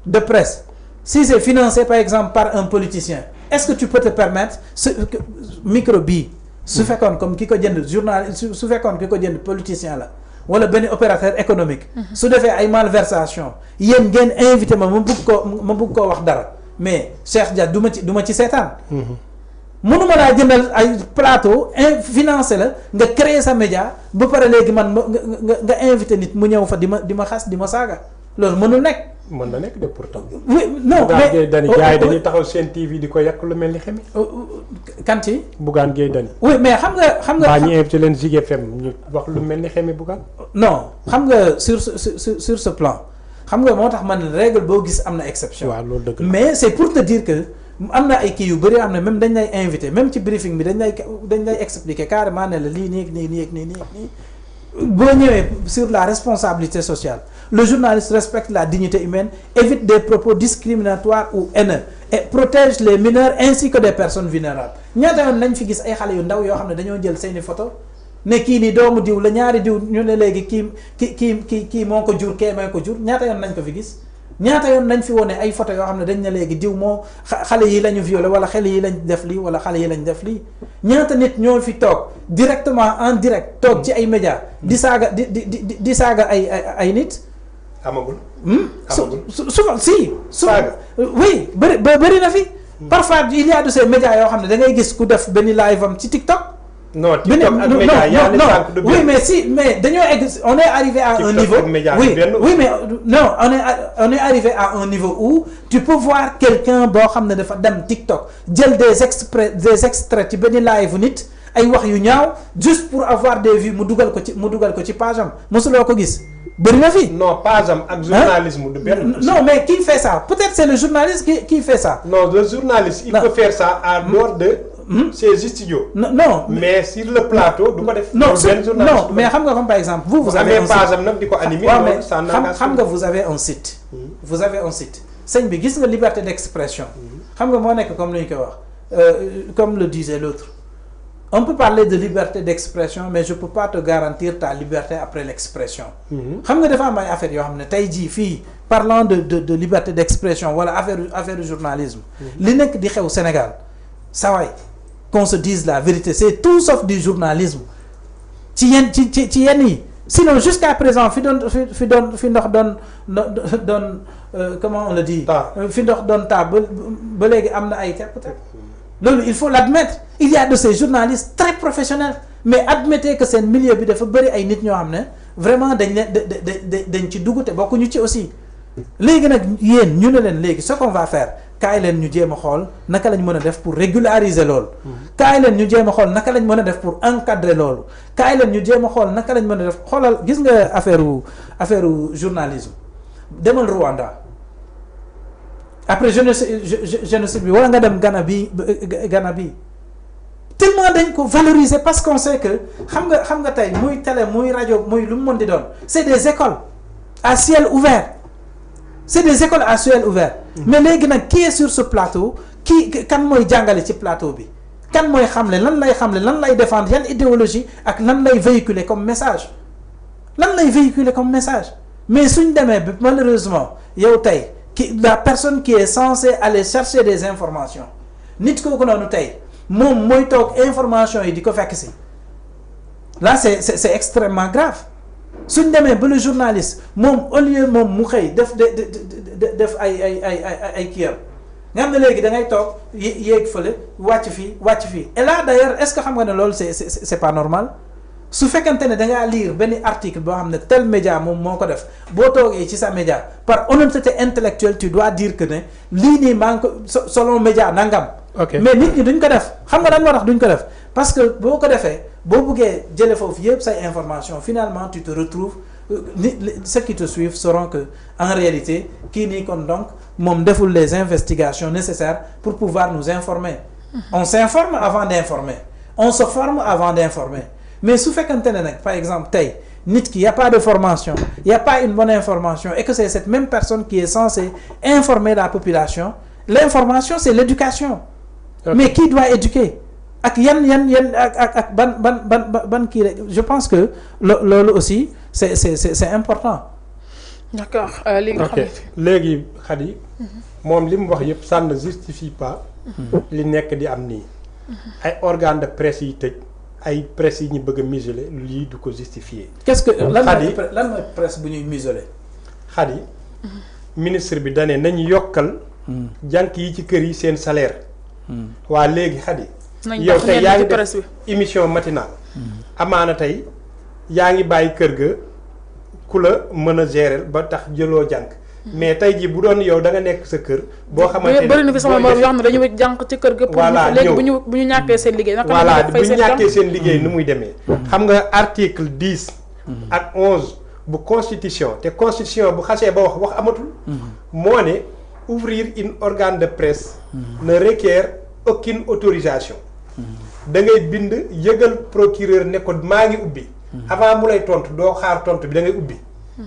de presse si c'est financé par exemple par un politicien est-ce que tu peux te permettre micro bii su fekkoon comme ki ko jënd journaliste su fekkoon ki ko jënd politicien la wala benn opérateur économique su defee ay malversation yéen ngeen invité ma bëgg koo wax dara mais Cheikh Dia du ma ci seetaan mënuma laa jëndal ay plateau financé la nga créer sa média ba pare léegi man nga invité nit mu ñëw fa di ma xas di ma saaga loolu mënul nekk. mën na nekk de pourtant. oui non mais Bougane Gueye Dany dañuy taxaw seen TV di ko yàq lu mel ni xemi. kan ci. Bougane Gueye Dany. oui mais xam nga. baa ñu invité leen Zik FM ñu wax lu mel ni xemi Bougane. non xam nga sur ce plan xam nga moo tax man règle boo gis am na exception. waaw loolu dëgg la mais c'est pour te dire que am na ay kii yu bëri am na même dañ lay invité même ci briefing bi dañ lay expliquer carrément ne la lii nii. boo ñëwee sur la responsabilité sociale le journaliste respecte la dignité humaine évite des propos discriminatoires ou haineux et protège les mineurs ainsi que des personnes vulnérables ñaata yoon lañ fi gis ay xale yu ndaw yoo xam ne dañoo jël seeni photo ne kii nii doomu diw la ñaari diw ñu ne léegi kii moo ko jur kee moo ko jur ñaata yoon lañ ko fi gis ñaata yoon lañ fi wone ay photo yoo xam ne dañ ne léegi diw moo xale yi la ñu violé wala xale yi lañ def lii wala xale yi lañ def lii ñaata nit ñoo fi toog directement en direct toog ci ay médias di saaga di saaga ay nit. amagul. souvent si. saaga oui bëri na fi. parfois il y a de ces médias yoo xam ne da ngay gis ku def benn live am ci TikTok. non TikTok ak média yaa ne oui mais si mais dañoo egg on est arrivé à un niveau oui mais non on est arrivé à un niveau où tu peux voir quelqu'un boo xam ne dafa dem TikTok jël des extraits ci benn live nit ay wax yu ñaaw juste pour avoir des vues mu dugal ko ci page am mosuloo ko gis bëri na fi. non page am ak journalisme du benn. non mais qui fait ça peut-être c'est le journaliste qui fait ça. non le journaliste il peut faire ça à dehors de. c'est studio. non mais sur le plateau du ko def. non mais xam nga comme par exemple. vous avez un site xam nga vous avez un site. vous avez un site sëñ bi gis nga liberté d'expression. xam nga moo nekk comme li ñu koy wax comme le disait l'autre on peut parler de liberté d'expression mais je peux pas te garantir ta liberté après l'expression. xam nga dafa am ay affaires yoo xam ne tey jii fii parlant de liberté d'expression wala affaire journalisme. li nekk di xew Sénégal saa waay qu'on se dise la vérité c'est tout sauf du journalisme ci yenn yi sinon jusqu'à présent fi ndox doon comment on le dit. fi ndox doon taa ba léegi am na ay peut-être. loolu il faut l'admettre il y a de ces journalistes très professionnels mais admettez que seen milieu bi dafa bëri ay nit ñoo xam ne vraiment dañ ci dugg te bokkuñu ci aussi léegi nag yéen ñu ne leen léegi ce qu'on va faire kaay leen ñu jéem a xool naka lañ mën a def pour régulariser loolu kaay leen ñu jéem a xool naka lañ mën a def pour encadrer loolu kaay leen ñu jéem a xool naka lañ mën a def xoolal gis nga affaire journalisme demal Rwanda après génocide bi wala nga dem Ghana bi tellement dañ ko valoriser parce qu'on sait que xam nga tey muy télé muy rajo muy lu mu mën di doon c'est des écoles à ciel ouvert mais léegi nag qui est sur ce plateau kan mooy jàngale ci plateau bi kan mooy xamle lan lay défendre yan idéologie ak lan lay véhiculer comme message mais suñ demee bi malheureusement yow tey la personne qui est censée aller chercher des informations nit kooku noonu tey moom mooy toog information yi di ko fekk si là c'est extrêmement grave suñ demee ba le journaliste moom au lieu moom mu xëy def ay kiyam nga xam ne léegi da ngay toog yéeg fële wàcc fii et là d'ailleurs est-ce que xam nga ne loolu c'est pas normal su fekkante ne da ngaa lire benn article boo xam ne tel média moom moo ko def boo toogee ci sa média par honnêteté intellectuelle tu dois dire que ne lii nii maa ngi ko selon média nangam. mais nit ñi duñ ko def xam nga lan moo tax duñ ko def parce que boo ko defee boo buggee jëlee foofu yëpp say information finalement tu te retrouves ceux qui te suivent sauront que en réalité kii nii kon donc moom deful les investigations nécessaires pour pouvoir nous informer. On s'informe avant d'informer on se forme avant d'informer. mais su fekkante ne nag par exemple tey nit ki y a pas de formation y a pas une bonne information et que c'est cette même personne qui est censée informer la population l'information c'est l'éducation. mais qui doit éduquer ak yan ak ban kii rek je pense que loolu aussi c'est important. d'accord léegi Khady moom li mu wax yëpp ça ne justifie pas li nekk di am nii ay organes de presse yi tëj ay presse yi ñu bëgg a museler lii du ko justifier. qu'est-ce que lan mooy presse bu ñuy museler. Khady ministre bi dane nañu yokkal jànk yi ci kër yi seen salaire. waa léegi Khady yow tey yaa ngi def émission matinale amaana tey yaa ngi bàyyi kër ga ku la mën a gérer ba tax jëloo jànk mais tey jii bu doon yow da nga nekk sa kër boo xamante ne bëri na fi sama morom yoo xam ne dañu jànk ci kër ga pour léegi bu ñu ñàkkee seen liggéey voilà bu ñu ñàkkee seen liggéey nu muy demee xam nga article 10 ak 11 bu constitution te constitution bu xasee ba wax amatul moo ne ouvrir une organe de presse ne requiert aucune autorisation da ngay bind yëgal procureur ne ko maa ngi ubbi avant mu lay tontu doo xaar tontu bi da ngay ubbi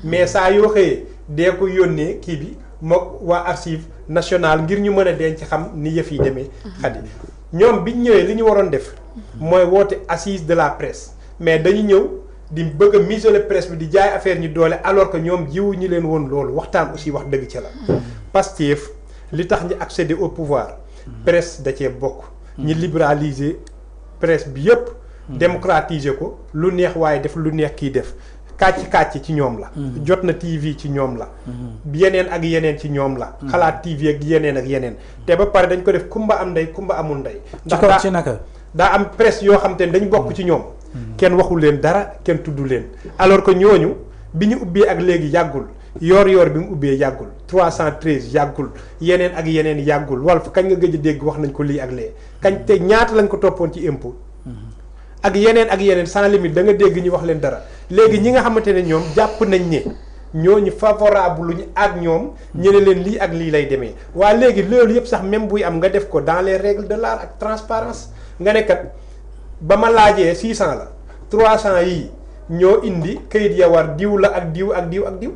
mais saa yoo xëyee dee ko yónnee kii bi mook waa archive nationale ngir ñu mën a denc xam ni yëf yi demee. Khady ñoom biñ ñëwee li ñu waroon def. mooy woote assise de la presse mais dañu ñëw di bëgg a museler presse bi di jaay affaire ñu doole alors que ñoom jiwu ñu leen woon loolu waxtaan aussi wax dëgg ca la. Pastef li tax ñu accéder au pouvoir. presse da cee bokk. ñi libéraliser presse bi yëpp. démocratiser ko lu neex waaye def lu neex kii def. kàcc ci ñoom la. jot na TV ci ñoom la. yeneen ak yeneen ci ñoom la. xalaat TV ak yeneen. te ba pare dañ ko def kumba am ndey kumba amul ndey. ndax ci naka daa am presse yoo xam te ne dañ bokk ci ñoom. kenn waxul leen dara kenn tudd leen. alors que ñooñu bi ñu ubbee ak léegi yàggul yoor bi mu ubbee yàggul 313 yàggul yeneen ak yeneen yàggul Walf kañ nga gëj a dégg wax nañ ko lii ak lee kañ te ñaata lañ ko toppoon ci impôt. ak yeneen sans limite da nga dégg ñu wax leen dara léegi ñi nga xamante ne ñoom jàpp nañ ne ñooñu favorable lu ñu ak ñoom ñu ne leen lii ak lii lay demee waa léegi loolu yëpp sax même buy am nga def ko dans les règles de l'art ak transparence nga ne kat ba ma laajee 600 la 300 yii ñoo indi kayit ya war diw la ak diw ak diw ak diw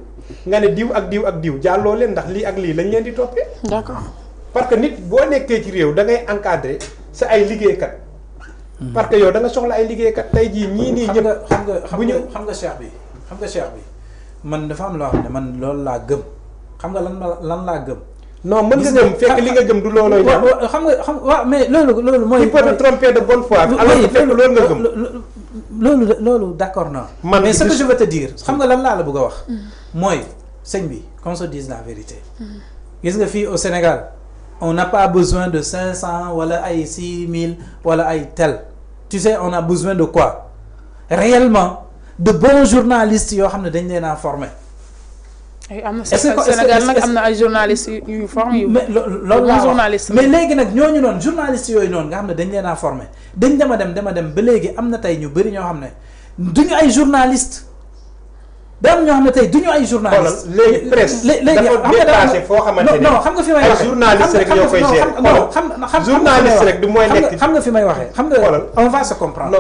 nga ne diw ak diw ak diw jàlloo leen ndax lii ak lii lañ leen di toppee. d'accord parce que nit boo nekkee ci réew da ngay encadrer sa ay liggéeykat. parce que yow da nga soxla ay liggéeykat tey jii ñii nii ñëpp. xam nga cheikh bi man dafa am loo xam ne man loolu laa gëm xam nga lan laa gëm. non mën nga gëm fekk li nga gëm du looloo ñam. xam nga waaw mais loolu mooy. il faut te tromper de bonne foi. alors que fekk loolu nga gëm. loolu d'accord naa. mais ce que je veux te dire xam nga lan laa la bëgg a wax. mooy sëñ bi qu'on se dise la vérité. gis nga fii au Sénégal on n'a pas besoin de 500 wala ay 6000 wala ay tel. tu sais on a besoin de quoi réellement de bons journalistes yoo xam ne dañ leen a former. am na Sénégal nag am na ay journalistes yu formé yu. mais loolu journaliste mais léegi nag ñooñu noonu journalistes yooyu noonu nga xam ne dañ leen a formé dañ dema dem ba léegi am na tey ñu bëri ñoo xam ne duñu ay journalistes da am ñoo xam ne tey duñu ay journalistes. léegi presse dafa dépassé foo xamante ne non xam nga fi may waxee ay journalistes rek ñoo koy gérer. xam journaliste rek du mooy nekk xam nga fi may waxee. xam nga on va se comprendre.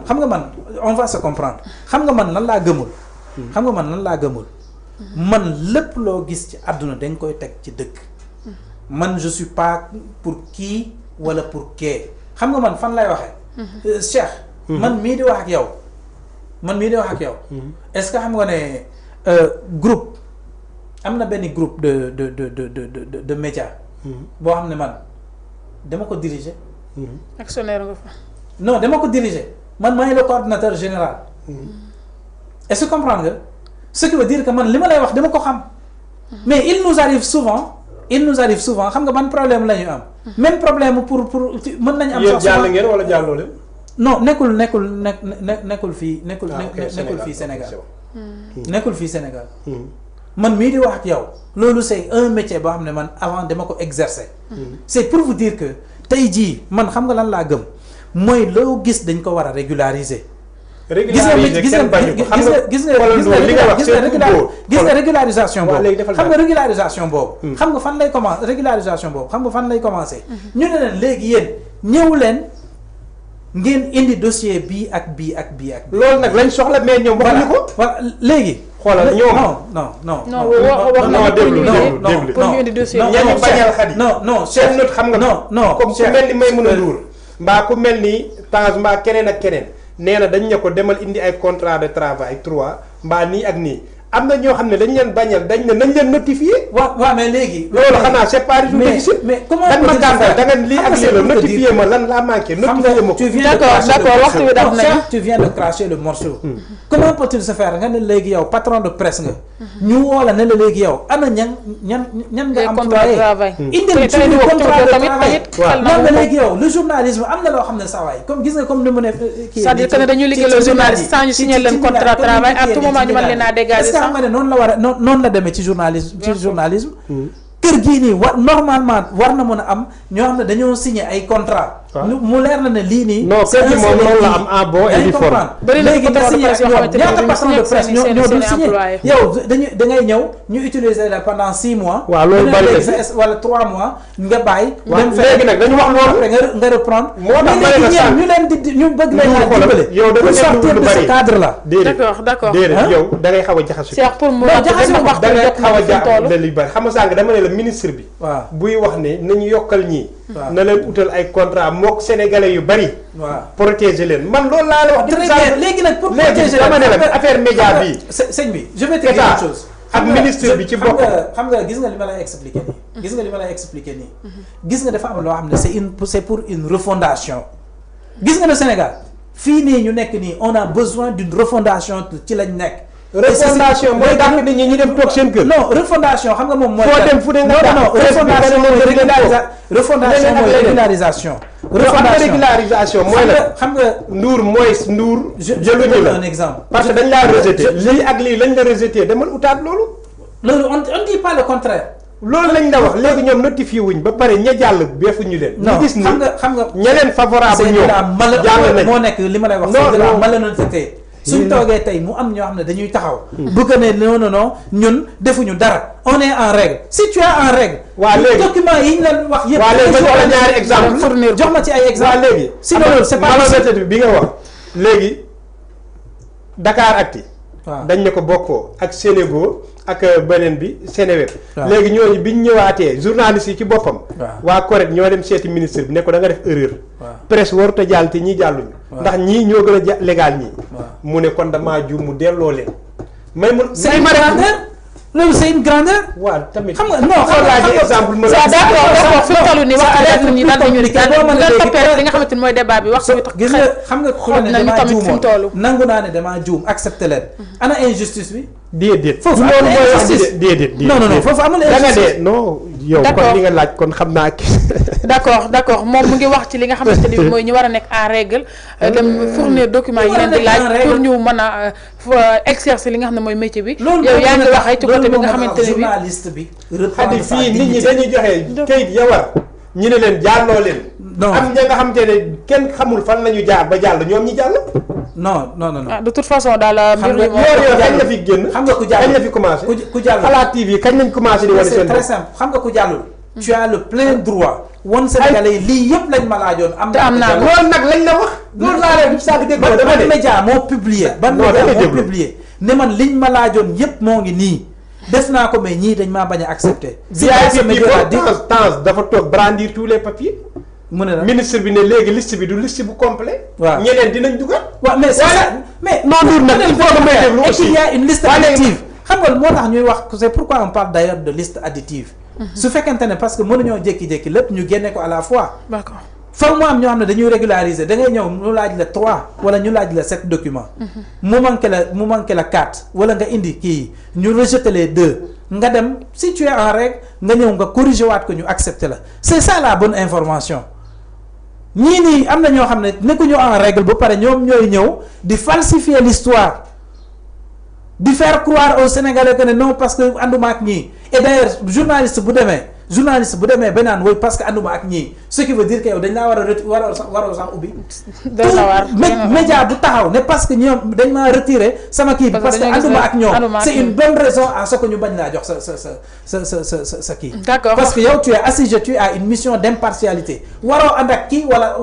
xam nga man on va se comprendre. xam nga man lan laa gëmul. xam nga man lan laa gëmul. man lépp loo gis ci àdduna dañ koy teg ci dëgg. man je suis pas pour kii wala pour kee xam nga man fan lay waxee. Cheikh. man mii di wax ak yow. est-ce que xam nga ne groupe am na benn groupe de médias. boo xam ne man dama ko diriger. actionnaire nga fa. non dama ko diriger man maay le coordinateur général. est-ce que comprendre nga. ce qui veut dire que man li ma lay wax dama ko xam. mais il nous arrive souvent xam nga ban problème la ñu am. même problème pour mën nañu am. yéen jàll ngeen wala jàlloo leen. non nekkul fii Sénégal. nekkul fii Sénégal. man mii di wax ak yow. loolu c'est un métier boo xam ne man avant dama ko exercer. c'est pour vous dire que tey jii man xam nga lan laa gëm mooy loo gis dañ ko war a régulariser. gis nga régularisation boobu xam nga fan lay commencer ñu ne leen léegi yéen ñëw leen ngeen indi dossier bii ak bii loolu nag lañ soxla mais ñoom waxuñu ko voilà léegi xoolal ñoom non déglu pour ñu indi dossier ñañu bañal Khady non seen not xam nga non comme ku mel ni Maïmouna Ndour mbaa ku mel ni Tange mbaa keneen ak keneen nee na dañ ne ko demal indi ay contrat de travail 3 mbaa nii ak nii am na ñoo xam ne dañ leen bañal dañ ne nañ leen notifier. waaw mais léegi. loolu xanaa c'est pas du tout. mais comment da nga lii ak lii la notifier ma lan laa manqué. notifier ma ko d'accord waxtu bi daf nañu. tu viens de cracher le morceau. comment peut-il se faire nga ne léegi yow patron de presse nga. ñu woo la ne la léegi yow ana ñan nga employé. indil ci contrat de travail. waaw non mais léegi yow le journalisme am na loo xam ne saa waay comme gis nga comme ni mu ne. c'est-à-dire que dañuy liggéeyal journaliste sans ñu signer leen contrat de travail à tout moment ñu mën leen a dégager. xam nga ne noonu la war a noonu la demee ci journalisme kër gii nii normalement war na mën a am ñoo xam ne dañoo signé ay contrat mu leer na ne lii nii. non kër gi moom loolu la am en bon et due forme. léegi nga signé ñaata patron de presse ñoo dul signé yow da ngay ñëw ñu utiliser la pendant 6 mois. waaw loolu bari wala 3 mois nga bàyyi. waaw léegi nag dañu wax loolu après nga reprendre. moo tax ma ne la sànq ñu leen di ñu bëgg leen a dimbale. yow da nga sortir de ce cadre là. d'accord déedéet yow da ngay xaw a jaxase. Cheikh pour mu jaxase da ngay xaw a jaxase lu bari xam nga sànq dama ne la ministre bi. waaw buy wax ne nañu yokkal ñii. na leen utal ay contrat mook sénégalais yu bari. waaw protéger leen man loolu laa la wax. très bien léegi nag pour protéger dama ne la affaire média bi. sëñ bi je vais te dire une chose. ak ministre bi ci bopp xam nga gis nga li ma lay expliquer nii. gis nga li ma lay expliquer nii. gis nga dafa am loo xam ne c'est pour une refondation. gis nga le Sénégal fii nii ñu nekk nii on a besoin d'une refondation ci lañ nekk. refondation mooy dàq nit ñi ñu dem toog seen kër. non refondation xam nga moom mooy. foo dem fu ne nga non refondation mooy régularisation. régularisation mooy la xam nga Ndour mooy Ndour. jëluñu la un exemple. parce que dañ laa rejeté lii ak lii lañ la rejeté demal utaat loolu. loolu on dit pas le contraire. loolu lañ la wax léegi ñoom notifié wuñ ba pare ña jàll beefuñu leen. non ñu gis ni xam nga ña leen favorable ñoom jàll nañ moo nekk li ma lay wax. c'est de la malhonnêteté. suñ toogee tey mu am ñoo xam ne dañuy taxaw. bëgg ne non ñun defuñu dara on est en règle si tu es en règle. waa léegi document yi ñu leen wax yëpp. waa léegi ma jox la ñaari exemple fournir jox ma ci ay exemple. waa léegi si loolu c'est pas malhonnêteté bi nga wax léegi Dakaractu. waaw dañ ne ko bokkoo ak Sénégo ak beneen bi Seneweb. waaw léegi ñooñu biñ ñëwaatee journaliste yi ci boppam. waaw waa correct ñoo dem seeti ministre bi ne ko da nga def erreur. waaw presse warut a jàll te ñii jàlluñu. ndax ñii ñoo gën a légal ñii. mu ne kon damaa juum mu delloo leen. may mu c'est une grandeur loolu c'est une grandeur. waaw tamit xam nga non xool laa ji exemple ma la. d'accord fi mu toll nii waxtu bi daal dañu nga toppee li nga xamante ni mooy débat bi waxtu bi tax gis nga xam nga xool ne nañu damaa tamit fi mu toll. juumoon nangu naa ne damaa juum accepté leen. ana injustice bi. déedéet foofu loolu amul mooy wax injustice. déedéet non foofu amul da nga injustice. dee non yow D'accord. kon li nga laaj kon xam naa ki d'accord moom mu ngi wax ci li nga xamante ni mooy ñu war a nekk en règle dem fournir documents yi leen di laaj pour ñu mën a exercer li nga xam ne mooy métier bi. yow yaa ngi waxee ci côté bi nga xamante ne bi journaliste bi. xadi fii nit ñi dañuy joxe kayit ya war ñu ne leen jàlloo leen. non am ña nga xamante ne kenn xamul fan la ñu jaar ba jàll ñoom ñi jàll. non. ah de toute façon daal xam mbir nga mi moom yow kañ la fi génn. xam nga ku jàll kañ la fi commencé. ku jàll Xalaat TV kañ lañ commencé di wane c'est seen très bopp. simple xam nga ku jàllul. tu as le plein droit. wan Sénégalais yi lii yëpp lañ ma laajoon. te am naa ko. loolu nag lañ la wax. loolu laa leen sànq dégg nga dama ban ne. média moo publié. ban non média damay moo déglu. publié ne man liñ ma laajoon yëpp moo ngi nii. def naa ko mais ñii dañ maa bañ a accepté. si ce VIP média di temps dafa toog brandir tous les papiers. mu ne la ministre bi ne léegi liste bi du liste bu complet. waaw ñeneen dinañ dugal. waaw mais c'est ça mais non Ndour nag il faut que may déglu et aussi. qu'il y a une liste Waa léegi- additive xam nga moo tax ñuy wax c'est pourquoi on parle d'ailleurs de liste additive su fekkente ne parce que mënuñoo jékki-jékki lépp ñu génne ko à la fois d'accord foog mu am ñoo xam ne dañuy régulariser da ngay ñëw ñu laaj la 3 wala ñu laaj la 7 documents mu manqué la 4 wala nga indi kii ñu rejeter les 2 nga dem si tu es en règle nga ñëw nga corriger waat ko ñu accepter la c'est ça la bonne information ñii nii am na ñoo xam ne nekkuñu en règle ba pare ñoom ñooy ñëw di falsifier l'histoire di faire croire aux Sénégalais que ne non parce que ànduma ak ñii et d'ailleurs journaliste bu demee ba naan woy parce que ànduma ak ñii ce qui veut dire que yow dañ laa waroo sax ubbi. média bu taxaw ne parce que ñoom dañ maa retiré sama kii bi parce que ànduma ak ñoom c'est une bonne raison à ce que ñu bañ laa jox sa kii. D'accord. parce que yow tu es assujetti à une mission d'impartialité waroo ànd ak kii wala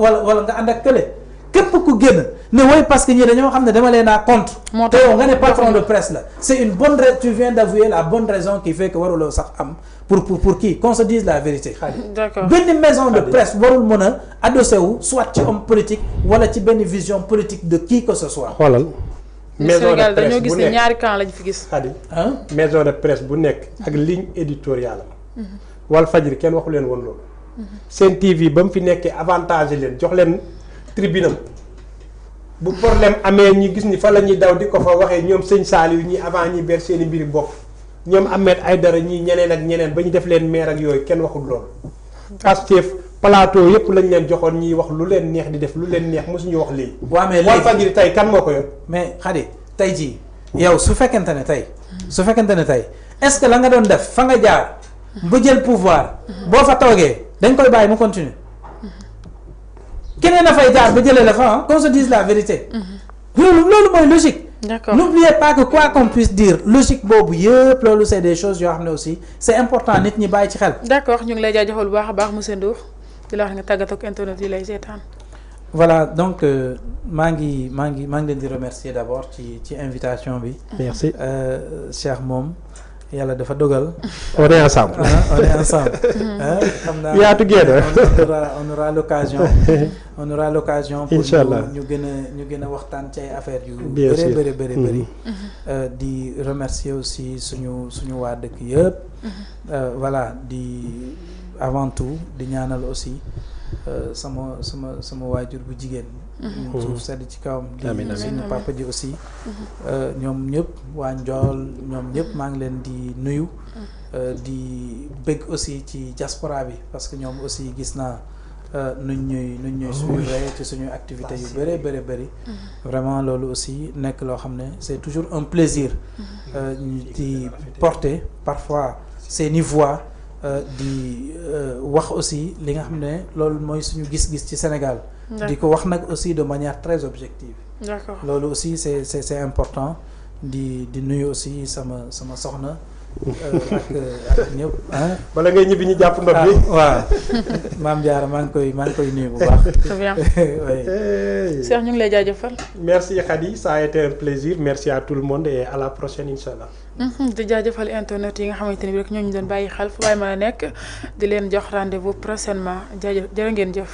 nga ànd ak kële. képp ku génn ne woy parce que ñii dañoo xam ne dama leen a contre. moo te yow nga ne patron de presse la c'est une bonne tu viens d'avouer la bonne raison qui fait que waruloo sax am pour kii qu'on se dise la vérité. d'accord benn maison de presse warul mën a adossé wu soit ci homme politique wala ci benn vision politique de qui que ce soit. xoolal. maison de Sénégal presse dañoo gis bu ne nekk ñaari camp lañ fi gis. xadi ah maison de presse bu nekk ak ligne éditoriale am. Walfadjri kenn waxu leen woon loolu. Sen TV ba mu fi nekkee avantage leen jox leen tribune am bu problème amee ñu gis ni fa la ñuy daw di ko fa waxee ñoom sëñ Saliou ñi avant ñi ber seen i mbiri bopp ñoom Ahmed Aïdara ñii ñeneen ak ñeneen ba ñu def leen maire ak yooyu kenn waxul loolu. Pastef plateau yëpp lañ leen joxoon ñiy wax lu leen neex di def lu leen neex mosuñu wax lii. waaw mais léegi Walfadjri tey kan moo ko yor. mais xadi tey jii yow su fekkente ne tey est-ce que la nga doon def fa nga jaar ba jël pouvoir boo fa toogee dañ koy bàyyi mu continuer keneen a fay jaar ba jëlee la fa qu'on se dise la vérité. loolu mooy logique. D'accord. N'oubliez pas que quoi qu'on puisse dire logique boobu yëpp loolu c'est des choses yoo xam ne aussi c'est important nit ñi bàyyi ci xel. D'accord ñu ngi lay jaajëfal bu baax a baax monsieur Ndour di la wax nga tàggatoo ak internet yi lay seetaan. Voilà donc maa ngi leen di remercier d'abord ci invitation bi. Merci. Cheikh moom yàlla dafa dogal. On est ensemble. On est ensemble. xam naa We are together. on aura l'occasion. On aura l'occasion pour ñu gën a waxtaan ci ay affaires yu bëri di remercier aussi suñu waa dëkk yëpp. Voilà di avant tout di ñaanal aussi sama waajur bu jigéen. suuf sedd ci kawam. amiin di suñu papa ji aussi. ñoom ñëpp waa Njool ñoom ñëpp maa ngi leen di nuyu. di bëgg aussi ci diaspora bi parce que ñoom aussi gis naa nuñ ñuy suivre ci suñu activités yu bëri vraiment loolu aussi nekk loo xam ne c'est toujours un plaisir di porter parfois seeni voix di wax aussi li nga xam ne loolu mooy suñu gis-gis ci Sénégal di ko wax nag aussi de manière très objective. D'accord. loolu aussi c'est important di nuyu aussi sama soxna ak ñëpp bala ngay ñibbi ñu jàpp ndox bi. waaw Maam Diarra maa ngi koy nuyu bu baax. Très bien. Cheikh ñu ngi lay jaajëfal. Merci Khady, ça a été un plaisir. Merci à tout le monde et à la prochaine inchallah. di jaajëfal internet yi nga xamante ni bi rek ñooñu doon bàyyi xel fu waaye mën a nekk di leen jox rendez-vous prochainement jërë ngeen jëf.